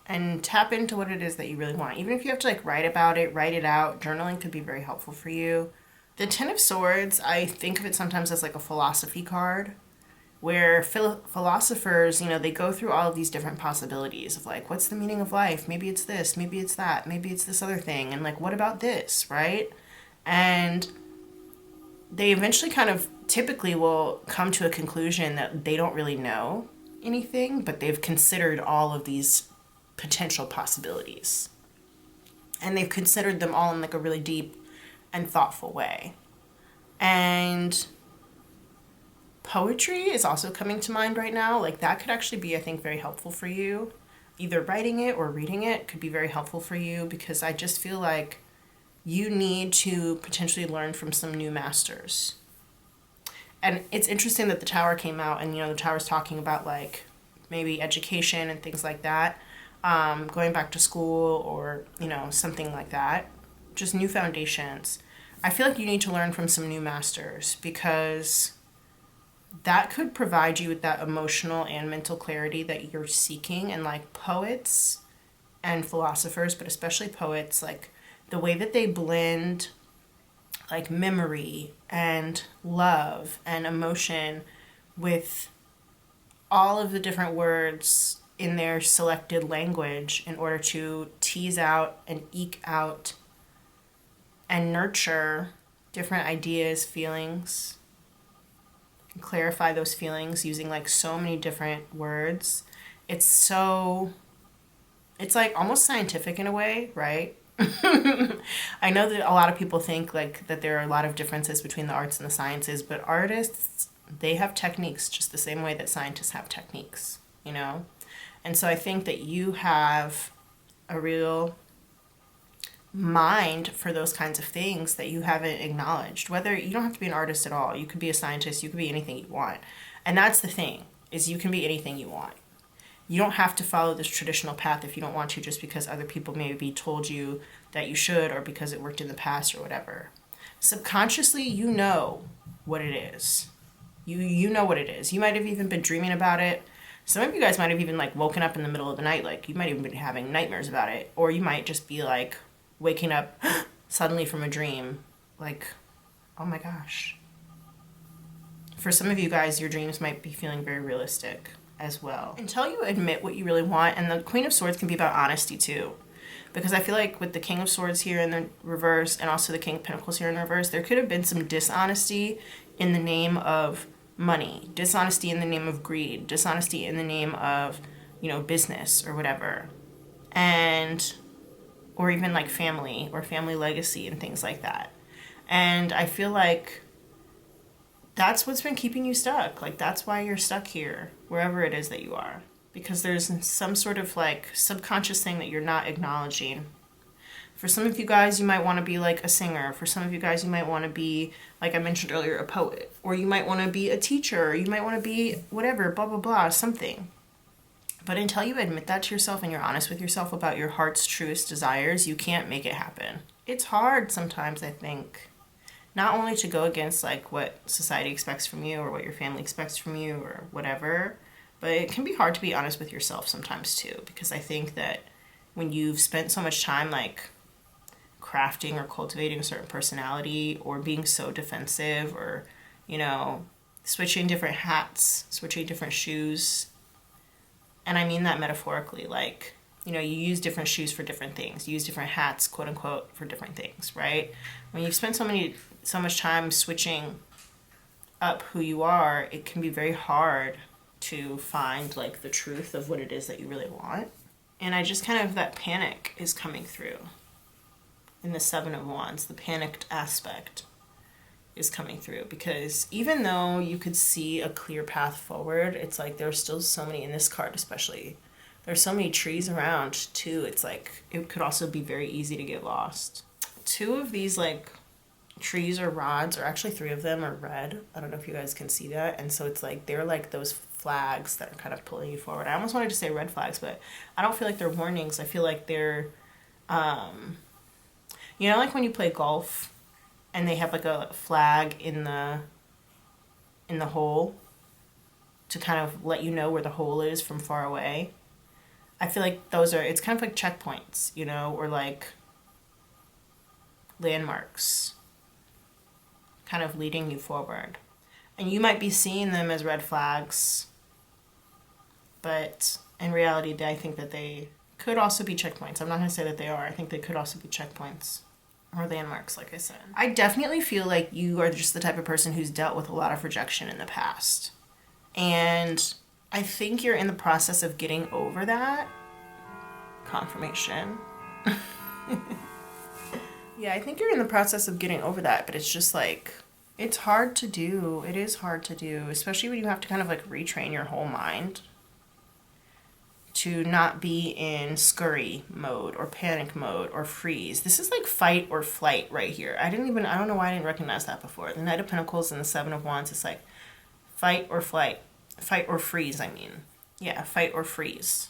And tap into what it is that you really want. Even if you have to like write about it, write it out, journaling could be very helpful for you. The Ten of Swords, I think of it sometimes as like a philosophy card, where philosophers, they go through all of these different possibilities of like, what's the meaning of life? Maybe it's this, maybe it's that, maybe it's this other thing. And like, what about this, right? And they eventually kind of typically will come to a conclusion that they don't really know anything, but they've considered all of these potential possibilities. And they've considered them all in like a really deep and thoughtful way. And poetry is also coming to mind right now. Like, that could actually be, I think, very helpful for you. Either writing it or reading it could be very helpful for you, because I just feel like you need to potentially learn from some new masters. And it's interesting that the Tower came out, and the Tower's talking about like maybe education and things like that, going back to school, or something like that, just new foundations. I feel like you need to learn from some new masters, because that could provide you with that emotional and mental clarity that you're seeking. And like poets and philosophers, but especially poets, like the way that they blend like memory and love and emotion with all of the different words in their selected language in order to tease out and eke out and nurture different ideas, feelings, and clarify those feelings using like so many different words. It's like almost scientific in a way, right? I know that a lot of people think like that there are a lot of differences between the arts and the sciences, but artists, they have techniques just the same way that scientists have techniques, And so I think that you have a real mind for those kinds of things that you haven't acknowledged. Whether you don't have to be an artist at all, you could be a scientist, you could be anything you want. And that's the thing, is you can be anything you want. You don't have to follow this traditional path if you don't want to, just because other people maybe told you that you should, or because it worked in the past or whatever. Subconsciously, you know what it is. You know what it is. You might have even been dreaming about it. Some of you guys might have even like woken up in the middle of the night, like you might even be having nightmares about it, or you might just be like waking up suddenly from a dream, like, oh my gosh. For some of you guys, your dreams might be feeling very realistic as well. Until you admit what you really want, and the Queen of Swords can be about honesty too. Because I feel like with the King of Swords here in the reverse, and also the King of Pentacles here in reverse, there could have been some dishonesty in the name of money, dishonesty in the name of greed, dishonesty in the name of, business or whatever. And or even like family or family legacy and things like that. And I feel like that's what's been keeping you stuck. Like that's why you're stuck here, wherever it is that you are. Because there's some sort of like subconscious thing that you're not acknowledging. For some of you guys, you might want to be like a singer. For some of you guys, you might want to be, like I mentioned earlier, a poet. Or you might want to be a teacher. Or you might want to be whatever, blah, blah, blah, something. But until you admit that to yourself and you're honest with yourself about your heart's truest desires, you can't make it happen. It's hard sometimes, I think. Not only to go against like what society expects from you or what your family expects from you or whatever, but it can be hard to be honest with yourself sometimes too, because I think that when you've spent so much time like crafting or cultivating a certain personality or being so defensive or, switching different hats, switching different shoes, and I mean that metaphorically, like, you use different shoes for different things. You use different hats, quote unquote, for different things, right? When you've spent so much time switching up who you are, it can be very hard to find like the truth of what it is that you really want. And I just kind of, that panic is coming through in the Seven of Wands. The panicked aspect is coming through, because even though you could see a clear path forward, it's like there's still so many, in this card especially, there's so many trees around too. It's like it could also be very easy to get lost. Two of these like trees or rods, or actually three of them, are red. I don't know if you guys can see that. And so it's like they're like those flags that are kind of pulling you forward. I almost wanted to say red flags, but I don't feel like they're warnings. I feel like they're like when you play golf and they have like a flag in the hole to kind of let you know where the hole is from far away. I feel like it's kind of like checkpoints, or like landmarks kind of leading you forward. And you might be seeing them as red flags, but in reality, I think that they could also be checkpoints. I'm not going to say that they are. I think they could also be checkpoints. Or landmarks, like I said. I definitely feel like you are just the type of person who's dealt with a lot of rejection in the past. And I think you're in the process of getting over that. Confirmation. Yeah, I think you're in the process of getting over that, but it's just like, it's hard to do. It is hard to do, especially when you have to kind of like retrain your whole mind to not be in scurry mode or panic mode or freeze. This is like fight or flight right here. I don't know why I didn't recognize that before. The Knight of Pentacles and the Seven of Wands, it's like fight or flight. Fight or freeze, I mean. Yeah, fight or freeze.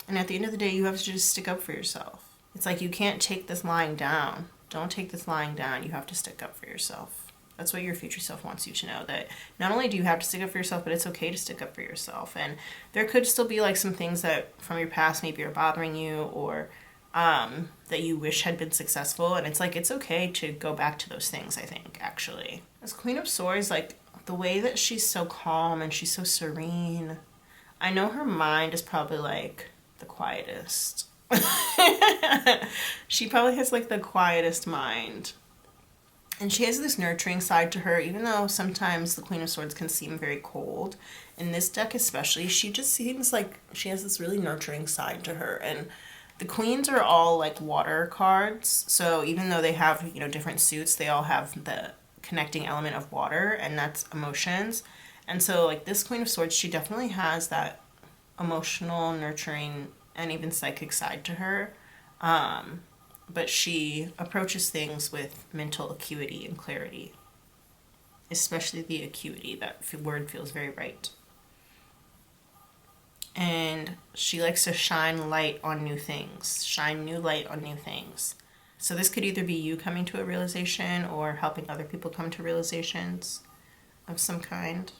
And at the end of the day, you have to just stick up for yourself. It's like you can't take this lying down. Don't take this lying down. You have to stick up for yourself. That's what your future self wants you to know, that not only do you have to stick up for yourself, but it's okay to stick up for yourself. And there could still be like some things that from your past maybe are bothering you, or that you wish had been successful. And it's like, it's okay to go back to those things, I think, actually. As Queen of Swords, like the way that she's so calm and she's so serene, I know her mind is probably like the quietest. She probably has like the quietest mind. And she has this nurturing side to her, even though sometimes the Queen of Swords can seem very cold. In this deck especially, she just seems like she has this really nurturing side to her. And the queens are all like water cards. So even though they have, different suits, they all have the connecting element of water, and that's emotions. And so like this Queen of Swords, she definitely has that emotional, nurturing, and even psychic side to her. But she approaches things with mental acuity and clarity, especially the acuity. That word feels very right. And she likes to shine light on new things, shine new light on new things. So this could either be you coming to a realization or helping other people come to realizations of some kind.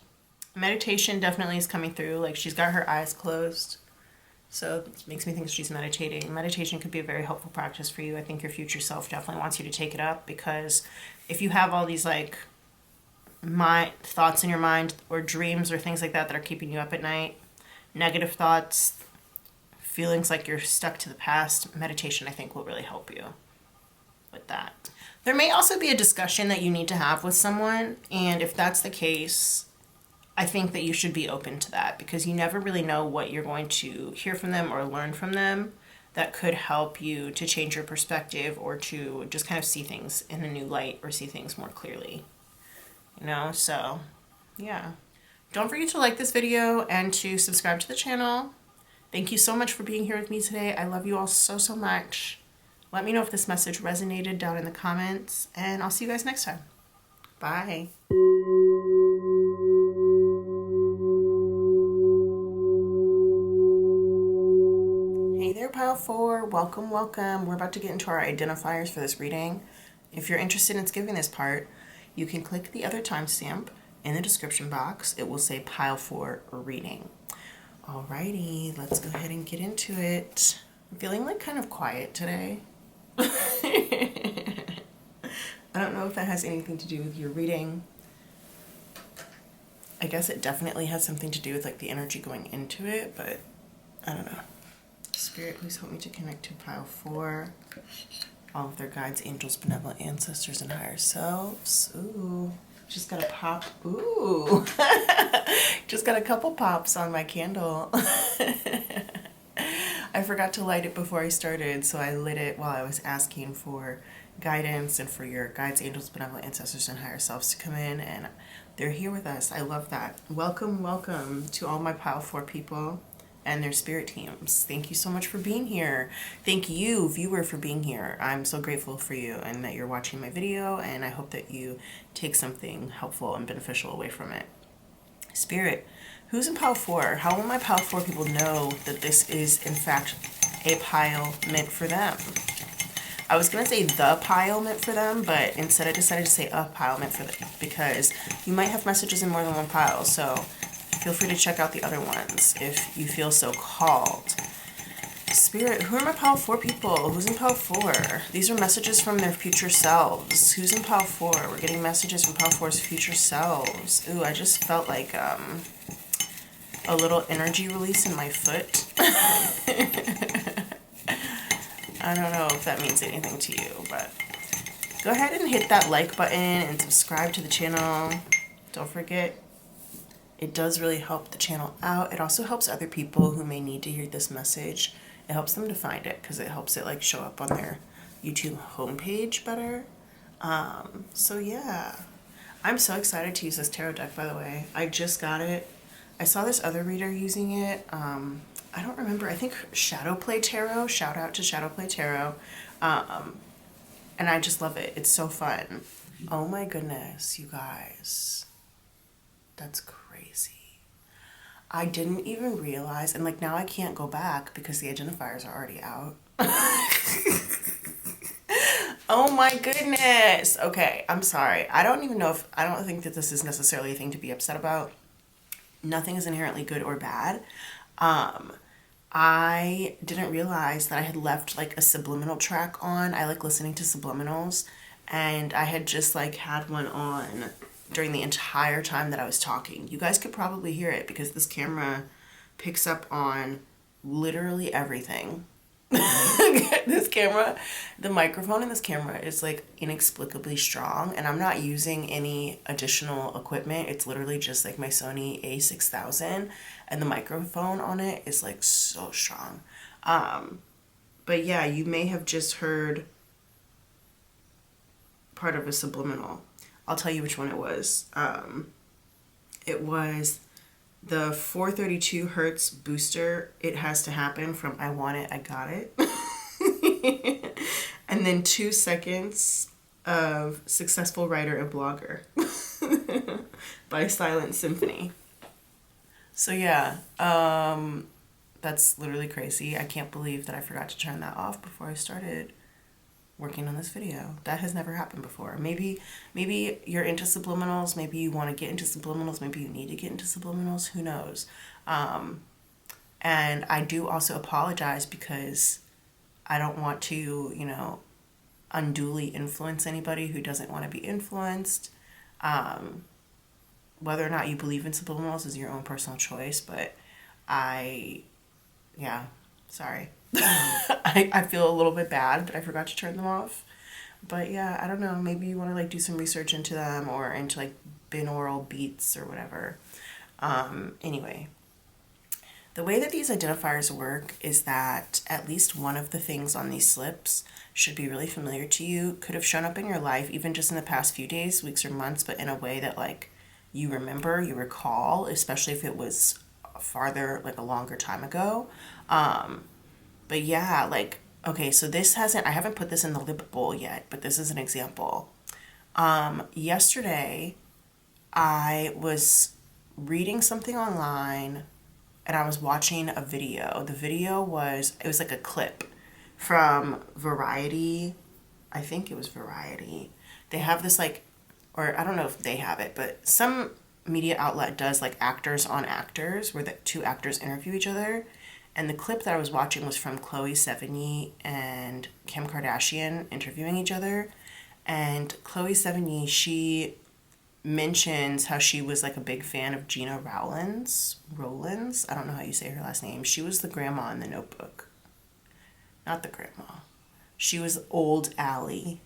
Meditation definitely is coming through. Like, she's got her eyes closed, so it makes me think she's meditating. Meditation could be a very helpful practice for you. I think your future self definitely wants you to take it up, because if you have all these like thoughts in your mind or dreams or things like that that are keeping you up at night, negative thoughts, feelings like you're stuck to the past, meditation I think will really help you with that. There may also be a discussion that you need to have with someone, and if that's the case, I think that you should be open to that, because you never really know what you're going to hear from them or learn from them that could help you to change your perspective or to just kind of see things in a new light or see things more clearly. You know, so yeah. Don't forget to like this video and to subscribe to the channel. Thank you so much for being here with me today. I love you all so, so much. Let me know if this message resonated down in the comments, and I'll see you guys next time. Bye. Hey there, Pile 4. Welcome, welcome. We're about to get into our identifiers for this reading. If you're interested in skipping this part, you can click the other timestamp in the description box. It will say Pile 4 reading. Alrighty, let's go ahead and get into it. I'm feeling like kind of quiet today. I don't know if that has anything to do with your reading. I guess it definitely has something to do with like the energy going into it, but I don't know. Spirit, please help me to connect to Pile 4. All of their guides, angels, benevolent ancestors, and higher selves. Ooh, just got a pop. Ooh, just got a couple pops on my candle. I forgot to light it before I started, so I lit it while I was asking for guidance and for your guides, angels, benevolent ancestors, and higher selves to come in, and they're here with us. I love that. Welcome, welcome to all my Pile 4 people and their spirit teams. Thank you so much for being here. Thank you, viewer, for being here. I'm so grateful for you and that you're watching my video, and I hope that you take something helpful and beneficial away from it. Spirit, who's in Pile 4? How will my Pile 4 people know that this is, in fact, a pile meant for them? I was going to say the pile meant for them, but instead I decided to say a pile meant for them, because you might have messages in more than one pile, so feel free to check out the other ones if you feel so called. Spirit, who are my Pile 4 people? Who's in Pile 4? These are messages from their future selves. Who's in Pile 4? We're getting messages from Pile 4's future selves. Ooh, I just felt like a little energy release in my foot. I don't know if that means anything to you, but go ahead and hit that like button and subscribe to the channel. Don't forget, it does really help the channel out. It also helps other people who may need to hear this message. It helps them to find it because it helps it like show up on their YouTube homepage better. So yeah, I'm so excited to use this tarot deck, by the way. I just got it. I saw this other reader using it. I don't remember. I think Shadow Play Tarot. Shout out to Shadow Play Tarot. And I just love it. It's so fun. Oh my goodness, you guys. That's crazy. I didn't even realize, and like now I can't go back because the identifiers are already out. Oh my goodness. Okay, I'm sorry. I don't think that this is necessarily a thing to be upset about. Nothing is inherently good or bad. I didn't realize that I had left like a subliminal track on. I like listening to subliminals, and I had just like had one on during the entire time that I was talking. You guys could probably hear it because this camera picks up on literally everything. This camera, the microphone in this camera is like inexplicably strong, and I'm not using any additional equipment. It's literally just like my Sony a6000, and the microphone on it is like so strong. But yeah, you may have just heard part of a subliminal. I'll tell you which one it was. It was the 432 hertz booster, It Has to Happen, from I Want It, I Got It. And then 2 seconds of successful writer and blogger by Silent Symphony. So yeah, that's literally crazy. I can't believe that I forgot to turn that off before I started working on this video. That has never happened before. Maybe you're into subliminals. Maybe you want to get into subliminals. Maybe you need to get into subliminals. Who knows? And I do also apologize because I don't want to, unduly influence anybody who doesn't want to be influenced. Whether or not you believe in subliminals is your own personal choice, but sorry. I feel a little bit bad that I forgot to turn them off. But yeah, I don't know. Maybe you want to do some research into them or into binaural beats or whatever. Anyway, the way that these identifiers work is that at least one of the things on these slips should be really familiar to you, could have shown up in your life even just in the past few days, weeks, or months, but in a way that you remember, you recall, especially if it was farther, a longer time ago. But yeah, okay, so I haven't put this in the lip bowl yet, but this is an example. Yesterday, I was reading something online and I was watching a video. The video it was a clip from Variety. I think it was Variety. They have this or I don't know if they have it, but some media outlet does actors on actors where the 2 actors interview each other. And the clip that I was watching was from Chloe Sevigny and Kim Kardashian interviewing each other. And Chloe Sevigny, she mentions how she was a big fan of Gina Rowlands. I don't know how you say her last name. She was the grandma in The Notebook. Not the grandma. She was old Allie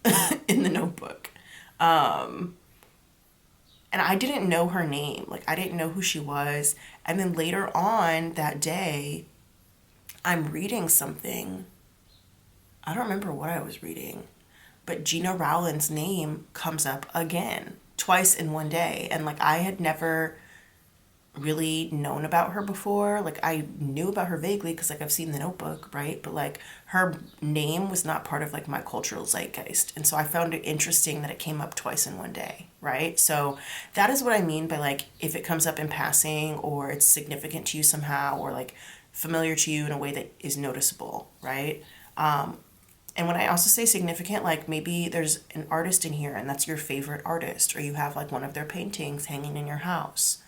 in The Notebook. And I didn't know her name. I didn't know who she was. And then later on that day, I'm reading something. I don't remember what I was reading, but Gina Rowlands' name comes up again, twice in one day. And I had never really known about her before. I knew about her vaguely because I've seen The Notebook, right? But her name was not part of my cultural zeitgeist. And so I found it interesting that it came up twice in one day, right? So that is what I mean by if it comes up in passing or it's significant to you somehow or familiar to you in a way that is noticeable, right? And when I also say significant, maybe there's an artist in here and that's your favorite artist, or you have one of their paintings hanging in your house,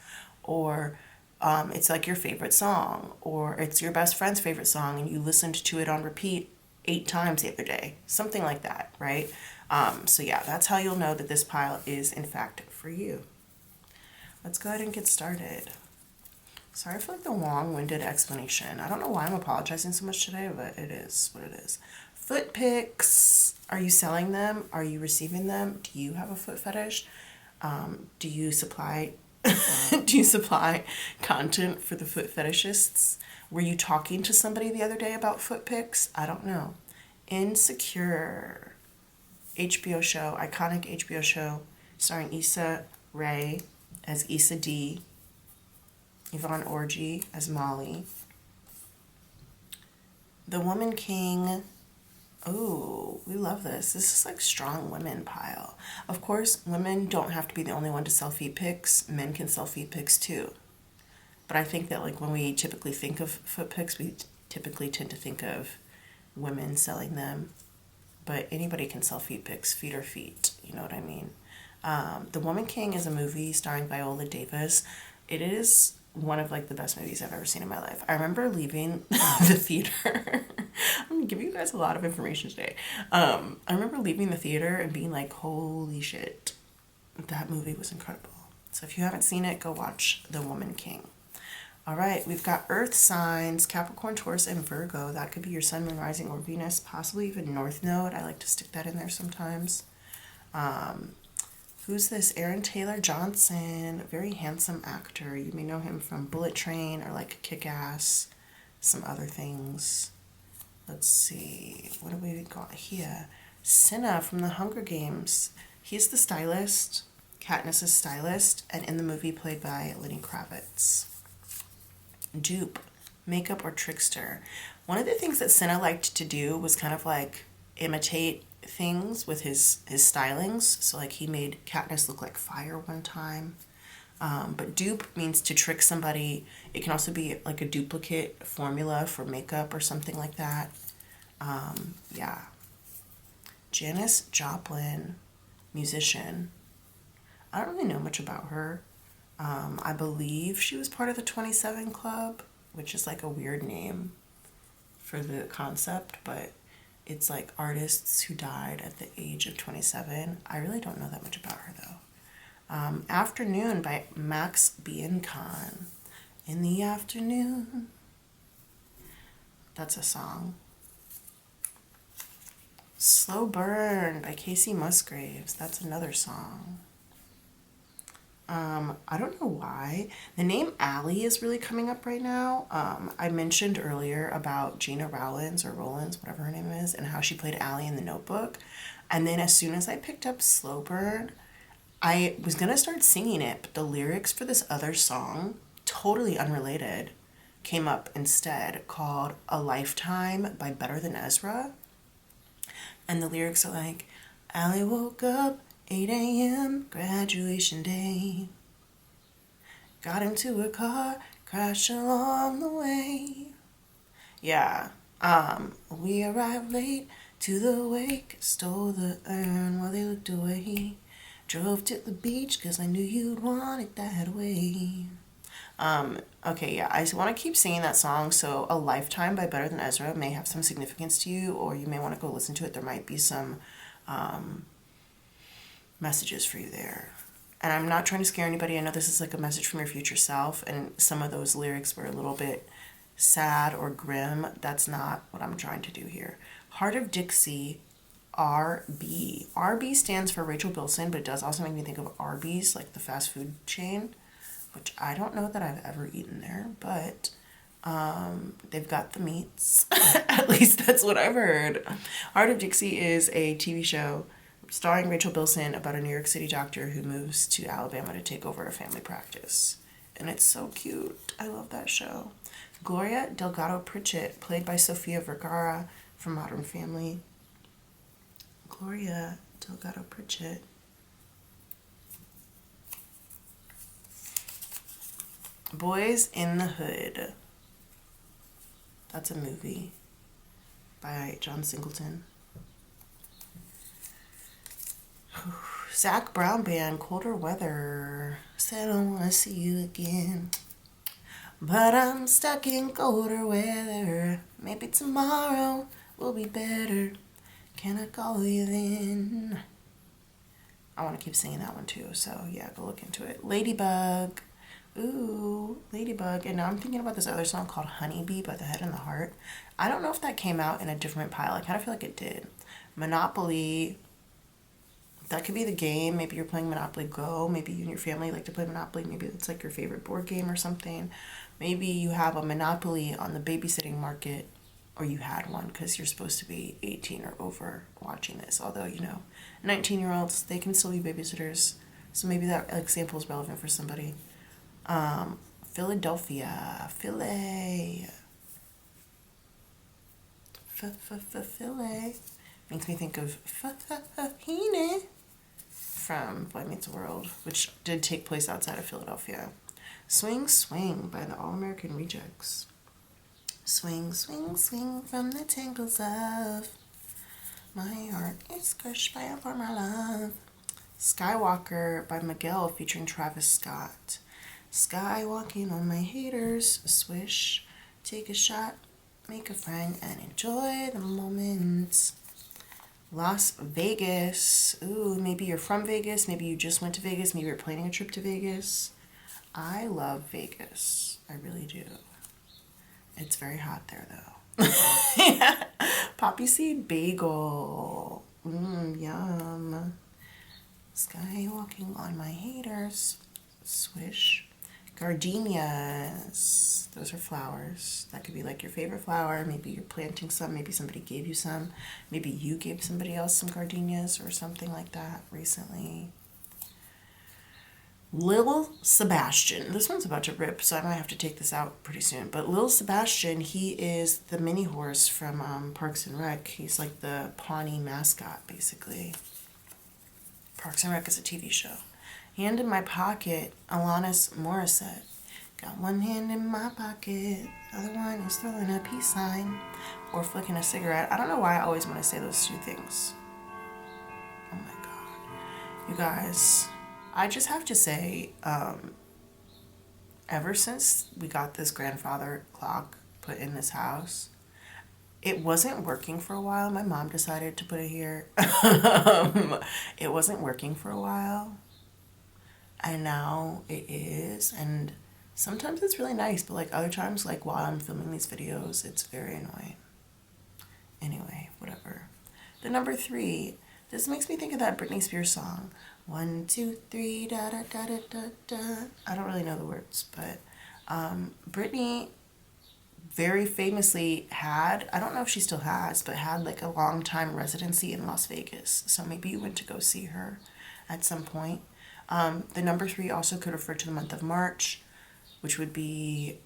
or it's your favorite song, or it's your best friend's favorite song and you listened to it on repeat 8 times the other day, something like that, right? So yeah, that's how you'll know that this pile is in fact for you. Let's go ahead and get started. Sorry for the long-winded explanation. I don't know why I'm apologizing so much today, but it is what it is. Foot pics. Are you selling them? Are you receiving them? Do you have a foot fetish? Do you supply content for the foot fetishists? Were you talking to somebody the other day about foot pics? I don't know. Insecure. HBO show, iconic HBO show, starring Issa Rae as Issa D, Yvonne Orji as Molly. The Woman King. Oh, we love this. This is strong women pile. Of course, women don't have to be the only one to sell feet pics. Men can sell feet pics too. But I think that when we typically think of foot pics, we typically tend to think of women selling them. But anybody can sell feet pics. Feet are feet. You know what I mean? The Woman King is a movie starring Viola Davis. It is one of the best movies I've ever seen in my life. I remember leaving the theater. I'm gonna give you guys a lot of information today. I remember leaving the theater and being holy shit, that movie was incredible. So if you haven't seen it, go watch The Woman King. All right, we've got Earth signs, Capricorn, Taurus, and Virgo. That could be your Sun, Moon, Rising, or Venus, possibly even North Node. I like to stick that in there sometimes. Who's this? Aaron Taylor Johnson, very handsome actor. You may know him from Bullet Train or Kick-Ass, some other things. Let's see, what have we got here? Cinna from the Hunger Games. He's the stylist, Katniss's stylist, and in the movie played by Lenny Kravitz. Dupe Makeup or trickster? One of the things that Cinna liked to do was kind of like imitate things with his stylings. So like he made Katniss look like fire one time. But dupe means to trick somebody. It can also be like a duplicate formula for makeup or something like that. Yeah. Janis Joplin, musician. I don't really know much about her. I believe she was part of the 27 Club, which is like a weird name for the concept, but it's like artists who died at the age of 27. I really don't know that much about her though. Afternoon by Max Biancon. In the afternoon. That's a song. Slow Burn by Casey Musgraves. That's another song. I don't know why. The name Allie is really coming up right now. I mentioned earlier about Gina Rowlands or Rowlands, whatever her name is, and how she played Allie in The Notebook. And then as soon as I picked up Slow Burn, I was gonna start singing it, but the lyrics for this other song, totally unrelated, came up instead, called A Lifetime by Better Than Ezra. And the lyrics are like, Allie woke up 8 a.m. graduation day. Got into her car, crashed along the way. Yeah. We arrived late to the wake, stole the urn while they looked away. Drove to the beach 'cause I knew you'd want it that way. Okay, yeah, I want to keep singing that song. So A Lifetime by Better Than Ezra may have some significance to you, or you may want to go listen to it. There might be some messages for you there. And I'm not trying to scare anybody. I know this is like a message from your future self, and some of those lyrics were a little bit sad or grim. That's not what I'm trying to do here. Heart of Dixie, RB. RB stands for Rachel Bilson, but it does also make me think of Arby's, like the fast food chain, which I don't know that I've ever eaten there, but they've got the meats. At least that's what I've heard. Heart of Dixie is a TV show starring Rachel Bilson about a New York City doctor who moves to Alabama to take over a family practice. And it's so cute. I love that show. Gloria Delgado Pritchett, played by Sofia Vergara from Modern Family. Gloria Delgado Pritchett. Boys in the Hood. That's a movie by John Singleton. Zach Brown Band, Colder Weather. Said I don't want to see you again, but I'm stuck in colder weather. Maybe tomorrow will be better. Can I call you then? I want to keep singing that one too, so yeah, go look into it. Ladybug. Ooh, Ladybug. And now I'm thinking about this other song called Honeybee by The Head and the Heart. I don't know if that came out in a different pile. I kind of feel like it did. Monopoly. That could be the game. Maybe you're playing Monopoly Go. Maybe you and your family like to play Monopoly. Maybe it's like your favorite board game or something. Maybe you have a Monopoly on the babysitting market, or you had one because you're supposed to be 18 or over watching this. Although, you know, 19-year-olds, they can still be babysitters. So maybe that example is relevant for somebody. Philadelphia. Philly. Philly. Makes me think of Fahine from Boy Meets World, which did take place outside of Philadelphia. Swing, Swing by the All-American Rejects. Swing, swing, swing from the tangles of my heart is crushed by a former love. Skywalker by Miguel featuring Travis Scott. Skywalking on my haters, swish, take a shot, make a friend, and enjoy the moment. Las Vegas. Ooh, maybe you're from Vegas. Maybe you just went to Vegas. Maybe you're planning a trip to Vegas. I love Vegas. I really do. It's very hot there, though. Yeah. Poppy seed bagel. Yum. Skywalking on my haters. Swish. Gardenias. Those are flowers. That could be like your favorite flower. Maybe you're planting some. Maybe somebody gave you some. Maybe you gave somebody else some gardenias or something like that recently. Lil Sebastian. This one's about to rip, so I might have to take this out pretty soon. But Lil Sebastian, he is the mini horse from Parks and Rec. He's like the Pawnee mascot, basically. Parks and Rec is a TV show. Hand in my pocket, Alanis Morissette. Got one hand in my pocket, other one is throwing a peace sign or flicking a cigarette. I don't know why I always want to say those two things. Oh my god. You guys, I just have to say, ever since we got this grandfather clock put in this house, it wasn't working for a while. My mom decided to put it here. It wasn't working for a while. And now it is. And sometimes it's really nice, but like other times, like while I'm filming these videos, it's very annoying. Anyway, whatever. The number 3. This makes me think of that Britney Spears song. 1, 2, 3, da da da da da da. I don't really know the words, but Britney very famously had, I don't know if she still has, but had like a long time residency in Las Vegas. So maybe you went to go see her at some point. The number 3 also could refer to the month of March, which would be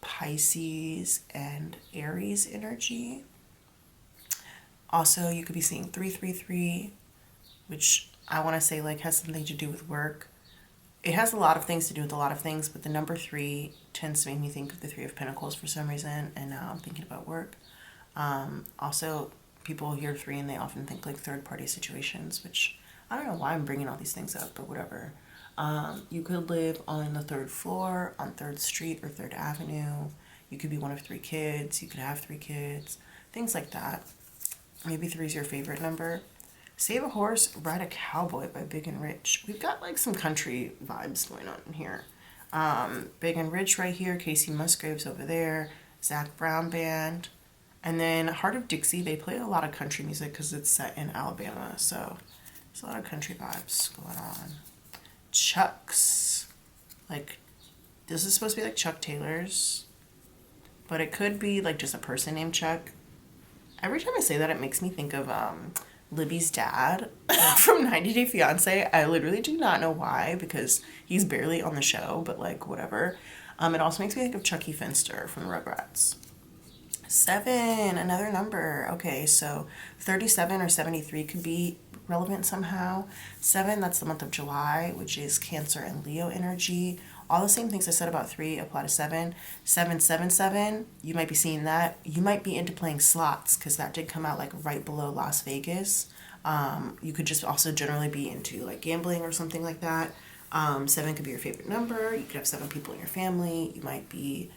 Pisces and Aries energy. Also, you could be seeing 333, which I want to say like has something to do with work. It has a lot of things to do with a lot of things, but the number 3 tends to make me think of the 3 of Pentacles for some reason, and now I'm thinking about work. Also, people hear 3 and they often think like third-party situations, which I don't know why I'm bringing all these things up, but whatever. You could live on the 3rd floor, on 3rd Street or 3rd Avenue. You could be one of 3 kids. You could have 3 kids. Things like that. Maybe 3 is your favorite number. Save a Horse, Ride a Cowboy by Big and Rich. We've got like some country vibes going on here. Big and Rich right here. Casey Musgraves over there. Zach Brown Band. And then Heart of Dixie. They play a lot of country music because it's set in Alabama. So there's a lot of country vibes going on. Chucks. Like, this is supposed to be like Chuck Taylor's. But it could be like just a person named Chuck. Every time I say that, it makes me think of Libby's dad from 90 Day Fiancé. I literally do not know why, because he's barely on the show, but like whatever. It also makes me think of Chucky Finster from Rugrats. 7, another number. Okay, so 37 or 73 could be relevant somehow. 7, that's the month of July, which is Cancer and Leo energy. All the same things I said about 3 apply to 7. 777, you might be seeing that. You might be into playing slots, because that did come out like right below Las Vegas. You could just also generally be into like gambling or something like that. 7 could be your favorite number. You could have 7 people in your family. You might be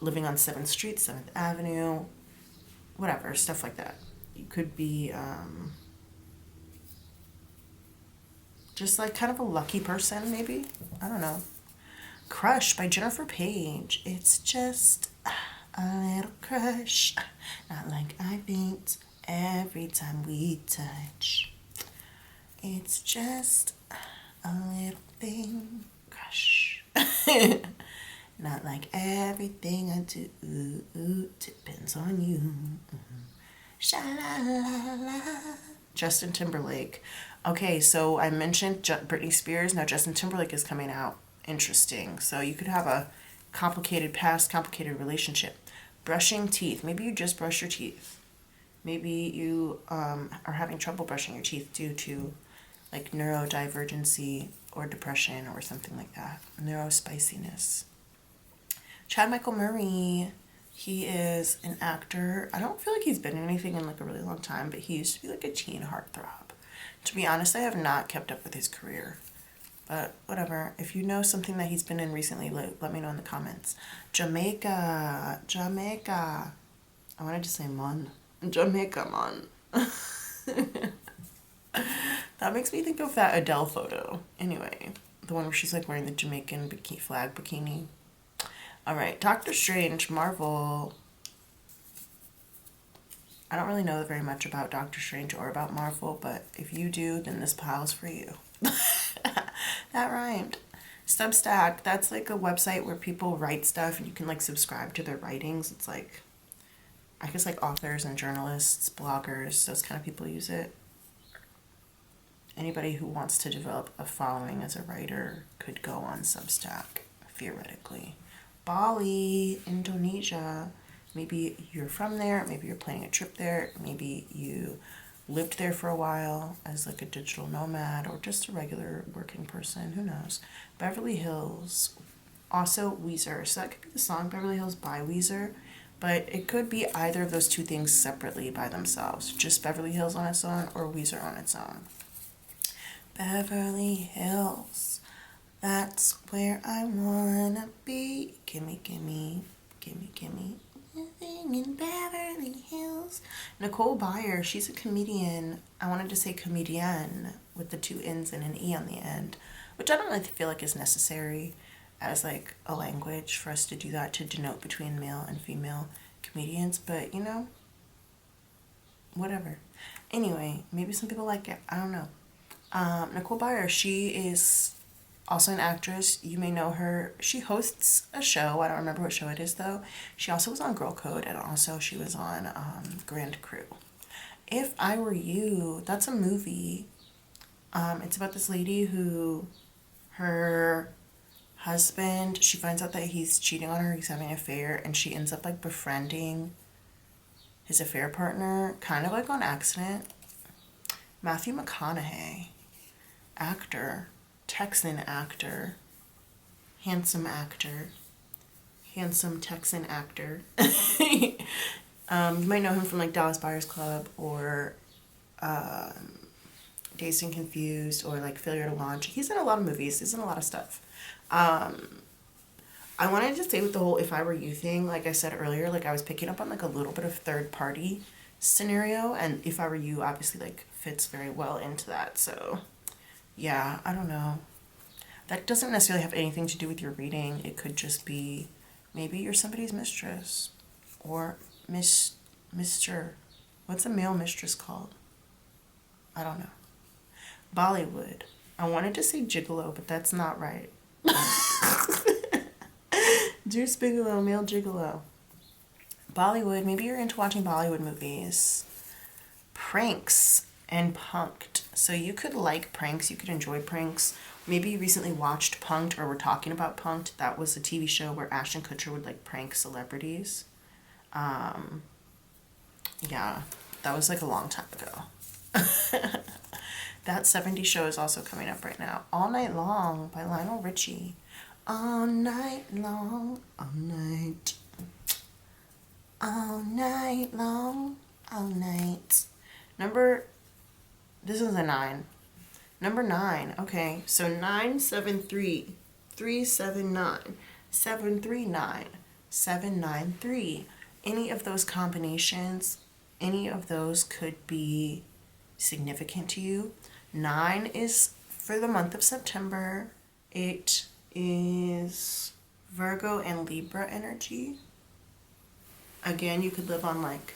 living on 7th Street, 7th Avenue, whatever, stuff like that. You could be just like kind of a lucky person, maybe. I don't know. Crush by Jennifer Page. It's just a little crush. Not like I faint every time we touch. It's just a little thing. Crush. Not like everything I do depends on you. Sha-la-la-la. Justin Timberlake. Okay, so I mentioned Britney Spears. Now Justin Timberlake is coming out. Interesting. So you could have a complicated past, complicated relationship. Brushing teeth. Maybe you just brush your teeth. Maybe you are having trouble brushing your teeth due to like neurodivergency or depression or something like that. Neurospiciness. Chad Michael Murray. He is an actor. I don't feel like he's been in anything in like a really long time, but he used to be like a teen heartthrob. To be honest, I have not kept up with his career. But whatever. If you know something that he's been in recently, let me know in the comments. Jamaica. I wanted to say Mon. Jamaica, Mon. That makes me think of that Adele photo. Anyway, the one where she's like wearing the Jamaican flag bikini. All right, Doctor Strange, Marvel. I don't really know very much about Doctor Strange or about Marvel, but if you do, then this pile's for you. That rhymed. Substack, that's like a website where people write stuff and you can like subscribe to their writings. It's like, I guess like authors and journalists, bloggers, those kind of people use it. anybody who wants to develop a following as a writer could go on Substack, theoretically. Bali, Indonesia. Maybe you're from there, maybe you're planning a trip there, maybe you lived there for a while as like a digital nomad or just a regular working person, who knows. Beverly Hills, also Weezer. So that could be the song Beverly Hills by Weezer, but it could be either of those two things separately by themselves. Just Beverly Hills on its own or Weezer on its own. Beverly Hills, that's where I wanna be. Gimme, gimme, gimme, gimme. Living in Beverly Hills. Nicole Byer, she's a comedian. I wanted to say comedian with the two N's and an E on the end, which I don't really feel like is necessary as like a language for us to do that, to denote between male and female comedians, but you know, whatever. Anyway, maybe some people like it. I don't know. Nicole Byer, she is also an actress. You may know her. She hosts a show. I don't remember what show it is though. She also was on Girl Code, and also she was on Grand Crew. If I Were You, that's a movie. It's about this lady who, her husband, she finds out that he's cheating on her, he's having an affair, and she ends up like befriending his affair partner, kind of like on accident. Matthew McConaughey, actor, Texan actor, handsome Texan actor. You might know him from like Dallas Buyers Club or Dazed and Confused or like Failure to Launch. He's in a lot of movies. He's in a lot of stuff. I wanted to say with the whole If I Were You thing, like I said earlier, like I was picking up on like a little bit of third party scenario, and If I Were You obviously like fits very well into that. So yeah, I don't know. That doesn't necessarily have anything to do with your reading. It could just be maybe you're somebody's mistress or Mr. What's a male mistress called? I don't know. Bollywood. I wanted to say gigolo, but that's not right. Deuce Bigelow, male gigolo. Bollywood. Maybe you're into watching Bollywood movies. Pranks and Punked. So you could like pranks. You could enjoy pranks. Maybe you recently watched Punked or were talking about Punked. That was a TV show where Ashton Kutcher would like prank celebrities. Yeah, that was like a long time ago. That 70s show is also coming up right now. All Night Long by Lionel Richie. All night long, all night. All night long, all night. This is a 9. Number 9, okay. So 973 379 739 793. Any of those combinations, any of those could be significant to you. 9 is for the month of September. It is Virgo and Libra energy. Again, you could live on like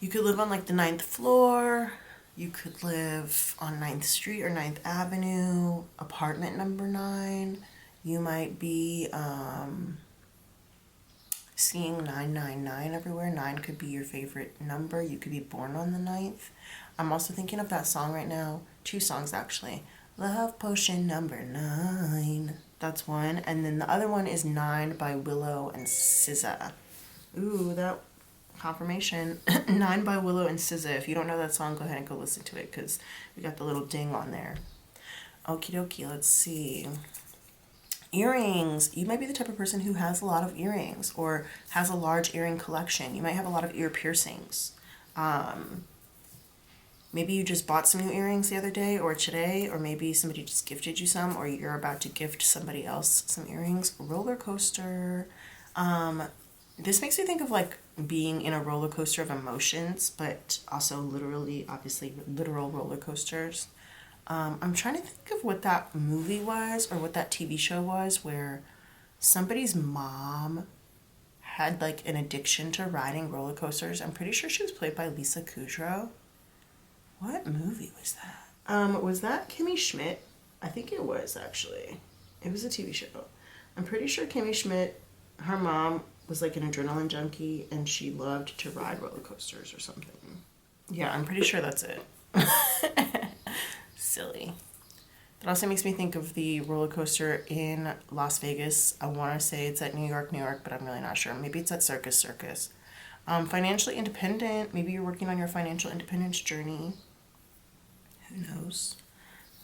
the 9th floor. You could live on 9th Street or 9th Avenue, apartment number 9. You might be seeing 999 everywhere. 9 could be your favorite number. You could be born on the 9th. I'm also thinking of that song right now. 2 songs actually. Love Potion number 9. That's one. And then the other one is 9 by Willow and SZA. Ooh, that confirmation. 9 by Willow and SZA. If you don't know that song, go ahead and go listen to it because we got the little ding on there. Okie dokie, let's see. Earrings. You might be the type of person who has a lot of earrings or has a large earring collection. You might have a lot of ear piercings. Maybe you just bought some new earrings the other day or today, or maybe somebody just gifted you some, or you're about to gift somebody else some earrings. Roller coaster. This makes me think of like being in a roller coaster of emotions, but also literally, obviously, literal roller coasters. I'm trying to think of what that movie was or what that TV show was where somebody's mom had like an addiction to riding roller coasters. I'm pretty sure she was played by Lisa Kudrow. What movie was that? Was that Kimmy Schmidt? I think it was actually. It was a TV show. I'm pretty sure Kimmy Schmidt, her mom was like an adrenaline junkie and she loved to ride roller coasters or something. Yeah, I'm pretty sure that's it. Silly. That also makes me think of the roller coaster in Las Vegas. I want to say it's at New York, but I'm really not sure. Maybe it's at Circus. Financially independent. Maybe you're working on your financial independence journey. Who knows?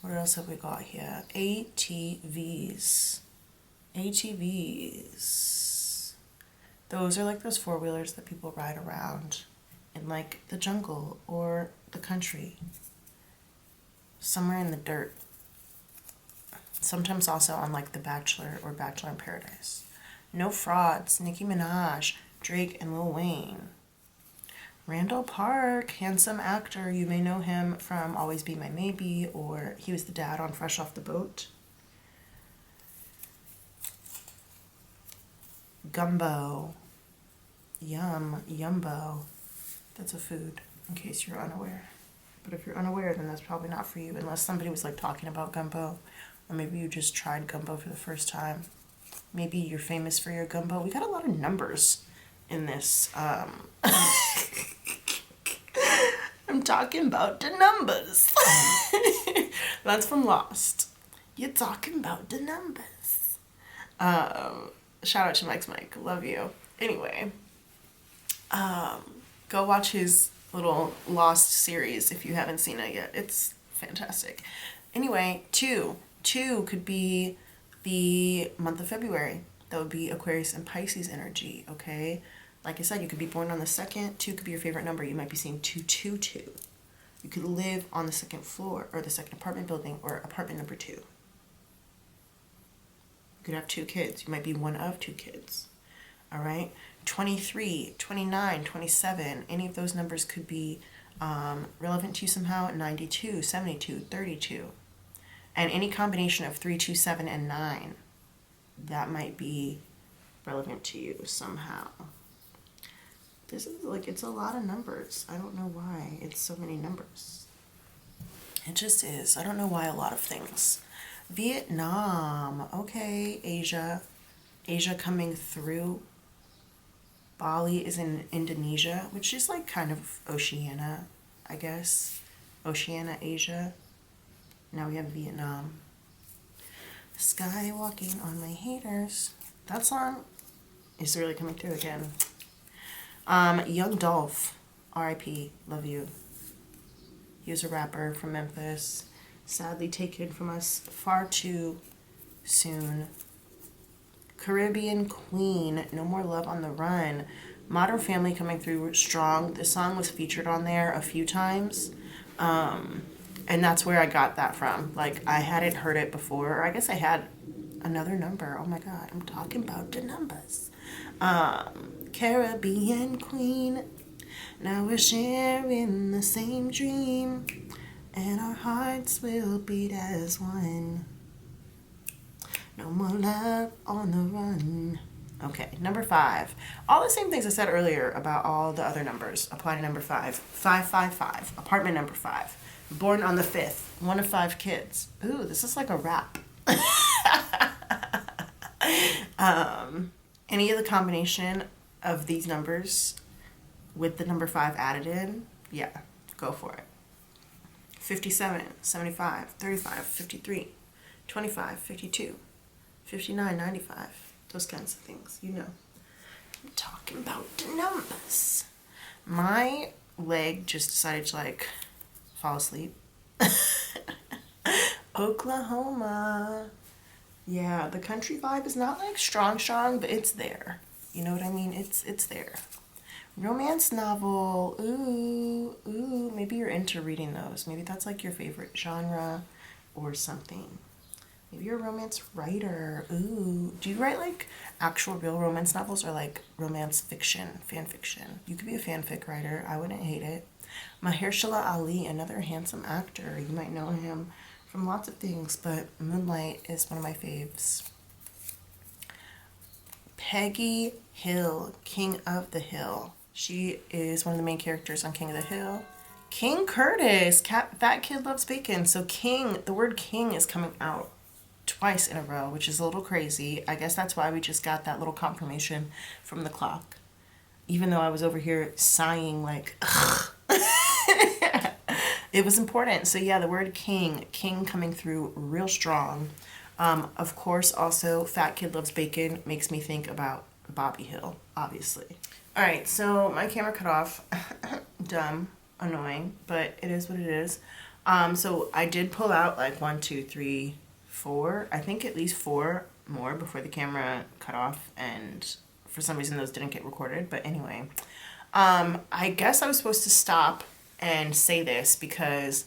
What else have we got here? ATVs. ATVs. Those are like those four-wheelers that people ride around in like the jungle or the country. Somewhere in the dirt. Sometimes also on like The Bachelor or Bachelor in Paradise. No frauds. Nicki Minaj, Drake, and Lil Wayne. Randall Park, handsome actor. You may know him from Always Be My Maybe, or he was the dad on Fresh Off the Boat. Gumbo. Yum. Yumbo. That's a food, in case you're unaware. But if you're unaware, then that's probably not for you, unless somebody was like talking about gumbo. Or maybe you just tried gumbo for the first time. Maybe you're famous for your gumbo. We got a lot of numbers in this. I'm talking about the numbers. That's from Lost. You're talking about the numbers. Shout out to Mike's Mike. Love you. Anyway, go watch his little Lost series if you haven't seen it yet. It's fantastic. Anyway, two could be the month of February. That would be Aquarius and Pisces energy, okay? Like I said, you could be born on the 2nd. 2 could be your favorite number. You might be seeing 222. You could live on the 2nd floor or the 2nd apartment building or apartment number 2. You could have 2 kids. You might be one of 2 kids. All right? 23, 29, 27. Any of those numbers could be relevant to you somehow. 92, 72, 32. And any combination of 3, 2, 7, and 9. That might be relevant to you somehow. This is like, it's a lot of numbers. I don't know why it's so many numbers. It just is. I don't know why a lot of things. Vietnam. Okay, Asia. Asia coming through. Bali is in Indonesia, which is like kind of Oceania, I guess. Oceania, Asia. Now we have Vietnam. Skywalking on my haters. That song is really coming through again. Young Dolph, R.I.P. Love you. He was a rapper from Memphis. Sadly taken from us far too soon. Caribbean Queen, No More Love on the Run. Modern Family coming through strong. This song was featured on there a few times. And that's where I got that from. Like, I hadn't heard it before. Or I guess I had another number. Oh my God, I'm talking about the numbers. Caribbean Queen. Now we're sharing the same dream. And our hearts will beat as one. No more love on the run. Okay, number 5. All the same things I said earlier about all the other numbers apply to number 5. 555, apartment number 5. Born on the 5th, one of 5 kids. Ooh, this is like a rap. Any of the combination of these numbers with the number 5 added in, yeah, go for it. 57, 75, 35, 53, 25, 52, 59, 95. Those kinds of things, you know. I'm talking about the numbers. My leg just decided to like fall asleep. Oklahoma. Yeah, the country vibe is not like strong, but it's there. You know what I mean? It's there. Romance novel. Ooh, maybe you're into reading those. Maybe that's like your favorite genre or something. Maybe you're a romance writer. Ooh, do you write like actual real romance novels or like romance fiction, fan fiction? You could be a fanfic writer. I wouldn't hate it. Mahershala Ali, another handsome actor. You might know him from lots of things, but Moonlight is one of my faves. Peggy Hill, King of the Hill. She is one of the main characters on King of the Hill. King Curtis, That Kid Loves Bacon. So king, the word king is coming out twice in a row, which is a little crazy. I guess that's why we just got that little confirmation from the clock. Even though I was over here sighing like, ugh. It was important. So yeah, the word king coming through real strong. Of course, also Fat Kid Loves Bacon makes me think about Bobby Hill, obviously. All right, so my camera cut off. Dumb, annoying, but it is what it is. So I did pull out like one, two, three, four. I think at least four more before the camera cut off, and for some reason those didn't get recorded. But anyway, I guess I was supposed to stop and say this because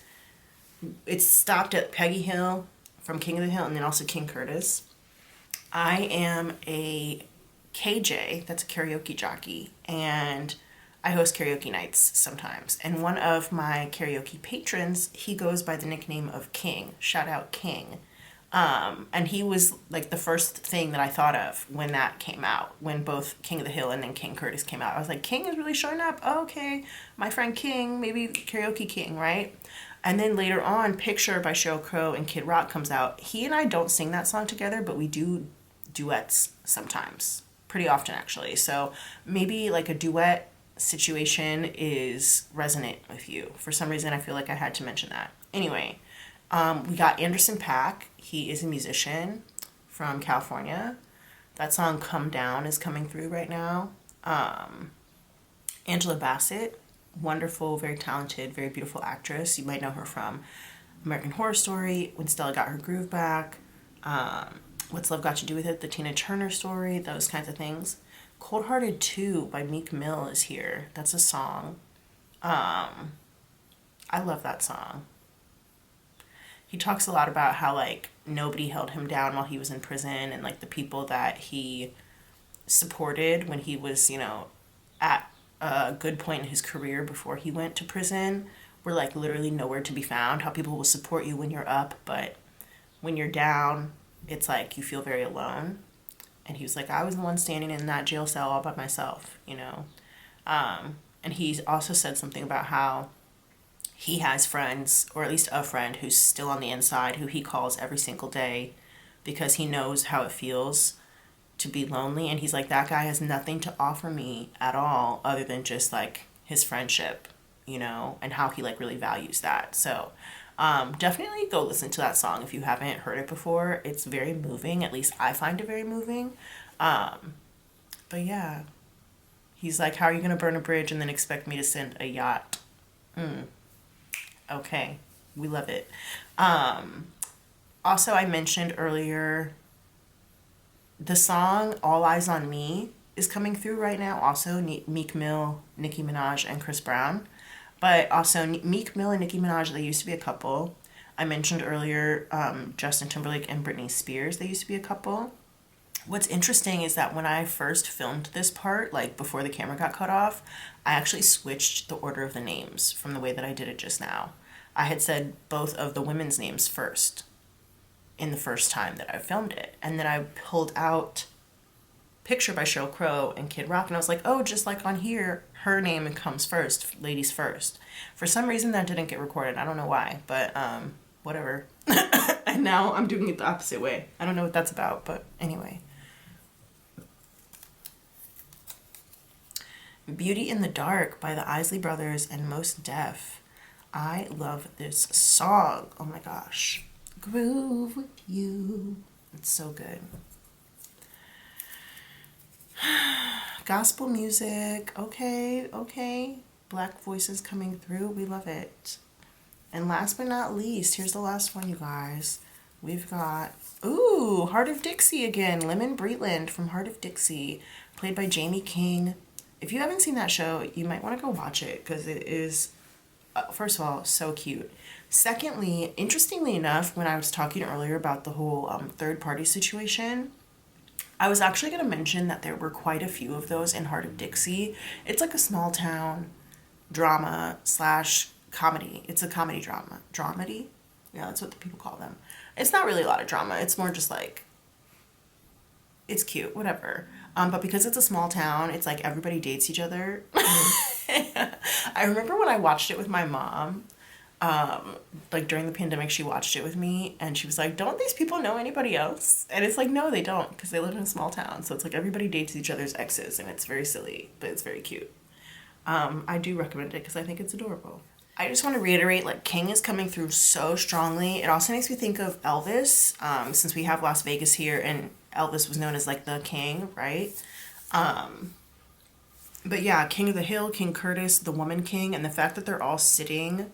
it stopped at Peggy Hill from King of the Hill and then also King Curtis. I am a KJ, that's a karaoke jockey, and I host karaoke nights sometimes. And one of my karaoke patrons, he goes by the nickname of King. Shout out King. And he was like the first thing that I thought of when that came out, when both King of the Hill and then King Curtis came out. I was like, King is really showing up. Oh, okay, my friend King, maybe karaoke King, right? And then later on, Picture by Sheryl Crow and Kid Rock comes out. He and I don't sing that song together, but we do duets sometimes. Pretty often, actually. So maybe like a duet situation is resonant with you. For some reason, I feel like I had to mention that. Anyway, we got Anderson .Paak. He is a musician from California. That song Come Down is coming through right now. Angela Bassett, wonderful, very talented, very beautiful actress. You might know her from American Horror Story, When Stella Got Her Groove Back, What's Love Got to Do with It, the Tina Turner Story, those kinds of things. Cold Hearted 2 by Meek Mill is here. That's a song. I love that song. He talks a lot about how like nobody held him down while he was in prison, and like the people that he supported when he was, at a good point in his career before he went to prison were like literally nowhere to be found. How people will support you when you're up, but when you're down, it's like you feel very alone. And he was like, I was the one standing in that jail cell all by myself, And he also said something about how he has friends, or at least a friend, who's still on the inside, who he calls every single day because he knows how it feels to be lonely. And he's like, that guy has nothing to offer me at all other than just like his friendship, and how he like really values that. So definitely go listen to that song if you haven't heard it before. It's very moving. At least I find it very moving. But yeah, he's like, how are you going to burn a bridge and then expect me to send a yacht? Okay, we love it. Also, I mentioned earlier the song All Eyes on Me is coming through right now. Also, Meek Mill, Nicki Minaj, and Chris Brown. But also, Meek Mill and Nicki Minaj, they used to be a couple. I mentioned earlier Justin Timberlake and Britney Spears, they used to be a couple. What's interesting is that when I first filmed this part, like before the camera got cut off, I actually switched the order of the names from the way that I did it just now. I had said both of the women's names first in the first time that I filmed it. And then I pulled out Picture by Sheryl Crow and Kid Rock, and I was like, oh, just like on here, her name comes first, ladies first. For some reason that didn't get recorded. I don't know why, but whatever. And now I'm doing it the opposite way. I don't know what that's about, but anyway. Beauty in the Dark by the Isley Brothers and Most Def. I love this song. Oh my gosh. Groove with you. It's so good. Gospel music. Okay. Black voices coming through. We love it. And last but not least, here's the last one, you guys. We've got, Heart of Dixie again. Lemon Breitland from Heart of Dixie, played by Jamie King. If you haven't seen that show, you might want to go watch it because it is, first of all, so cute. Secondly, interestingly enough, when I was talking earlier about the whole third-party situation, I was actually going to mention that there were quite a few of those in Heart of Dixie. It's like a small town drama / comedy. It's a comedy drama. Dramedy? Yeah, that's what the people call them. It's not really a lot of drama. It's more just like, it's cute, whatever. But because it's a small town, it's like everybody dates each other. I remember when I watched it with my mom, like during the pandemic, she watched it with me and she was like, don't these people know anybody else? And it's like, no, they don't, because they live in a small town. So it's like everybody dates each other's exes and it's very silly, but it's very cute. I do recommend it because I think it's adorable. I just want to reiterate, like, King is coming through so strongly. It also makes me think of Elvis, since we have Las Vegas here, and Elvis was known as, like, the king, right? But yeah, King of the Hill, King Curtis, the Woman King, and the fact that they're all sitting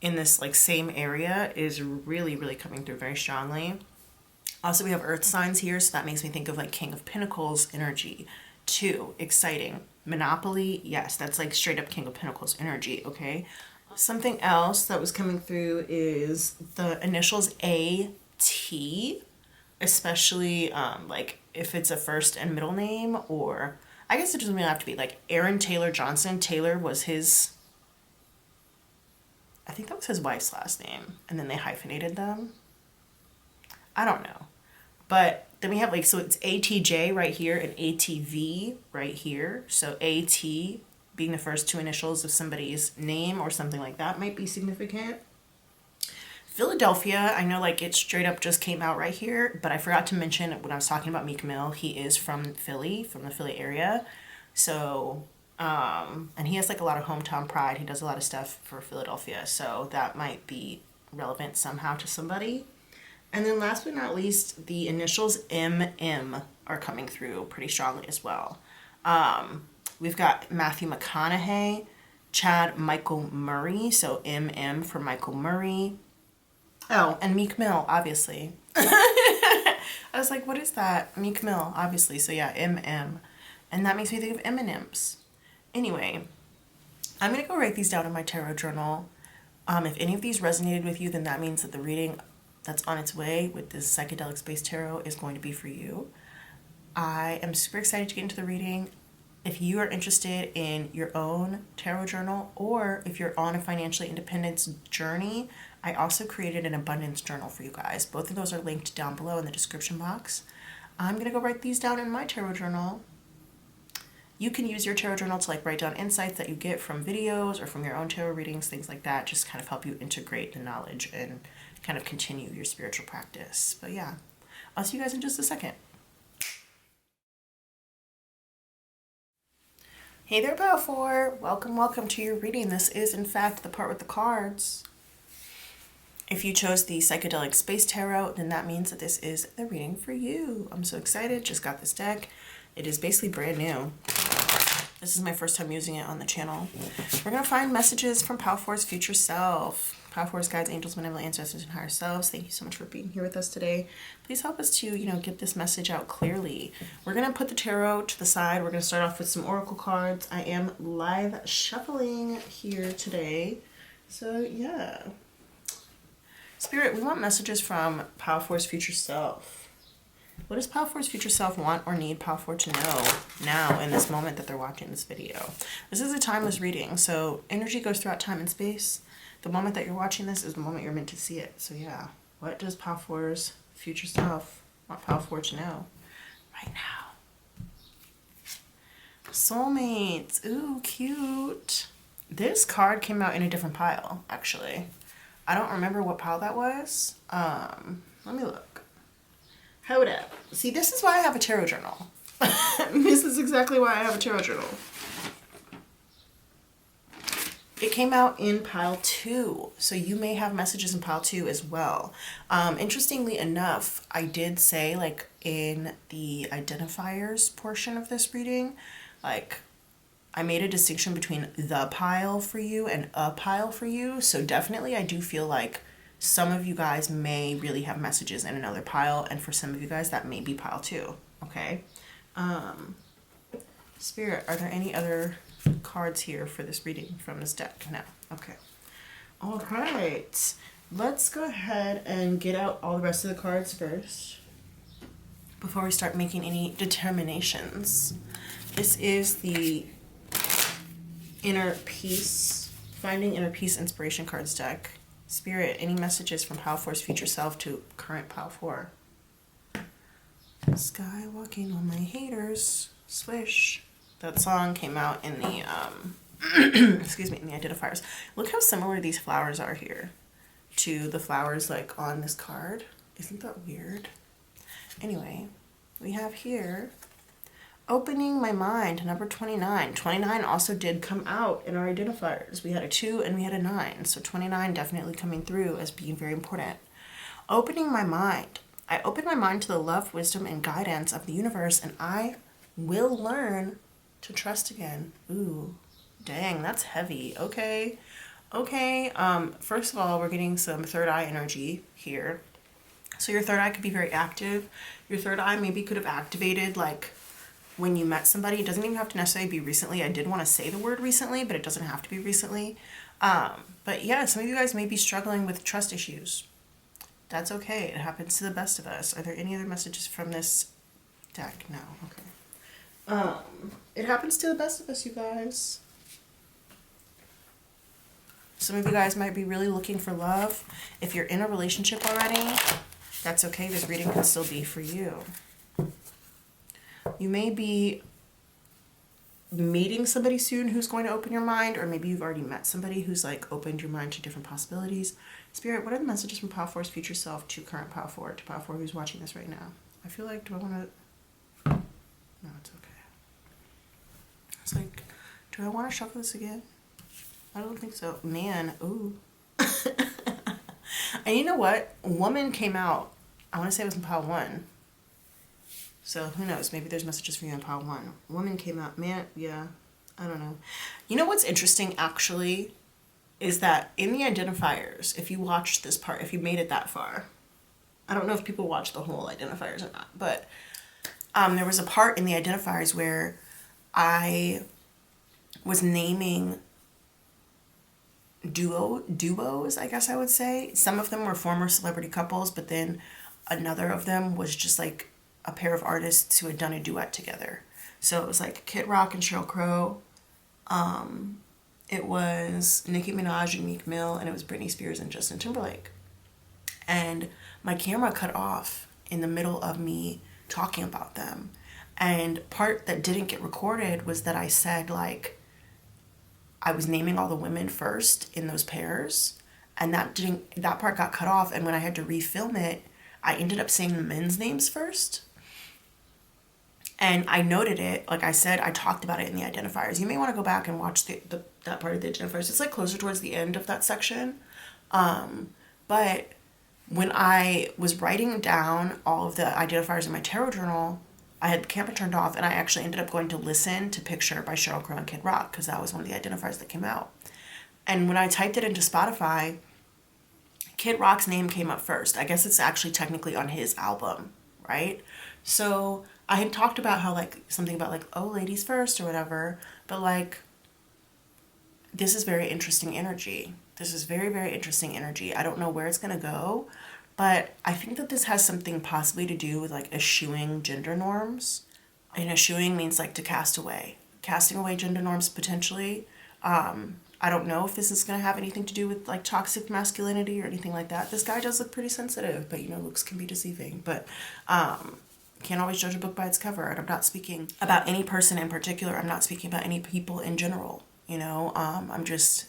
in this, like, same area is really, really coming through very strongly. Also, we have Earth signs here, so that makes me think of, like, King of Pentacles energy. 2, exciting. Monopoly, yes, that's, like, straight up King of Pentacles energy, okay? Something else that was coming through is the initials A-T, especially, like, if it's a first and middle name, or I guess it doesn't really have to be, like, Aaron Taylor Johnson. Taylor was his, I think that was his wife's last name, and then they hyphenated them. I don't know. But then we have, like, so it's ATJ right here and ATV right here. So AT being the first 2 initials of somebody's name or something like that might be significant. Philadelphia, I know, like, it straight up just came out right here, but I forgot to mention when I was talking about Meek Mill, he is from Philly, from the Philly area. So, and he has, like, a lot of hometown pride. He does a lot of stuff for Philadelphia. So that might be relevant somehow to somebody. And then last but not least, the initials MM are coming through pretty strongly as well. We've got Matthew McConaughey, Chad Michael Murray, so MM for Michael Murray. Oh, and Meek Mill, obviously. I was like, what is that? Meek Mill, obviously. So yeah, MM. And that makes me think of M&Ms. Anyway, I'm going to go write these down in my tarot journal. If any of these resonated with you, then that means that the reading that's on its way with this psychedelic space tarot is going to be for you. I am super excited to get into the reading. If you are interested in your own tarot journal, or if you're on a financially independence journey, I also created an abundance journal for you guys. Both of those are linked down below in the description box. I'm going to go write these down in my tarot journal. You can use your tarot journal to, like, write down insights that you get from videos or from your own tarot readings, things like that. Just kind of help you integrate the knowledge and kind of continue your spiritual practice. But yeah, I'll see you guys in just a second. Hey there, Pile 4. Welcome to your reading. This is, in fact, the part with the cards. If you chose the Psychedelic Space Tarot, then that means that this is the reading for you. I'm so excited. Just got this deck. It is basically brand new. This is my first time using it on the channel. We're going to find messages from Pile 4's future self. Pile 4's guides, angels, benevolent ancestors, and higher selves. Thank you so much for being here with us today. Please help us to, get this message out clearly. We're going to put the tarot to the side. We're going to start off with some oracle cards. I am live shuffling here today. So, yeah. Spirit, we want messages from Pile 4's future self. What does Pile 4's future self want or need Pile 4 to know now in this moment that they're watching this video? This is a timeless reading, so energy goes throughout time and space. The moment that you're watching this is the moment you're meant to see it. So yeah, what does Pile 4's future self want Pile 4 to know right now? Soulmates. Ooh, cute. This card came out in a different pile, actually. I don't remember what pile that was. Let me look. Hold up. See, this is why I have a tarot journal. This is exactly why I have a tarot journal. It came out in pile 2, so you may have messages in pile 2 as well. Interestingly enough, I did say, like, in the identifiers portion of this reading, like, I made a distinction between the pile for you and a pile for you. So definitely I do feel like some of you guys may really have messages in another pile, and for some of you guys that may be pile 2. Okay. Spirit, are there any other cards here for this reading from this deck? No. Okay. All right. Let's go ahead and get out all the rest of the cards first before we start making any determinations. This is the Inner Peace, Finding Inner Peace Inspiration Cards deck. Spirit, any messages from Pile 4's future self to current Pile 4? Sky walking on my haters, swish. That song came out in the, excuse me, in the Identifiers. Look how similar these flowers are here to the flowers, like, on this card. Isn't that weird? Anyway, we have here Opening my mind, number 29. 29 also did come out in our identifiers. We had a 2 and we had a 9. So 29 definitely coming through as being very important. Opening my mind. I open my mind to the love, wisdom, and guidance of the universe, and I will learn to trust again. Ooh, dang, that's heavy. Okay. Okay. First of all, we're getting some third eye energy here. So your third eye could be very active. Your third eye maybe could have activated like when you met somebody. It doesn't even have to necessarily be recently. I did want to say the word recently, but it doesn't have to be recently. But yeah, some of you guys may be struggling with trust issues. That's okay. It happens to the best of us. Are there any other messages from this deck? No. Okay. It happens to the best of us, you guys. Some of you guys might be really looking for love. If you're in a relationship already, that's okay. This reading can still be for you. You may be meeting somebody soon who's going to open your mind, or maybe you've already met somebody who's like opened your mind to different possibilities. Spirit, what are the messages from Power Four's future self to current Power Four, to Power Four who's watching this right now? I feel like, do I want to... No, it's okay. It's like, do I want to shuffle this again? I don't think so. Man, ooh. And you know what? Woman came out. I want to say it was in Pile 1. So who knows? Maybe there's messages for you in Pile 1. Woman came out. Man, yeah. I don't know. You know what's interesting, actually, is that in the identifiers, if you watched this part, if you made it that far, I don't know if people watch the whole identifiers or not, but there was a part in the identifiers where I was naming duos, I guess I would say. Some of them were former celebrity couples, but then another of them was just like a pair of artists who had done a duet together. So it was like Kid Rock and Sheryl Crow. It was Nicki Minaj and Meek Mill, and it was Britney Spears and Justin Timberlake. And my camera cut off in the middle of me talking about them. And part that didn't get recorded was that I said, like, I was naming all the women first in those pairs, and that part got cut off. And when I had to refilm it, I ended up saying the men's names first. And I noted it, like I said, I talked about it in the identifiers. You may want to go back and watch that part of the identifiers. It's like closer towards the end of that section. But when I was writing down all of the identifiers in my tarot journal, I had the camera turned off, and I actually ended up going to listen to Picture by Sheryl Crow and Kid Rock, because that was one of the identifiers that came out. And when I typed it into Spotify, Kid Rock's name came up first. I guess it's actually technically on his album, right? So I had talked about how, like, something about, like, oh, ladies first or whatever, but, like, this is very interesting energy. This is very, very interesting energy. I don't know where it's going to go, but I think that this has something possibly to do with, like, eschewing gender norms. And eschewing means, like, to cast away. Casting away gender norms, potentially. I don't know if this is going to have anything to do with, like, toxic masculinity or anything like that. This guy does look pretty sensitive, but, you know, looks can be deceiving. But can't always judge a book by its cover. And I'm not speaking about any person in particular. I'm not speaking about any people in general. You know,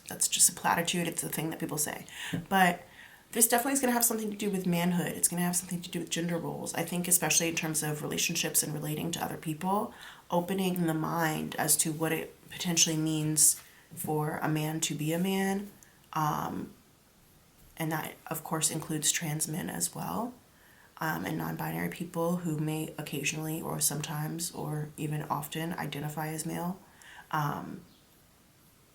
that's just a platitude. It's a thing that people say. But this definitely is going to have something to do with manhood. It's going to have something to do with gender roles. I think especially in terms of relationships and relating to other people, opening the mind as to what it potentially means for a man to be a man. And that, of course, includes trans men as well. And non-binary people who may occasionally or sometimes or even often identify as male.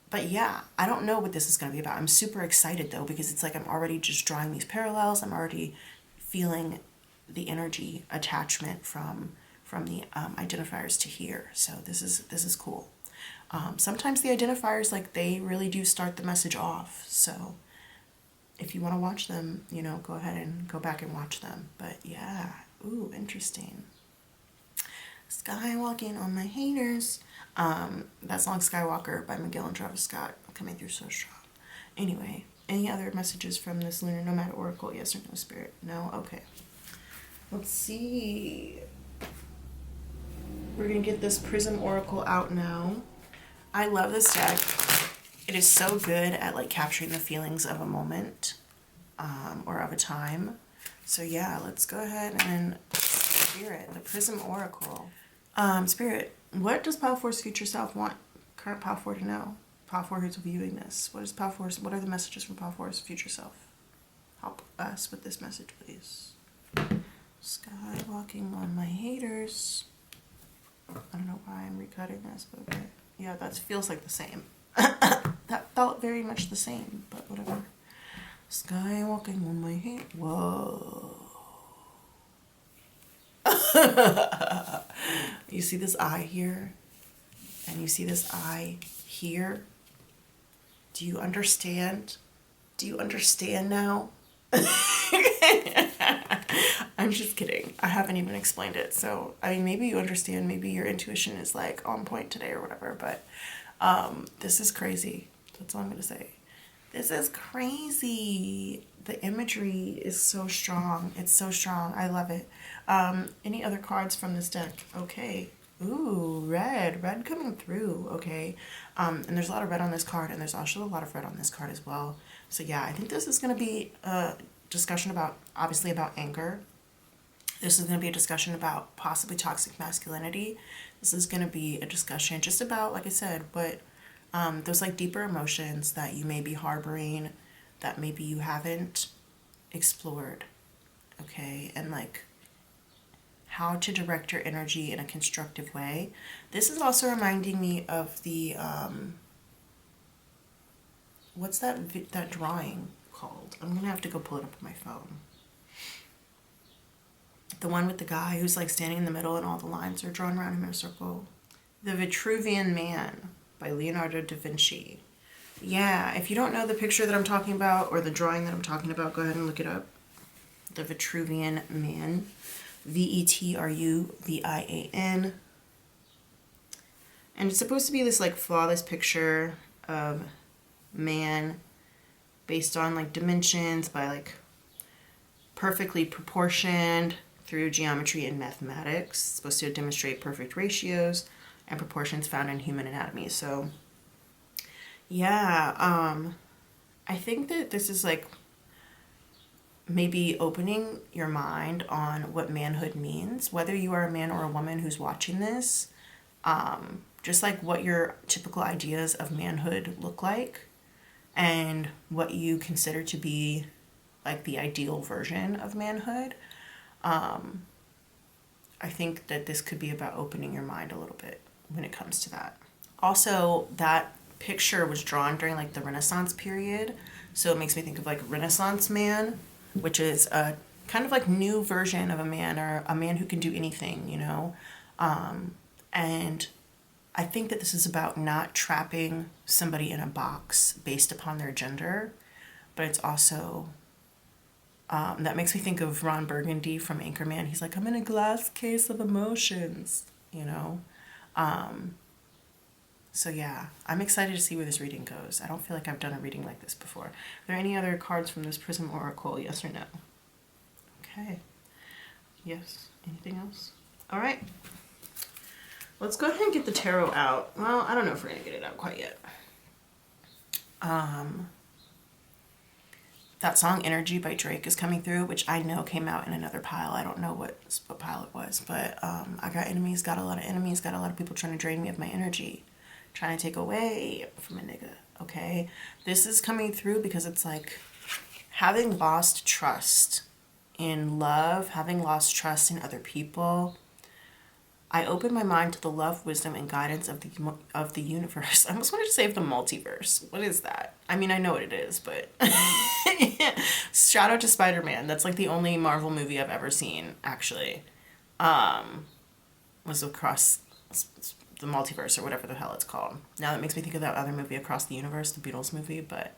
But yeah, I don't know what this is going to be about. I'm super excited though, because it's like I'm already just drawing these parallels. I'm already feeling the energy attachment from the identifiers to here. So this is cool. Sometimes the identifiers, like, they really do start the message off. So if you want to watch them, you know, go ahead and go back and watch them. But yeah, ooh, interesting. Skywalking on my haters. That song Skywalker by Miguel and Travis Scott coming through so strong. Anyway, any other messages from this Lunar Nomad Oracle? Yes or no, Spirit? No? Okay. Let's see. We're going to get this Prism Oracle out now. I love this deck. It is so good at, like, capturing the feelings of a moment or of a time. So yeah, let's go ahead and Spirit, the Prism Oracle. Spirit, what does Pile 4's future self want current Pile 4 to know? Pile 4 who's viewing this. What are the messages from Pile 4's future self? Help us with this message, please. Skywalking on my haters. I don't know why I'm recutting this, but okay. Yeah, that feels like the same. That felt very much the same, but whatever. Skywalking on my hate. Whoa. You see this eye here? And you see this eye here? Do you understand? Do you understand now? I'm just kidding. I haven't even explained it. So, I mean, maybe you understand. Maybe your intuition is like on point today or whatever. But this is crazy. That's all I'm going to say. This is crazy. The imagery is so strong. It's so strong. I love it. Any other cards from this deck? Okay. Ooh, red. Red coming through. Okay. And there's a lot of red on this card, and there's also a lot of red on this card as well. So yeah, I think this is going to be a discussion about, obviously, about anger. This is going to be a discussion about possibly toxic masculinity. This is going to be a discussion just about, like I said, what those like deeper emotions that you may be harboring, that maybe you haven't explored, okay? And like how to direct your energy in a constructive way. This is also reminding me of the, what's that drawing called? I'm going to have to go pull it up on my phone. The one with the guy who's like standing in the middle and all the lines are drawn around him in a circle. The Vitruvian Man by Leonardo da Vinci. Yeah, if you don't know the picture that I'm talking about or the drawing that I'm talking about, go ahead and look it up. The Vitruvian Man. Vetruvian. And it's supposed to be this like flawless picture of man based on like dimensions by like perfectly proportioned through geometry and mathematics. It's supposed to demonstrate perfect ratios and proportions found in human anatomy. So yeah, I think that this is like maybe opening your mind on what manhood means, whether you are a man or a woman who's watching this, just like what your typical ideas of manhood look like and what you consider to be like the ideal version of manhood. I think that this could be about opening your mind a little bit when it comes to that. Also, that picture was drawn during like the Renaissance period, so it makes me think of like Renaissance man, which is a kind of like new version of a man, or a man who can do anything, you know. And I think that this is about not trapping somebody in a box based upon their gender, but it's also that makes me think of Ron Burgundy from Anchorman. He's like, I'm in a glass case of emotions, you know? So yeah, I'm excited to see where this reading goes. I don't feel like I've done a reading like this before. Are there any other cards from this Prism Oracle, yes or no? Okay. Yes. Anything else? All right. Let's go ahead and get the tarot out. Well, I don't know if we're going to get it out quite yet. That song Energy by Drake is coming through, which I know came out in another pile. I don't know what pile it was, but I got enemies, got a lot of enemies, got a lot of people trying to drain me of my energy, trying to take away from a nigga, okay? This is coming through because it's like having lost trust in love, having lost trust in other people. I open my mind to the love, wisdom, and guidance of the universe. I almost wanted to say of the multiverse. What is that? I mean, I know what it is, but shout out to Spider-Man. That's like the only Marvel movie I've ever seen, actually. Was Across the Multiverse or whatever the hell it's called. Now that makes me think of that other movie, Across the Universe, the Beatles movie, but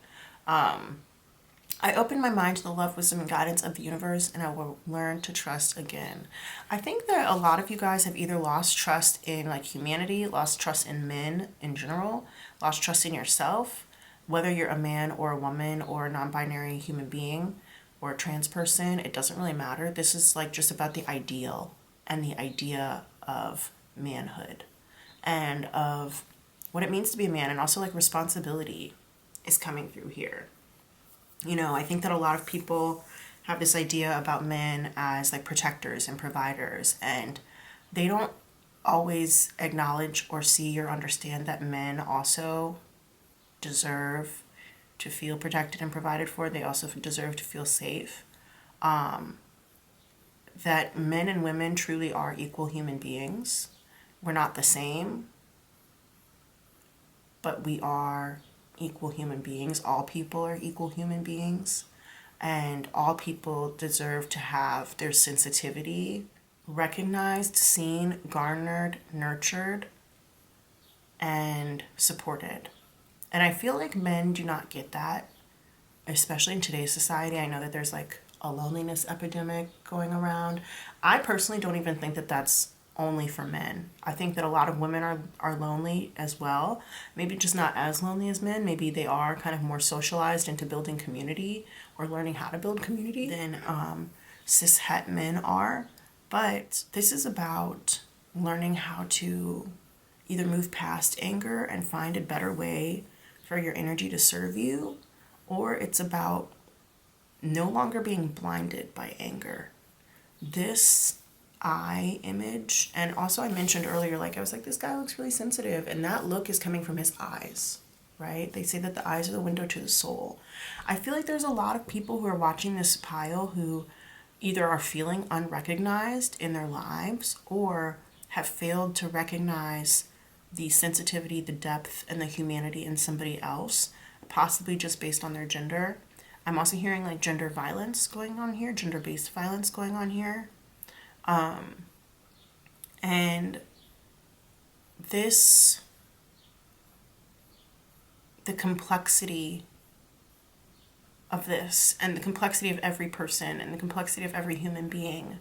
I open my mind to the love, wisdom, and guidance of the universe, and I will learn to trust again. I think that a lot of you guys have either lost trust in like humanity, lost trust in men in general, lost trust in yourself, whether you're a man or a woman or a non-binary human being or a trans person, it doesn't really matter. This is like just about the ideal and the idea of manhood and of what it means to be a man, and also like responsibility is coming through here. You know, I think that a lot of people have this idea about men as like protectors and providers, and they don't always acknowledge or see or understand that men also deserve to feel protected and provided for. They also deserve to feel safe. That men and women truly are equal human beings. We're not the same, but we are equal human beings. All people are equal human beings, and all people deserve to have their sensitivity recognized, seen, garnered, nurtured, and supported. And I feel like men do not get that, especially in today's society. I know that there's like a loneliness epidemic going around. I personally don't even think that that's only for men. I think that a lot of women are lonely as well. Maybe just not as lonely as men. Maybe they are kind of more socialized into building community or learning how to build community than cis het men are. But this is about learning how to either move past anger and find a better way for your energy to serve you, or it's about no longer being blinded by anger. This eye image, and also I mentioned earlier, like I was like, this guy looks really sensitive, and that look is coming from his eyes, right? They say that the eyes are the window to the soul. I feel like there's a lot of people who are watching this pile who either are feeling unrecognized in their lives or have failed to recognize the sensitivity, the depth, and the humanity in somebody else, possibly just based on their gender. I'm also hearing like gender violence going on here, gender-based violence going on here. And this, the complexity of this, and the complexity of every person, and the complexity of every human being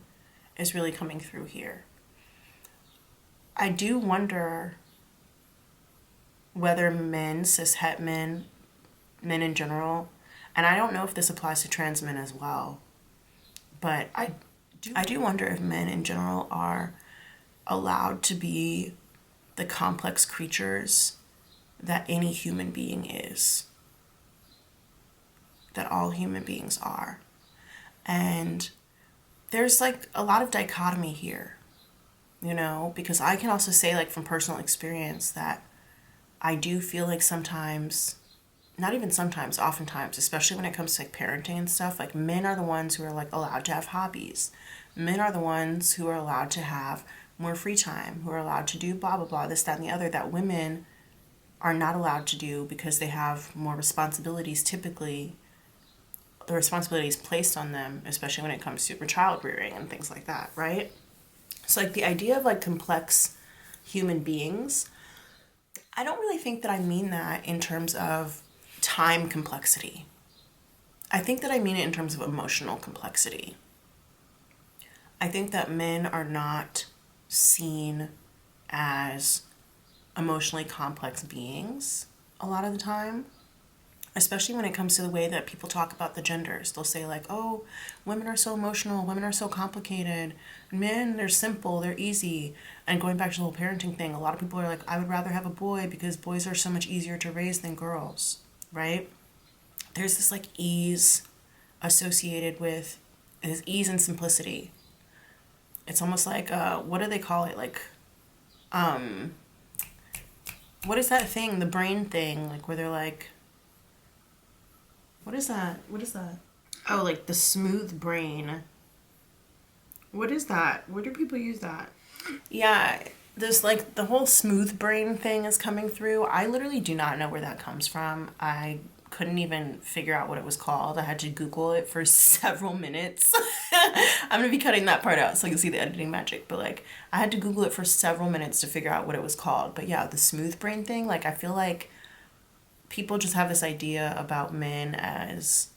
is really coming through here. I do wonder whether men, cis het men, men in general, and I don't know if this applies to trans men as well, but I do wonder if men in general are allowed to be the complex creatures that any human being is, that all human beings are. And there's like a lot of dichotomy here, you know, because I can also say like from personal experience that I do feel like sometimes, not even sometimes, oftentimes, especially when it comes to like parenting and stuff, like men are the ones who are like allowed to have hobbies. Men are the ones who are allowed to have more free time, who are allowed to do blah, blah, blah, this, that, and the other, that women are not allowed to do because they have more responsibilities. Typically, the responsibilities placed on them, especially when it comes to child rearing and things like that, right? So like the idea of like complex human beings, I don't really think that I mean that in terms of time complexity. I think that I mean it in terms of emotional complexity. I think that men are not seen as emotionally complex beings a lot of the time, especially when it comes to the way that people talk about the genders. They'll say like, oh, women are so emotional, women are so complicated, men, they're simple, they're easy. And going back to the whole parenting thing, a lot of people are like, I would rather have a boy because boys are so much easier to raise than girls, right? There's this like ease associated with this ease and simplicity. It's almost like, what do they call it? Like, what is that thing, the brain thing, like where they're like, what is that? What is that? Oh, like the smooth brain. What is that? Where do people use that? Yeah, this like the whole smooth brain thing is coming through. I literally do not know where that comes from. I couldn't even figure out what it was called. I had to Google it for several minutes. I'm gonna be cutting that part out so you can see the editing magic. But like, I had to Google it for several minutes to figure out what it was called. But yeah, the smooth brain thing. Like, I feel like people just have this idea about men as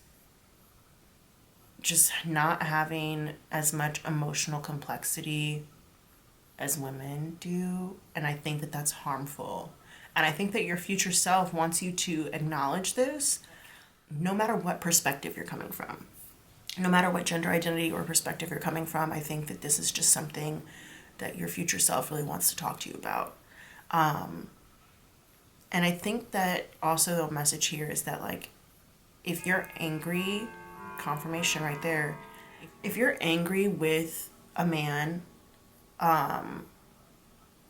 just not having as much emotional complexity as women do. And I think that that's harmful. And I think that your future self wants you to acknowledge this no matter what perspective you're coming from. No matter what gender identity or perspective you're coming from, I think that this is just something that your future self really wants to talk to you about. And I think that also the message here is that, like, if you're angry, confirmation right there, if you're angry with a man,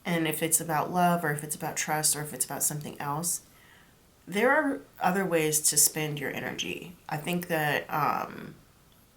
And if it's about love, or if it's about trust, or if it's about something else, there are other ways to spend your energy. I think that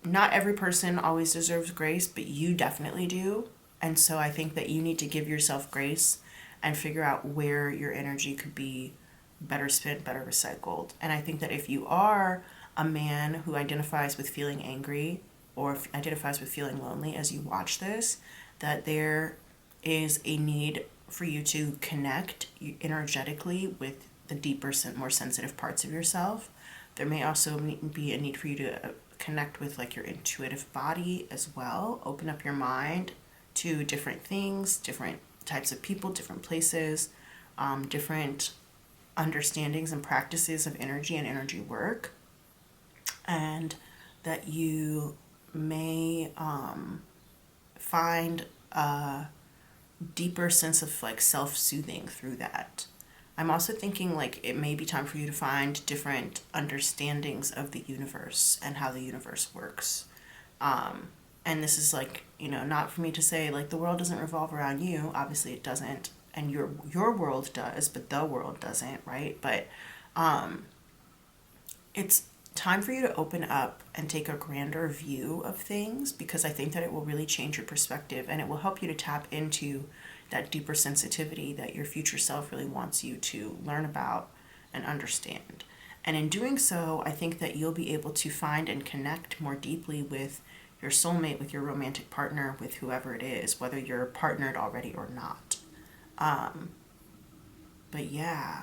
not every person always deserves grace, but you definitely do. And so I think that you need to give yourself grace and figure out where your energy could be better spent, better recycled. And I think that if you are a man who identifies with feeling angry, or identifies with feeling lonely as you watch this, that there is a need for you to connect energetically with the deeper, more sensitive parts of yourself. There may also be a need for you to connect with like your intuitive body as well. Open up your mind to different things, different types of people, different places, different understandings and practices of energy and energy work. And that you may find a deeper sense of like self-soothing through that. I'm also thinking like it may be time for you to find different understandings of the universe and how the universe works. And this is like, not for me to say like the world doesn't revolve around you. Obviously it doesn't. And your world does, but the world doesn't, right? But it's time for you to open up and take a grander view of things, because I think that it will really change your perspective, and it will help you to tap into that deeper sensitivity that your future self really wants you to learn about and understand. And in doing so, I think that you'll be able to find and connect more deeply with your soulmate, with your romantic partner, with whoever it is, whether you're partnered already or not. But yeah,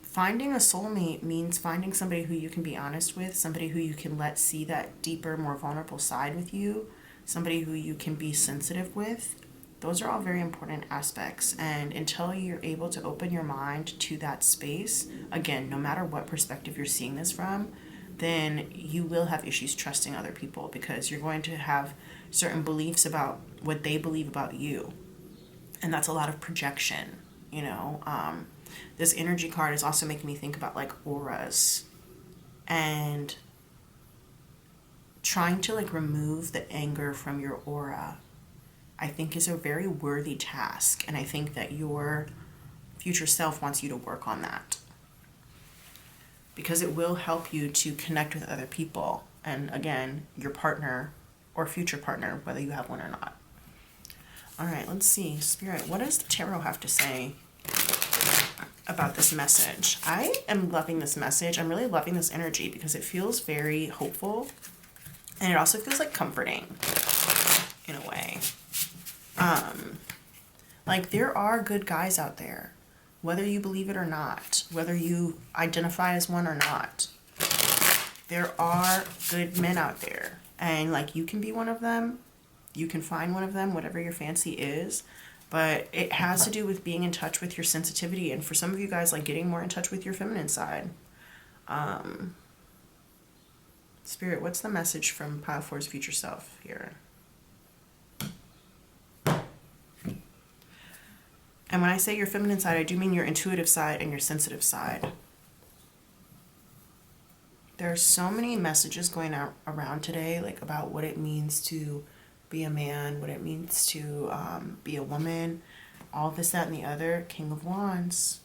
finding a soulmate means finding somebody who you can be honest with, somebody who you can let see that deeper, more vulnerable side with you, somebody who you can be sensitive with. Those are all very important aspects. And until you're able to open your mind to that space, again, no matter what perspective you're seeing this from, then you will have issues trusting other people, because you're going to have certain beliefs about what they believe about you. And that's a lot of projection, This energy card is also making me think about like auras, and trying to like remove the anger from your aura, I think is a very worthy task. And I think that your future self wants you to work on that, because it will help you to connect with other people. And again, your partner or future partner, whether you have one or not. All right, let's see. Spirit, what does the tarot have to say about this message? I am loving this message. I'm really loving this energy, because it feels very hopeful, and it also feels like comforting in a way. Like there are good guys out there, whether you believe it or not, whether you identify as one or not. There are good men out there, and like you can be one of them. You can find one of them, whatever your fancy is. But it has to do with being in touch with your sensitivity, and for some of you guys, like getting more in touch with your feminine side. Spirit, what's the message from Pile 4's future self here? And when I say your feminine side, I do mean your intuitive side and your sensitive side. There are so many messages going out around today, like about what it means to be a man, what it means to be a woman, all this, that, and the other. King of Wands.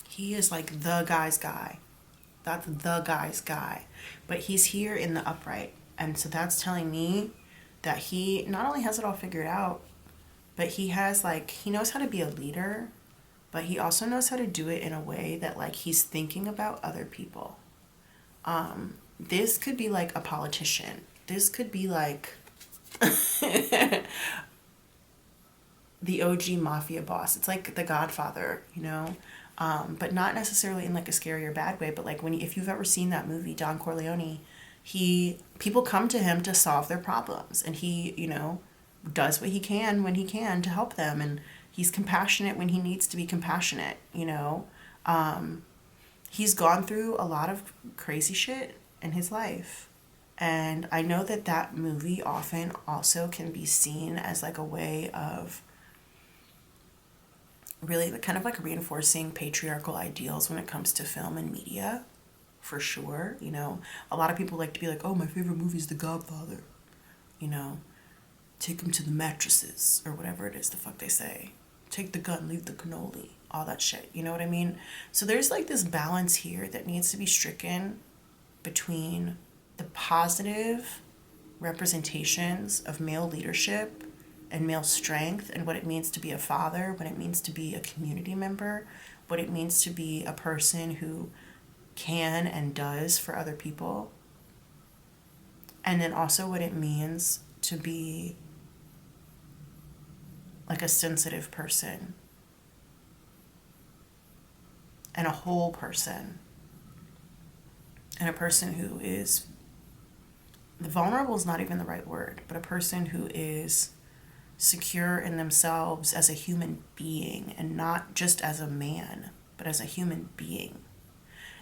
He is like the guy's guy. That's the guy's guy. But he's here in the upright. And so that's telling me that he not only has it all figured out, but he has like, he knows how to be a leader, but he also knows how to do it in a way that like he's thinking about other people. This could be like a politician. This could be like the OG mafia boss. It's like the Godfather, but not necessarily in like a scary or bad way. But like if you've ever seen that movie, Don Corleone, people come to him to solve their problems, and he, does what he can when he can to help them, and he's compassionate when he needs to be compassionate. He's gone through a lot of crazy shit in his life. And I know that movie often also can be seen as like a way of really kind of like reinforcing patriarchal ideals when it comes to film and media, for sure. A lot of people like to be like, oh, my favorite movie is The Godfather. take them to the mattresses, or whatever it is the fuck they say. Take the gun, leave the cannoli, all that shit. You know what I mean? So there's like this balance here that needs to be stricken between the positive representations of male leadership and male strength, and what it means to be a father, what it means to be a community member, what it means to be a person who can and does for other people, and then also what it means to be like a sensitive person and a whole person, and a person who is, the vulnerable is not even the right word, but a person who is secure in themselves as a human being, and not just as a man, but as a human being.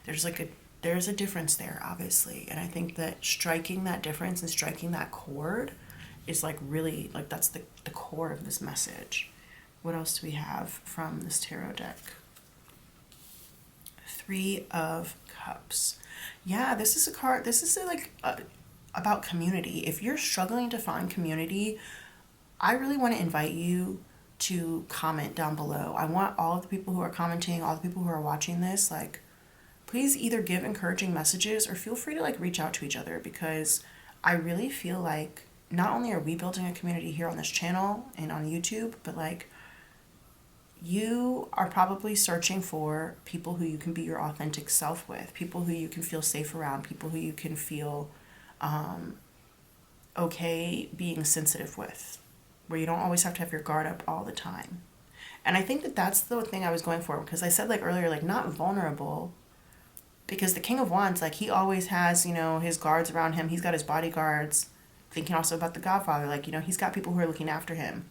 There's a difference there, obviously, and I think that striking that difference and striking that chord is like really, like, that's the core of this message. What else do we have from this tarot deck? 3 of Cups. Yeah, this is a card, this is about community. If you're struggling to find community, I really want to invite you to comment down below. I want all of the people who are commenting, all the people who are watching this, like, please either give encouraging messages or feel free to like reach out to each other, because I really feel like not only are we building a community here on this channel and on YouTube, but like you are probably searching for people who you can be your authentic self with, people who you can feel safe around, people who you can feel okay being sensitive with, where you don't always have to have your guard up all the time. And I think that that's the thing I was going for, because I said like earlier, like not vulnerable, because the King of Wands, like he always has, you know, his guards around him. He's got his bodyguards, thinking also about the Godfather, like, you know, he's got people who are looking after him.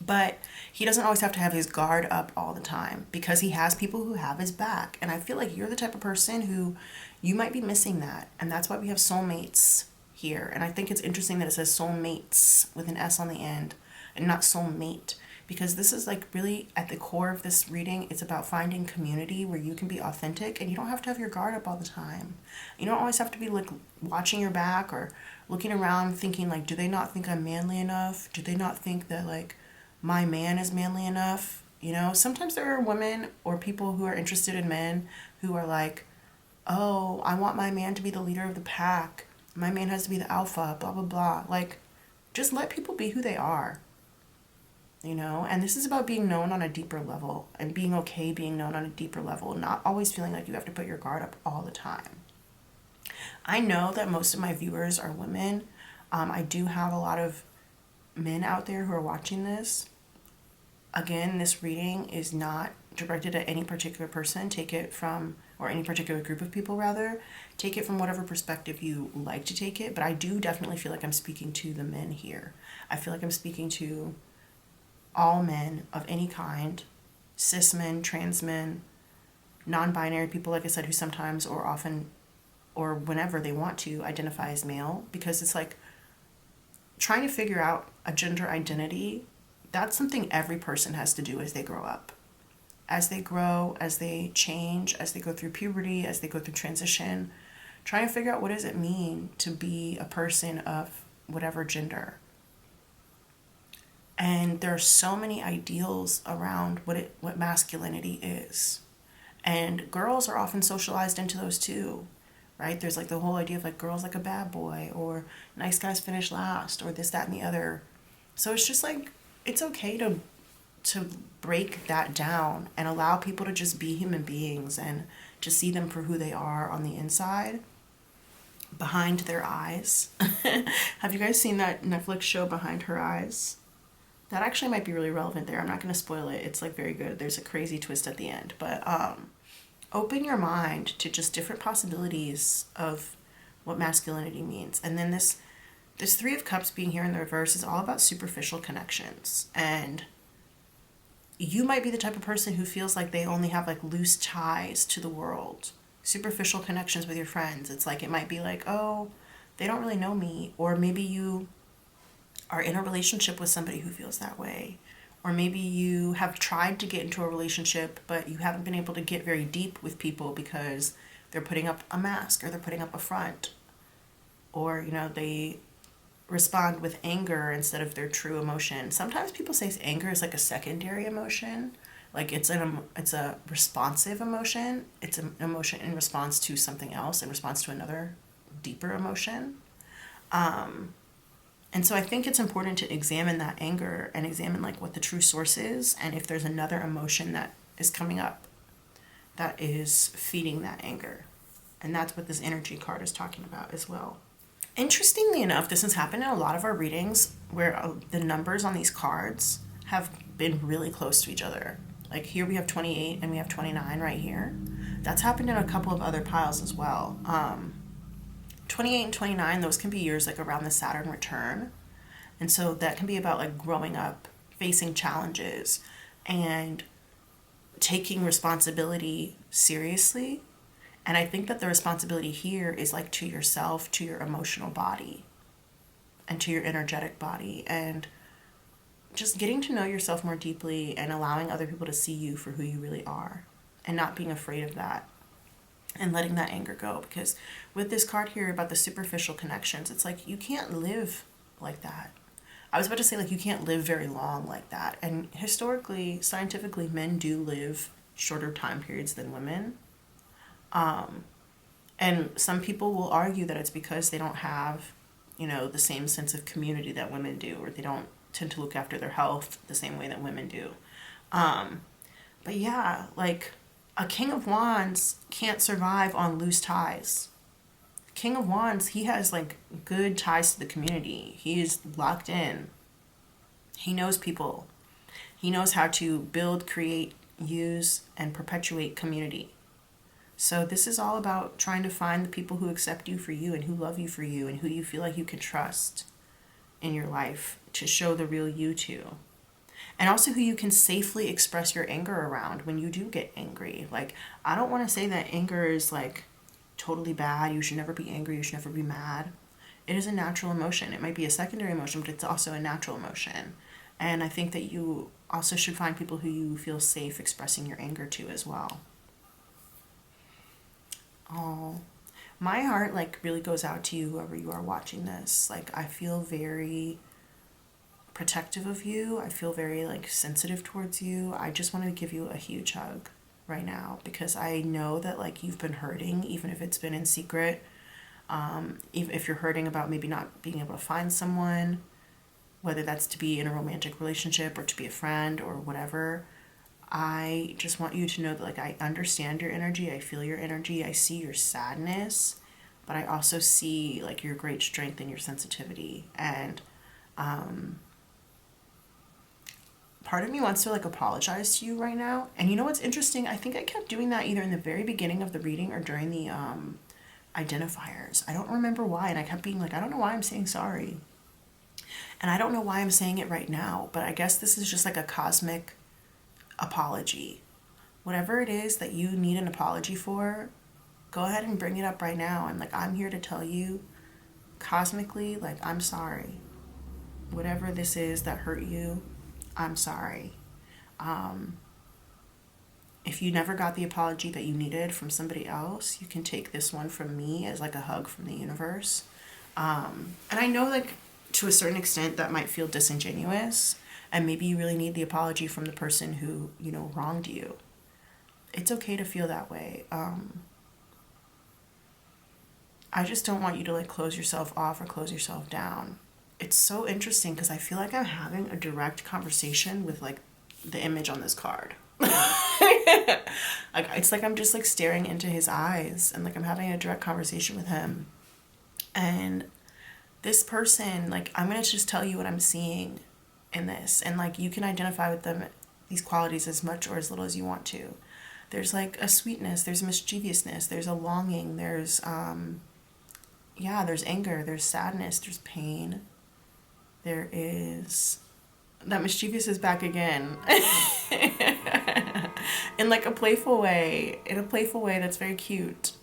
But he doesn't always have to have his guard up all the time, because he has people who have his back. And I feel like you're the type of person who you might be missing that. And that's why we have soulmates here. And I think it's interesting that it says soulmates with an S on the end and not soulmate, because this is like really at the core of this reading. It's about finding community where you can be authentic and you don't have to have your guard up all the time. You don't always have to be like watching your back or looking around thinking like, do they not think I'm manly enough? Do they not think that like my man is manly enough? You know, sometimes there are women or people who are interested in men who are like, oh, I want my man to be the leader of the pack. My man has to be the alpha, blah, blah, blah. Like, just let people be who they are, you know? And this is about being known on a deeper level and being okay being known on a deeper level, not always feeling like you have to put your guard up all the time. I know that most of my viewers are women. I do have a lot of men out there who are watching this. Again, this reading is not directed at any particular person. Take it from, or any particular group of people rather. Take it from whatever perspective you like to take it. But I do definitely feel like I'm speaking to the men here. I feel like I'm speaking to all men of any kind, cis men, trans men, non-binary people, like I said, who sometimes or often or whenever they want to identify as male, because it's like trying to figure out a gender identity. That's something every person has to do as they grow up. As they grow, as they change, as they go through puberty, as they go through transition, trying to figure out what does it mean to be a person of whatever gender. And there are so many ideals around what masculinity is. And girls are often socialized into those too, right? There's like the whole idea of like girls like a bad boy, or nice guys finish last, or this, that, and the other. So it's just like, it's okay to break that down and allow people to just be human beings and to see them for who they are on the inside, behind their eyes. Have you guys seen that Netflix show Behind Her Eyes? That actually might be really relevant there. I'm not going to spoil it. It's like very good. There's a crazy twist at the end. But open your mind to just different possibilities of what masculinity means. And then this 3 of Cups being here in the reverse is all about superficial connections. And you might be the type of person who feels like they only have like loose ties to the world, superficial connections with your friends. It's like, it might be like, oh, they don't really know me. Or maybe you are in a relationship with somebody who feels that way. Or maybe you have tried to get into a relationship, but you haven't been able to get very deep with people because they're putting up a mask or they're putting up a front. Or, you know, they respond with anger instead of their true emotion. Sometimes people say anger is like a secondary emotion, like it's a responsive emotion. It's an emotion in response to something else, in response to another deeper emotion. And so I think it's important to examine that anger and examine like what the true source is, and if there's another emotion that is coming up that is feeding that anger. And that's what this energy card is talking about as well. Interestingly enough, this has happened in a lot of our readings where the numbers on these cards have been really close to each other. Like here we have 28 and we have 29 right here. That's happened in a couple of other piles as well. 28 and 29, those can be years like around the Saturn return. And so that can be about like growing up, facing challenges, and taking responsibility seriously. And I think that the responsibility here is like to yourself, to your emotional body, and to your energetic body, and just getting to know yourself more deeply and allowing other people to see you for who you really are and not being afraid of that and letting that anger go. Because with this card here about the superficial connections, it's like you can't live like that. I was about to say like you can't live very long like that. And historically, scientifically, men do live shorter time periods than women. And some people will argue that it's because they don't have, the same sense of community that women do, or they don't tend to look after their health the same way that women do. But yeah, like a King of Wands can't survive on loose ties. King of Wands, he has like good ties to the community. He is locked in. He knows people. He knows how to build, create, use, and perpetuate community. So this is all about trying to find the people who accept you for you and who love you for you and who you feel like you can trust in your life to show the real you to. And also who you can safely express your anger around when you do get angry. Like, I don't want to say that anger is like totally bad. You should never be angry. You should never be mad. It is a natural emotion. It might be a secondary emotion, but it's also a natural emotion. And I think that you also should find people who you feel safe expressing your anger to as well. Oh, my heart like really goes out to you, whoever you are watching this. Like, I feel very protective of you. I feel very like sensitive towards you. I just want to give you a huge hug right now because I know that like you've been hurting, even if it's been in secret. Even if you're hurting about maybe not being able to find someone, whether that's to be in a romantic relationship or to be a friend or whatever. I just want you to know that like I understand your energy, I feel your energy, I see your sadness, but I also see like your great strength and your sensitivity. And part of me wants to like apologize to you right now. And you know what's interesting? I think I kept doing that either in the very beginning of the reading or during the identifiers. I don't remember why, and I kept being like, I don't know why I'm saying sorry. And I don't know why I'm saying it right now, but I guess this is just like a cosmic apology. Whatever it is that you need an apology for, go ahead and bring it up right now. And like, I'm here to tell you cosmically, like, I'm sorry. Whatever this is that hurt you, I'm sorry. If you never got the apology that you needed from somebody else, you can take this one from me as like a hug from the universe. And I know like to a certain extent that might feel disingenuous, and maybe you really need the apology from the person who, wronged you. It's okay to feel that way. I just don't want you to like close yourself off or close yourself down. It's so interesting because I feel like I'm having a direct conversation with like the image on this card. Like it's like I'm just like staring into his eyes and like I'm having a direct conversation with him. And this person, like, I'm gonna just tell you what I'm seeing in this, and like you can identify with them, these qualities, as much or as little as you want to. There's like a sweetness, there's mischievousness, there's a longing, there's there's anger, there's sadness, there's pain, there is that mischievous is back again. In like a playful way, that's very cute.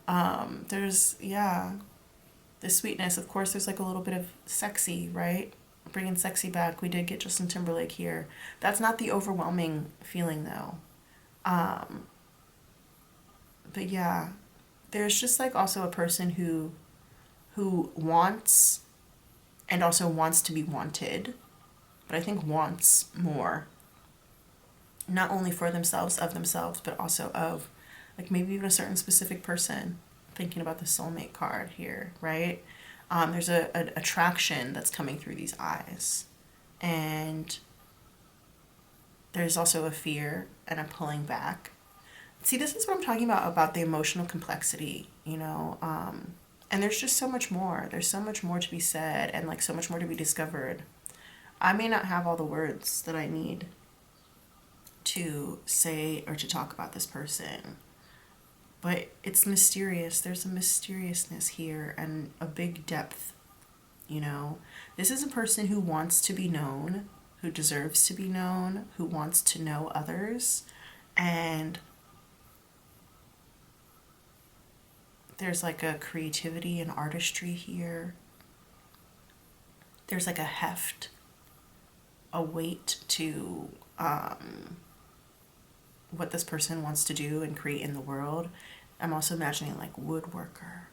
There's the sweetness. Of course, there's like a little bit of sexy, right? Bringing sexy back. We did get Justin Timberlake here. That's not the overwhelming feeling though. But yeah, there's just like also a person who wants and also wants to be wanted, but I think wants more, not only for themselves, of themselves, but also of like maybe even a certain specific person. Thinking about the soulmate card here, right? There's a attraction that's coming through these eyes, and there's also a fear and a pulling back. See, this is what I'm talking about the emotional complexity, you know, and there's just so much more. There's so much more to be said, and like so much more to be discovered. I may not have all the words that I need to say or to talk about this person, but it's mysterious. There's a mysteriousness here and a big depth, you know. This is a person who wants to be known, who deserves to be known, who wants to know others, and there's like a creativity and artistry here. There's like a heft, a weight to what this person wants to do and create in the world. I'm also imagining like woodworker,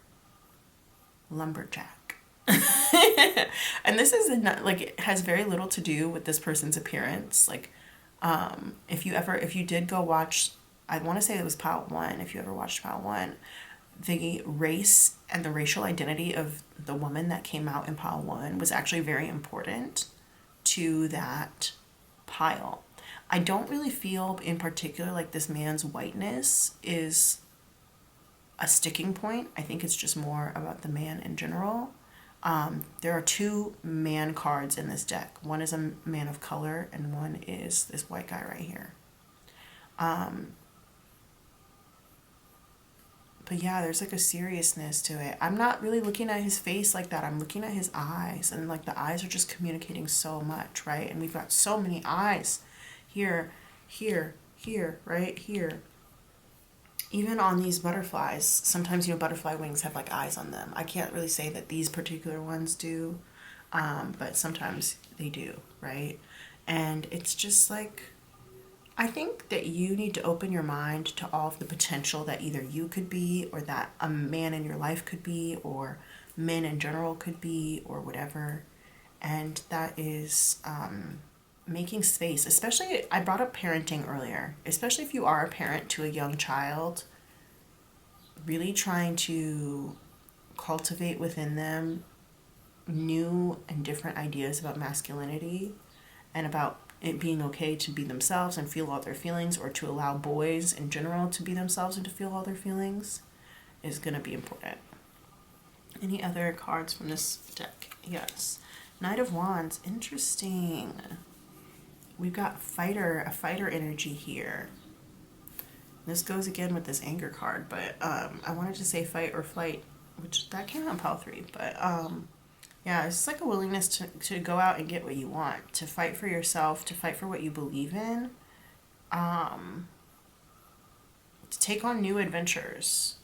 lumberjack. And this is not like, it has very little to do with this person's appearance. Like, if you did go watch, I want to say it was Pile 1, if you ever watched Pile 1, the race and the racial identity of the woman that came out in Pile 1 was actually very important to that pile. I don't really feel in particular like this man's whiteness is a sticking point. I think it's just more about the man in general. There are two man cards in this deck. One is a man of color and one is this white guy right here. But yeah, there's like a seriousness to it. I'm not really looking at his face like that. I'm looking at his eyes, and like the eyes are just communicating so much, right? And we've got so many eyes here, here, here, right here. Even on these butterflies, sometimes, you know, butterfly wings have like eyes on them. I can't really say that these particular ones do, but sometimes they do, right? And it's just like, I think that you need to open your mind to all of the potential that either you could be, or that a man in your life could be, or men in general could be, or whatever. And that is making space. Especially, I brought up parenting earlier, especially if you are a parent to a young child, really trying to cultivate within them new and different ideas about masculinity and about it being okay to be themselves and feel all their feelings, or to allow boys in general to be themselves and to feel all their feelings, is going to be important. Any other cards from this deck? Yes. Knight of Wands. Interesting. We've got a fighter energy here. This goes again with this anger card, but I wanted to say fight or flight, which that came out in Pile 3, but yeah, it's like a willingness to go out and get what you want, to fight for yourself, to fight for what you believe in, to take on new adventures.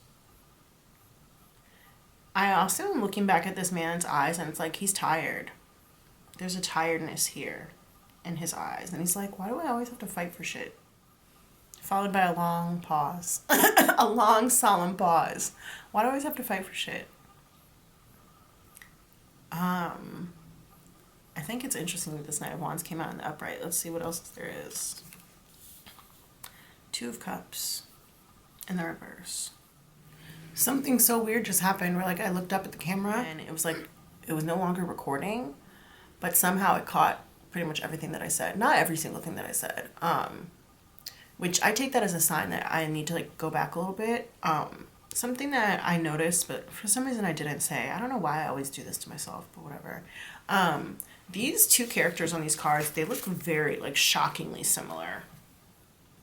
I also am looking back at this man's eyes, and it's like he's tired. There's a tiredness here in his eyes, and he's like, why do I always have to fight for shit? Followed by a long pause. A long, solemn pause. Why do I always have to fight for shit? I think it's interesting that this Knight of Wands came out in the upright. Let's see what else there is. Two of Cups in the reverse. Something so weird just happened where like I looked up at the camera and it was like it was no longer recording, but somehow it caught pretty much everything that I said. Not every single thing that I said. Which I take that as a sign that I need to like go back a little bit. Something that I noticed, but for some reason I didn't say. I don't know why I always do this to myself, but whatever. These two characters on these cards, they look very like shockingly similar.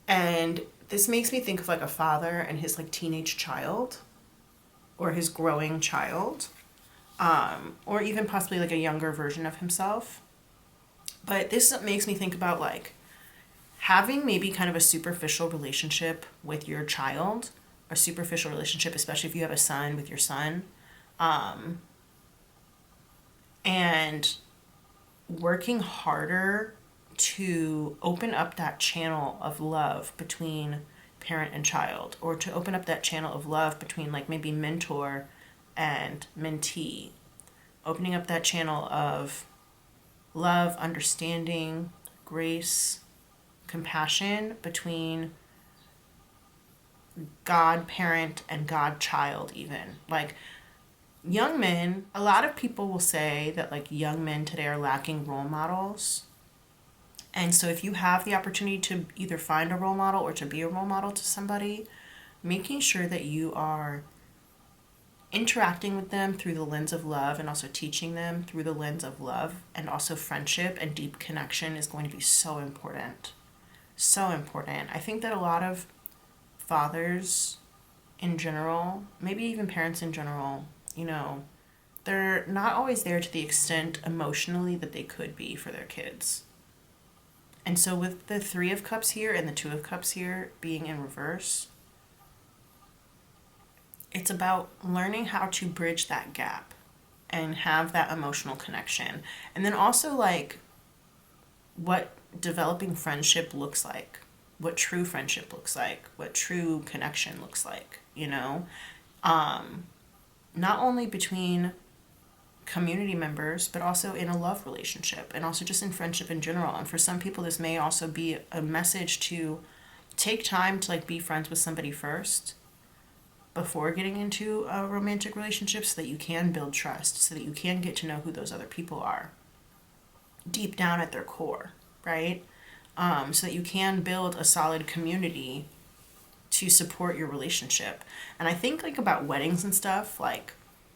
And this makes me think of like a father and his like teenage child, or his growing child, or even possibly like a younger version of himself. But this makes me think about like having maybe kind of a superficial relationship with your child, a superficial relationship, especially if you have a son, with your son, and working harder to open up that channel of love between parent and child, or to open up that channel of love between like maybe mentor and mentee. opening up that channel of love, understanding, grace, compassion between God parent and God child, even. Like, young men, a lot of people will say that like young men today are lacking role models. And so if you have the opportunity to either find a role model or to be a role model to somebody, making sure that you are interacting with them through the lens of love and also teaching them through the lens of love and also friendship and deep connection is going to be so important. So important. I think that a lot of fathers in general, maybe even parents in general, you know, they're not always there to the extent emotionally that they could be for their kids. And so with the Three of Cups here and the Two of Cups here being in reverse, it's about learning how to bridge that gap and have that emotional connection. And then also like what developing friendship looks like, what true friendship looks like, what true connection looks like, you know? Not only between community members, but also in a love relationship and also just in friendship in general. And for some people, this may also be a message to take time to like be friends with somebody first before getting into a romantic relationship so that you can build trust, so that you can get to know who those other people are deep down at their core, right? So that you can build a solid community to support your relationship. And I think like about weddings and stuff, like,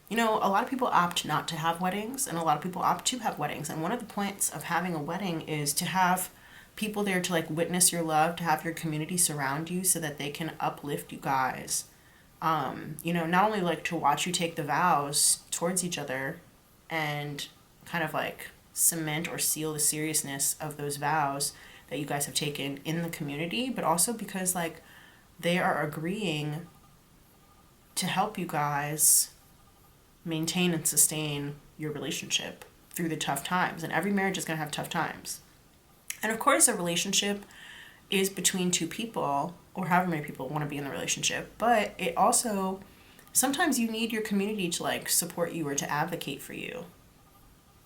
you know, a lot of people opt not to have weddings and a lot of people opt to have weddings. And one of the points of having a wedding is to have people there to like witness your love, to have your community surround you so that they can uplift you guys. You know, not only like to watch you take the vows towards each other and kind of like cement or seal the seriousness of those vows that you guys have taken in the community, but also because like they are agreeing to help you guys maintain and sustain your relationship through the tough times. And every marriage is going to have tough times. And of course, a relationship is between two people or however many people want to be in the relationship, but it also sometimes you need your community to like support you or to advocate for you,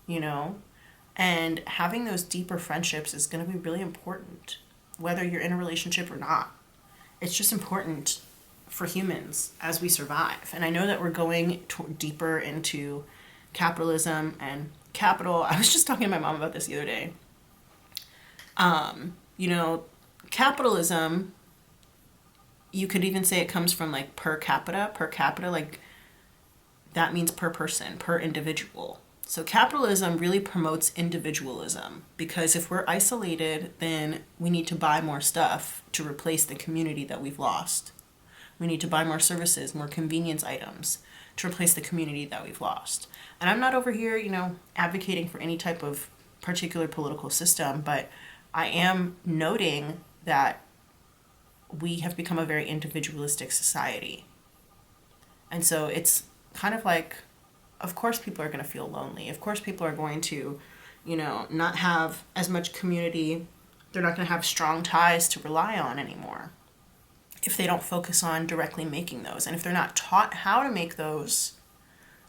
you know? And having those deeper friendships is going to be really important, whether you're in a relationship or not. It's just important for humans as we survive. And I know that we're going deeper into capitalism and capital. I was just talking to my mom about this the other day. You know, capitalism, you could even say it comes from like per capita, like that means per person, per individual. So capitalism really promotes individualism because if we're isolated, then we need to buy more stuff to replace the community that we've lost. We need to buy more services, more convenience items to replace the community that we've lost. And I'm not over here, you know, advocating for any type of particular political system, but I am noting that we have become a very individualistic society. And so it's kind of like, of course people are going to feel lonely. Of course people are going to, you know, not have as much community. They're not going to have strong ties to rely on anymore if they don't focus on directly making those. And if they're not taught how to make those,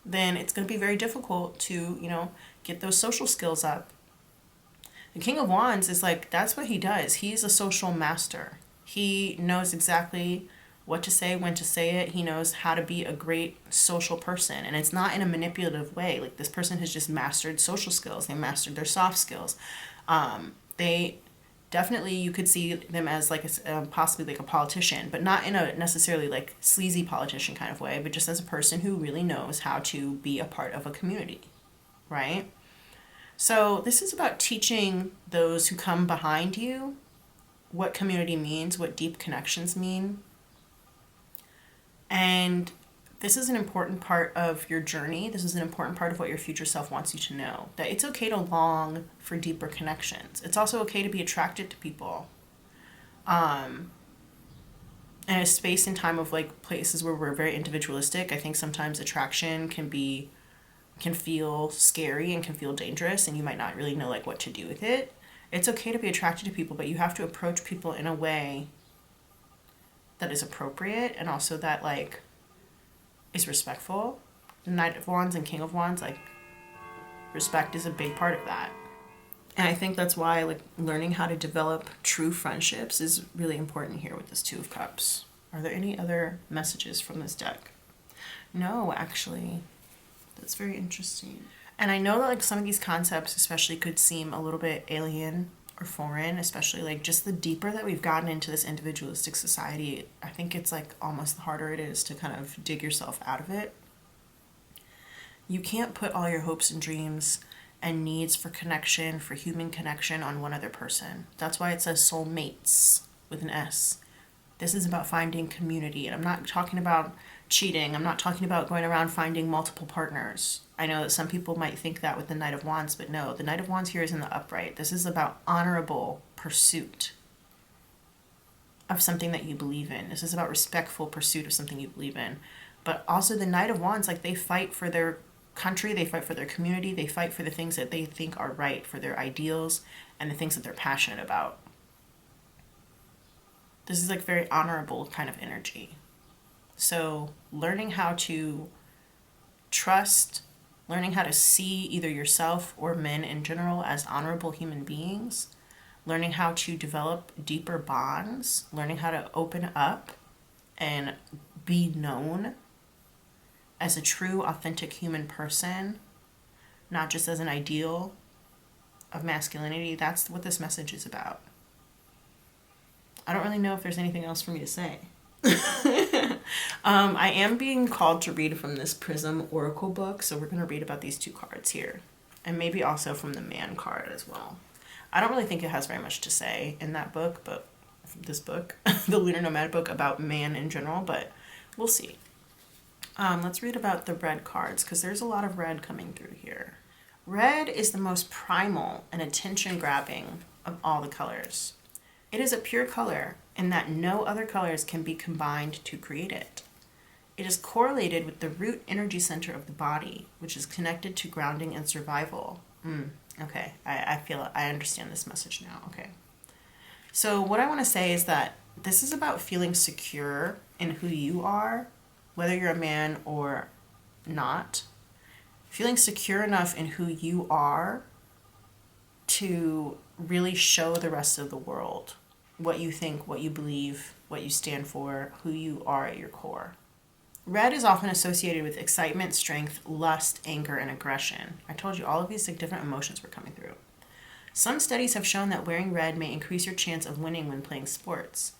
then it's going to be very difficult to, you know, get those social skills up. The King of Wands is like, that's what he does. He's a social master. He knows exactly what to say, when to say it. He knows how to be a great social person. And it's not in a manipulative way. Like this person has just mastered social skills. They mastered their soft skills. They definitely, you could see them as like possibly like a politician, but not in a necessarily like sleazy politician kind of way, but just as a person who really knows how to be a part of a community, right? So this is about teaching those who come behind you what community means, what deep connections mean. And this is an important part of your journey. This is an important part of what your future self wants you to know. That it's okay to long for deeper connections. It's also okay to be attracted to people. In a space and time of like places where we're very individualistic, I think sometimes attraction can feel scary and can feel dangerous, and you might not really know like what to do with it. It's okay to be attracted to people, but you have to approach people in a way that is appropriate and also that like is respectful. The Knight of Wands and King of Wands, like Respect is a big part of that. And I think that's why like learning how to develop true friendships is really important here with this Two of Cups. Are there any other messages from this deck? No, actually. That's very interesting. And I know that like some of these concepts especially could seem a little bit alien or foreign, especially like just the deeper that we've gotten into this individualistic society, I think it's like almost the harder it is to kind of dig yourself out of it. You can't put all your hopes and dreams and needs for connection, for human connection, on one other person. That's why it says soulmates with an S. This is about finding community. And I'm not talking about cheating. I'm not talking about going around finding multiple partners. I know that some people might think that with the Knight of Wands, but no, the Knight of Wands here is in the upright. This is about honorable pursuit of something that you believe in. This is about respectful pursuit of something you believe in. But also the Knight of Wands, like they fight for their country, they fight for their community, they fight for the things that they think are right, for their ideals and the things that they're passionate about. This is like very honorable kind of energy. So learning how to trust, learning how to see either yourself or men in general as honorable human beings, learning how to develop deeper bonds, learning how to open up and be known as a true, authentic human person, not just as an ideal of masculinity. That's what this message is about. I don't really know if there's anything else for me to say. I am being called to read from this Prism Oracle book, so we're going to read about these two cards here. And maybe also from the Man card as well. I don't really think it has very much to say in that book, but this book, the Lunar Nomad book, about man in general, but we'll see. Let's read about the red cards, because there's a lot of red coming through here. Red is the most primal and attention-grabbing of all the colors. It is a pure color in that no other colors can be combined to create it. It is correlated with the root energy center of the body, which is connected to grounding and survival. Okay, I understand this message now. Okay. So what I want to say is that this is about feeling secure in who you are, whether you're a man or not. Feeling secure enough in who you are to really show the rest of the world what you think, what you believe, what you stand for, who you are at your core. Red is often associated with excitement, strength, lust, anger, and aggression. I told you all of these like different emotions were coming through. Some studies have shown that wearing red may increase your chance of winning when playing sports.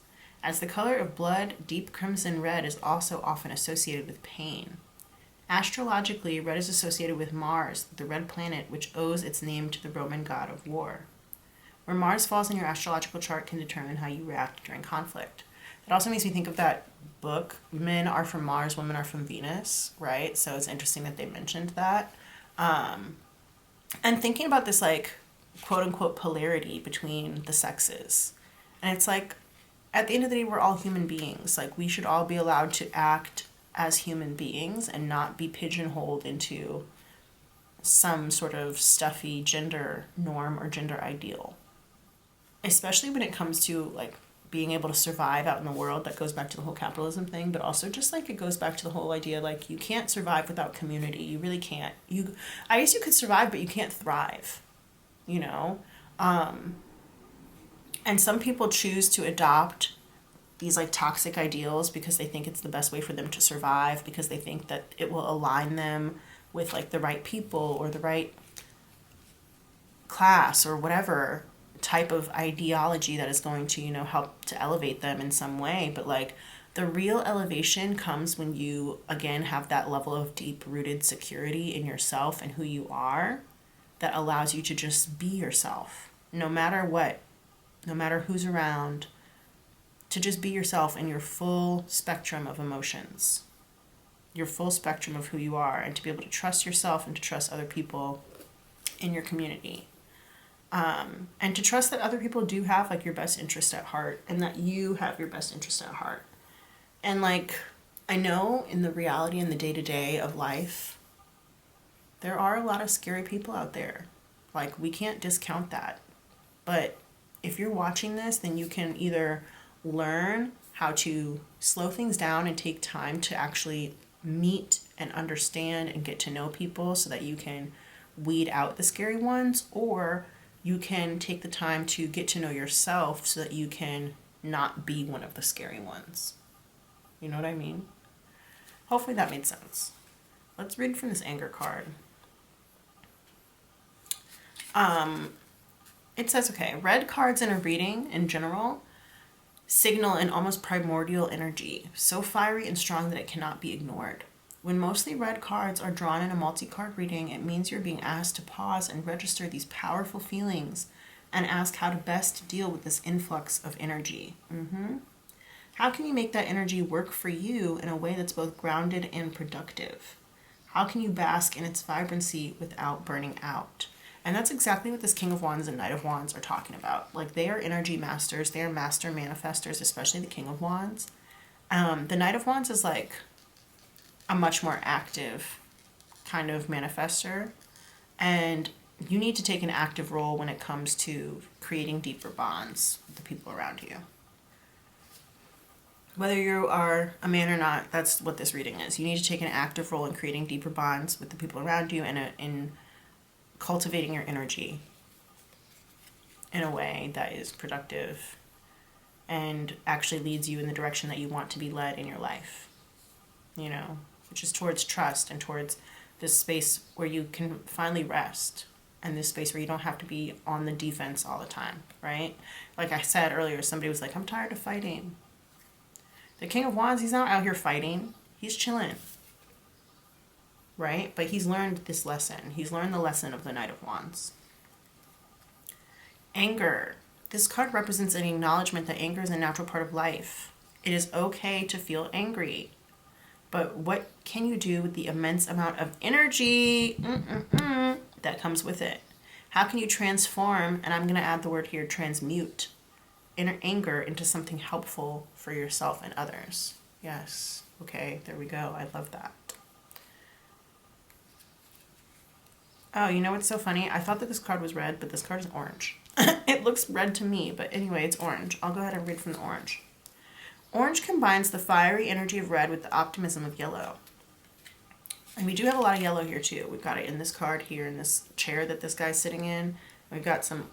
As the color of blood, deep crimson red is also often associated with pain. Astrologically, red is associated with Mars, the red planet, which owes its name to the Roman god of war. Where Mars falls in your astrological chart can determine how you react during conflict. It also makes me think of that book, Men Are From Mars, Women Are From Venus, right? So it's interesting that they mentioned that. And thinking about this, like, quote-unquote polarity between the sexes. And it's like, at the end of the day, we're all human beings. Like, we should all be allowed to act as human beings and not be pigeonholed into some sort of stuffy gender norm or gender ideal. Especially when it comes to, like, being able to survive out in the world. That goes back to the whole capitalism thing, but also just like it goes back to the whole idea, like, you can't survive without community. You really can't. I guess you could survive, but you can't thrive, you know? And some people choose to adopt these like toxic ideals because they think it's the best way for them to survive, because they think that it will align them with like the right people or the right class or whatever type of ideology that is going to, you know, help to elevate them in some way. But like the real elevation comes when you again have that level of deep rooted security in yourself and who you are that allows you to just be yourself no matter what, no matter who's around, to just be yourself in your full spectrum of emotions, your full spectrum of who you are, and to be able to trust yourself and to trust other people in your community. And to trust that other people do have like your best interest at heart and that you have your best interest at heart. And like, I know in the reality and the day-to-day of life, there are a lot of scary people out there. Like, we can't discount that. But if you're watching this, then you can either learn how to slow things down and take time to actually meet and understand and get to know people so that you can weed out the scary ones, or you can take the time to get to know yourself so that you can not be one of the scary ones. You know what I mean? Hopefully that made sense. Let's read from this anger card. It says, okay, red cards in a reading in general signal an almost primordial energy, so fiery and strong that it cannot be ignored. When mostly red cards are drawn in a multi-card reading, it means you're being asked to pause and register these powerful feelings and ask how to best deal with this influx of energy. How can you make that energy work for you in a way that's both grounded and productive? How can you bask in its vibrancy without burning out? And that's exactly what this King of Wands and Knight of Wands are talking about. Like, they are energy masters. They are master manifestors, especially the King of Wands. The Knight of Wands is like a much more active kind of manifester. And you need to take an active role when it comes to creating deeper bonds with the people around you. Whether you are a man or not, that's what this reading is. You need to take an active role in creating deeper bonds with the people around you and in cultivating your energy in a way that is productive and actually leads you in the direction that you want to be led in your life, you know, which is towards trust and towards this space where you can finally rest, and this space where you don't have to be on the defense all the time, right? Like I said earlier, somebody was like, I'm tired of fighting. The King of Wands, he's not out here fighting. He's chilling. Right? But he's learned this lesson. He's learned the lesson of the Knight of Wands. Anger. This card represents an acknowledgement that anger is a natural part of life. It is okay to feel angry. But what can you do with the immense amount of energy that comes with it? How can you transform, and I'm going to add the word here, transmute, inner anger into something helpful for yourself and others? Yes. Okay, there we go. I love that. Oh, you know what's so funny? I thought that this card was red, but this card is orange. It looks red to me, but anyway, it's orange. I'll go ahead and read from the orange. Orange combines the fiery energy of red with the optimism of yellow. And we do have a lot of yellow here too. We've got it in this card here, in this chair that this guy's sitting in. We've got some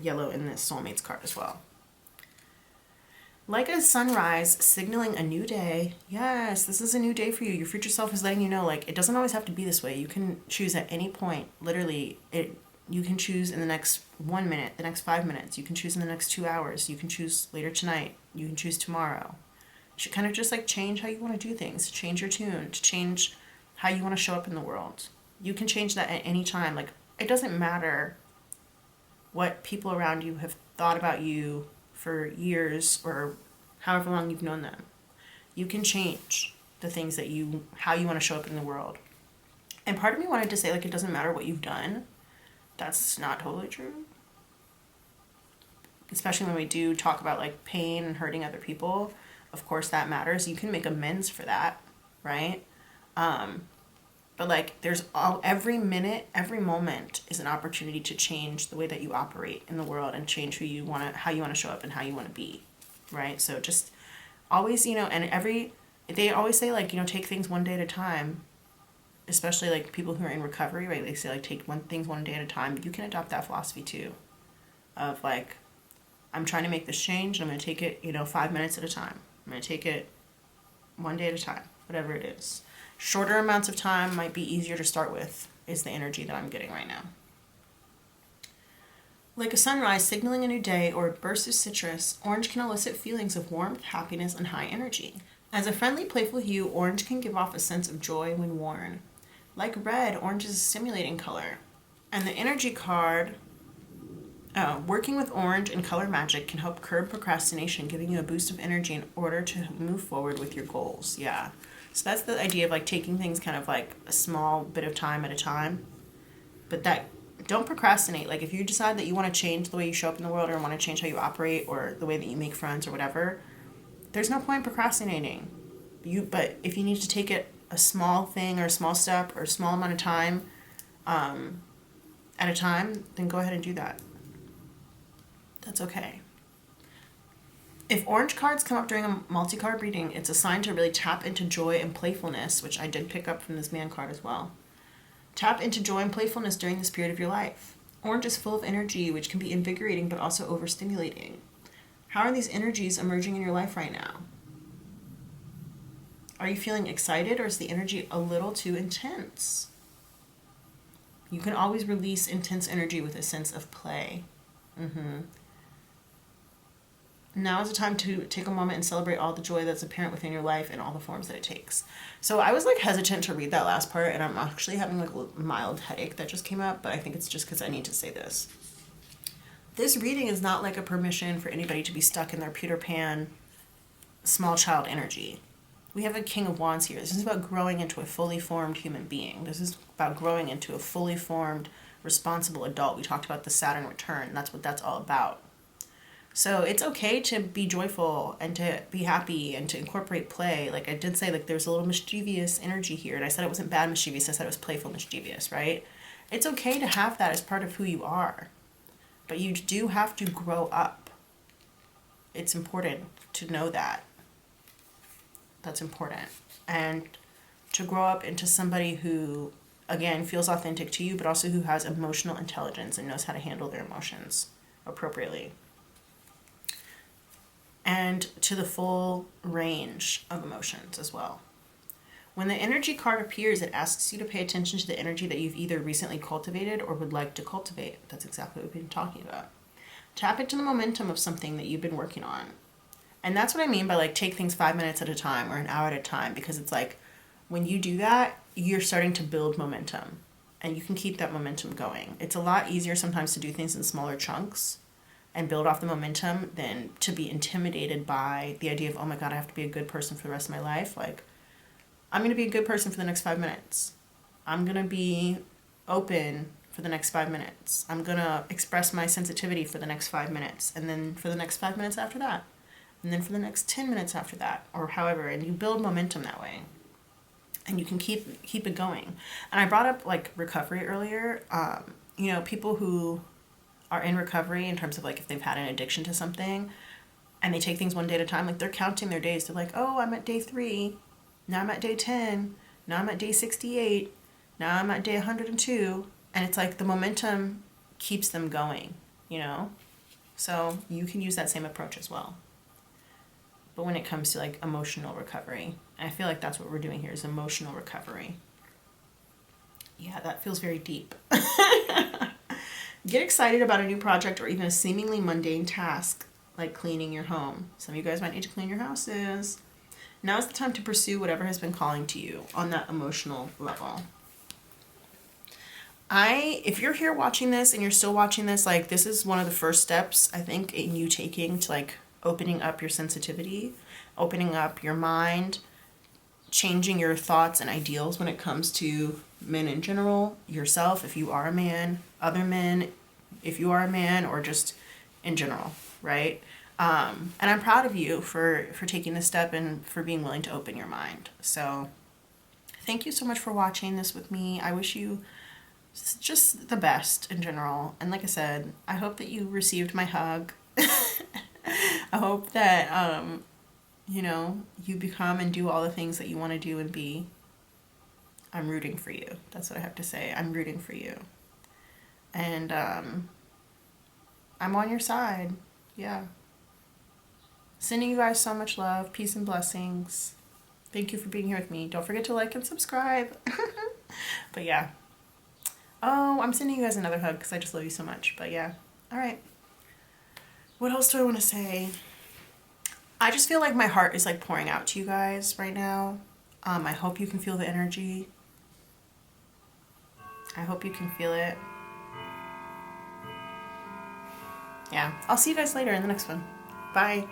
yellow in this soulmates card as well. Like a sunrise signaling a new day. Yes, this is a new day for you. Your future self is letting you know, like, it doesn't always have to be this way. You can choose at any point. Literally, you can choose in the next 1 minute, the next 5 minutes. You can choose in the next 2 hours. You can choose later tonight. You can choose tomorrow. You should kind of just like change how you want to do things, to change your tune, to change how you want to show up in the world. You can change that at any time. Like, it doesn't matter what people around you have thought about you for years or however long you've known them. You can change the things that how you want to show up in the world. And part of me wanted to say, like, it doesn't matter what you've done. That's not totally true. Especially when we do talk about like pain and hurting other people. Of course that matters. You can make amends for that, right? But like there's every minute, every moment is an opportunity to change the way that you operate in the world and change how you want to show up and how you want to be, right? So just always, and they always say like, take things one day at a time, especially like people who are in recovery, right? They say like take things one day at a time. You can adopt that philosophy too, of like, I'm trying to make this change and I'm going to take it, 5 minutes at a time. I'm going to take it one day at a time, whatever it is. Shorter amounts of time might be easier to start with, is the energy that I'm getting right now. Like a sunrise signaling a new day or a burst of citrus, orange can elicit feelings of warmth, happiness, and high energy. As a friendly, playful hue, orange can give off a sense of joy when worn. Like red, orange is a stimulating color. And the energy card, working with orange and color magic can help curb procrastination, giving you a boost of energy in order to move forward with your goals. Yeah. So that's the idea of like taking things kind of like a small bit of time at a time. But don't procrastinate. Like if you decide that you want to change the way you show up in the world or want to change how you operate or the way that you make friends or whatever, there's no point in procrastinating. But if you need to take it a small thing or a small step or a small amount of time at a time, then go ahead and do that. That's okay. If orange cards come up during a multi-card reading, it's a sign to really tap into joy and playfulness, which I did pick up from this man card as well. Tap into joy and playfulness during this period of your life. Orange is full of energy, which can be invigorating but also overstimulating. How are these energies emerging in your life right now? Are you feeling excited, or is the energy a little too intense? You can always release intense energy with a sense of play. Now is the time to take a moment and celebrate all the joy that's apparent within your life and all the forms that it takes. So I was like hesitant to read that last part, and I'm actually having like a mild headache that just came up, but I think it's just because I need to say this. This reading is not like a permission for anybody to be stuck in their Peter Pan small child energy. We have a King of Wands here. This is about growing into a fully formed human being. This is about growing into a fully formed, responsible adult. We talked about the Saturn return. That's what that's all about. So it's okay to be joyful and to be happy and to incorporate play. Like I did say, like there's a little mischievous energy here. And I said it wasn't bad mischievous. I said it was playful mischievous, right? It's okay to have that as part of who you are. But you do have to grow up. It's important to know that. That's important. And to grow up into somebody who, again, feels authentic to you, but also who has emotional intelligence and knows how to handle their emotions appropriately. And to the full range of emotions as well. When the energy card appears, it asks you to pay attention to the energy that you've either recently cultivated or would like to cultivate. That's exactly what we've been talking about. Tap into the momentum of something that you've been working on. And that's what I mean by like take things 5 minutes at a time or an hour at a time, because it's like when you do that, you're starting to build momentum and you can keep that momentum going. It's a lot easier sometimes to do things in smaller chunks and build off the momentum than to be intimidated by the idea of, oh my God, I have to be a good person for the rest of my life. Like, I'm going to be a good person for the next 5 minutes. I'm going to be open for the next 5 minutes. I'm going to express my sensitivity for the next 5 minutes. And then for the next 5 minutes after that. And then for the next 10 minutes after that, or however, and you build momentum that way. And you can keep it going. And I brought up like recovery earlier. People who are in recovery in terms of like if they've had an addiction to something and they take things one day at a time, like they're counting their days. They're like, oh, I'm at day 3. Now I'm at day 10. Now I'm at day 68. Now I'm at day 102. And it's like the momentum keeps them going, So you can use that same approach as well. But when it comes to like emotional recovery, I feel like that's what we're doing here is emotional recovery. Yeah, that feels very deep. Get excited about a new project or even a seemingly mundane task like cleaning your home. Some of you guys might need to clean your houses. Now is the time to pursue whatever has been calling to you on that emotional level. If you're here watching this and you're still watching this, like this is one of the first steps, I think, in you taking to like opening up your sensitivity, opening up your mind, changing your thoughts and ideals when it comes to men in general, yourself, if you are a man, other men, if you are a man, or just in general, right? And I'm proud of you for taking this step and for being willing to open your mind. So thank you so much for watching this with me. I wish you just the best in general. And like I said, I hope that you received my hug. I hope that, you become and do all the things that you want to do and be. I'm rooting for you. That's what I have to say. I'm rooting for you. And I'm on your side. Yeah. Sending you guys so much love, peace, and blessings. Thank you for being here with me. Don't forget to like and subscribe. But yeah. Oh, I'm sending you guys another hug because I just love you so much. But yeah. All right. What else do I want to say? I just feel like my heart is like pouring out to you guys right now. I hope you can feel the energy. I hope you can feel it. Yeah. I'll see you guys later in the next one. Bye.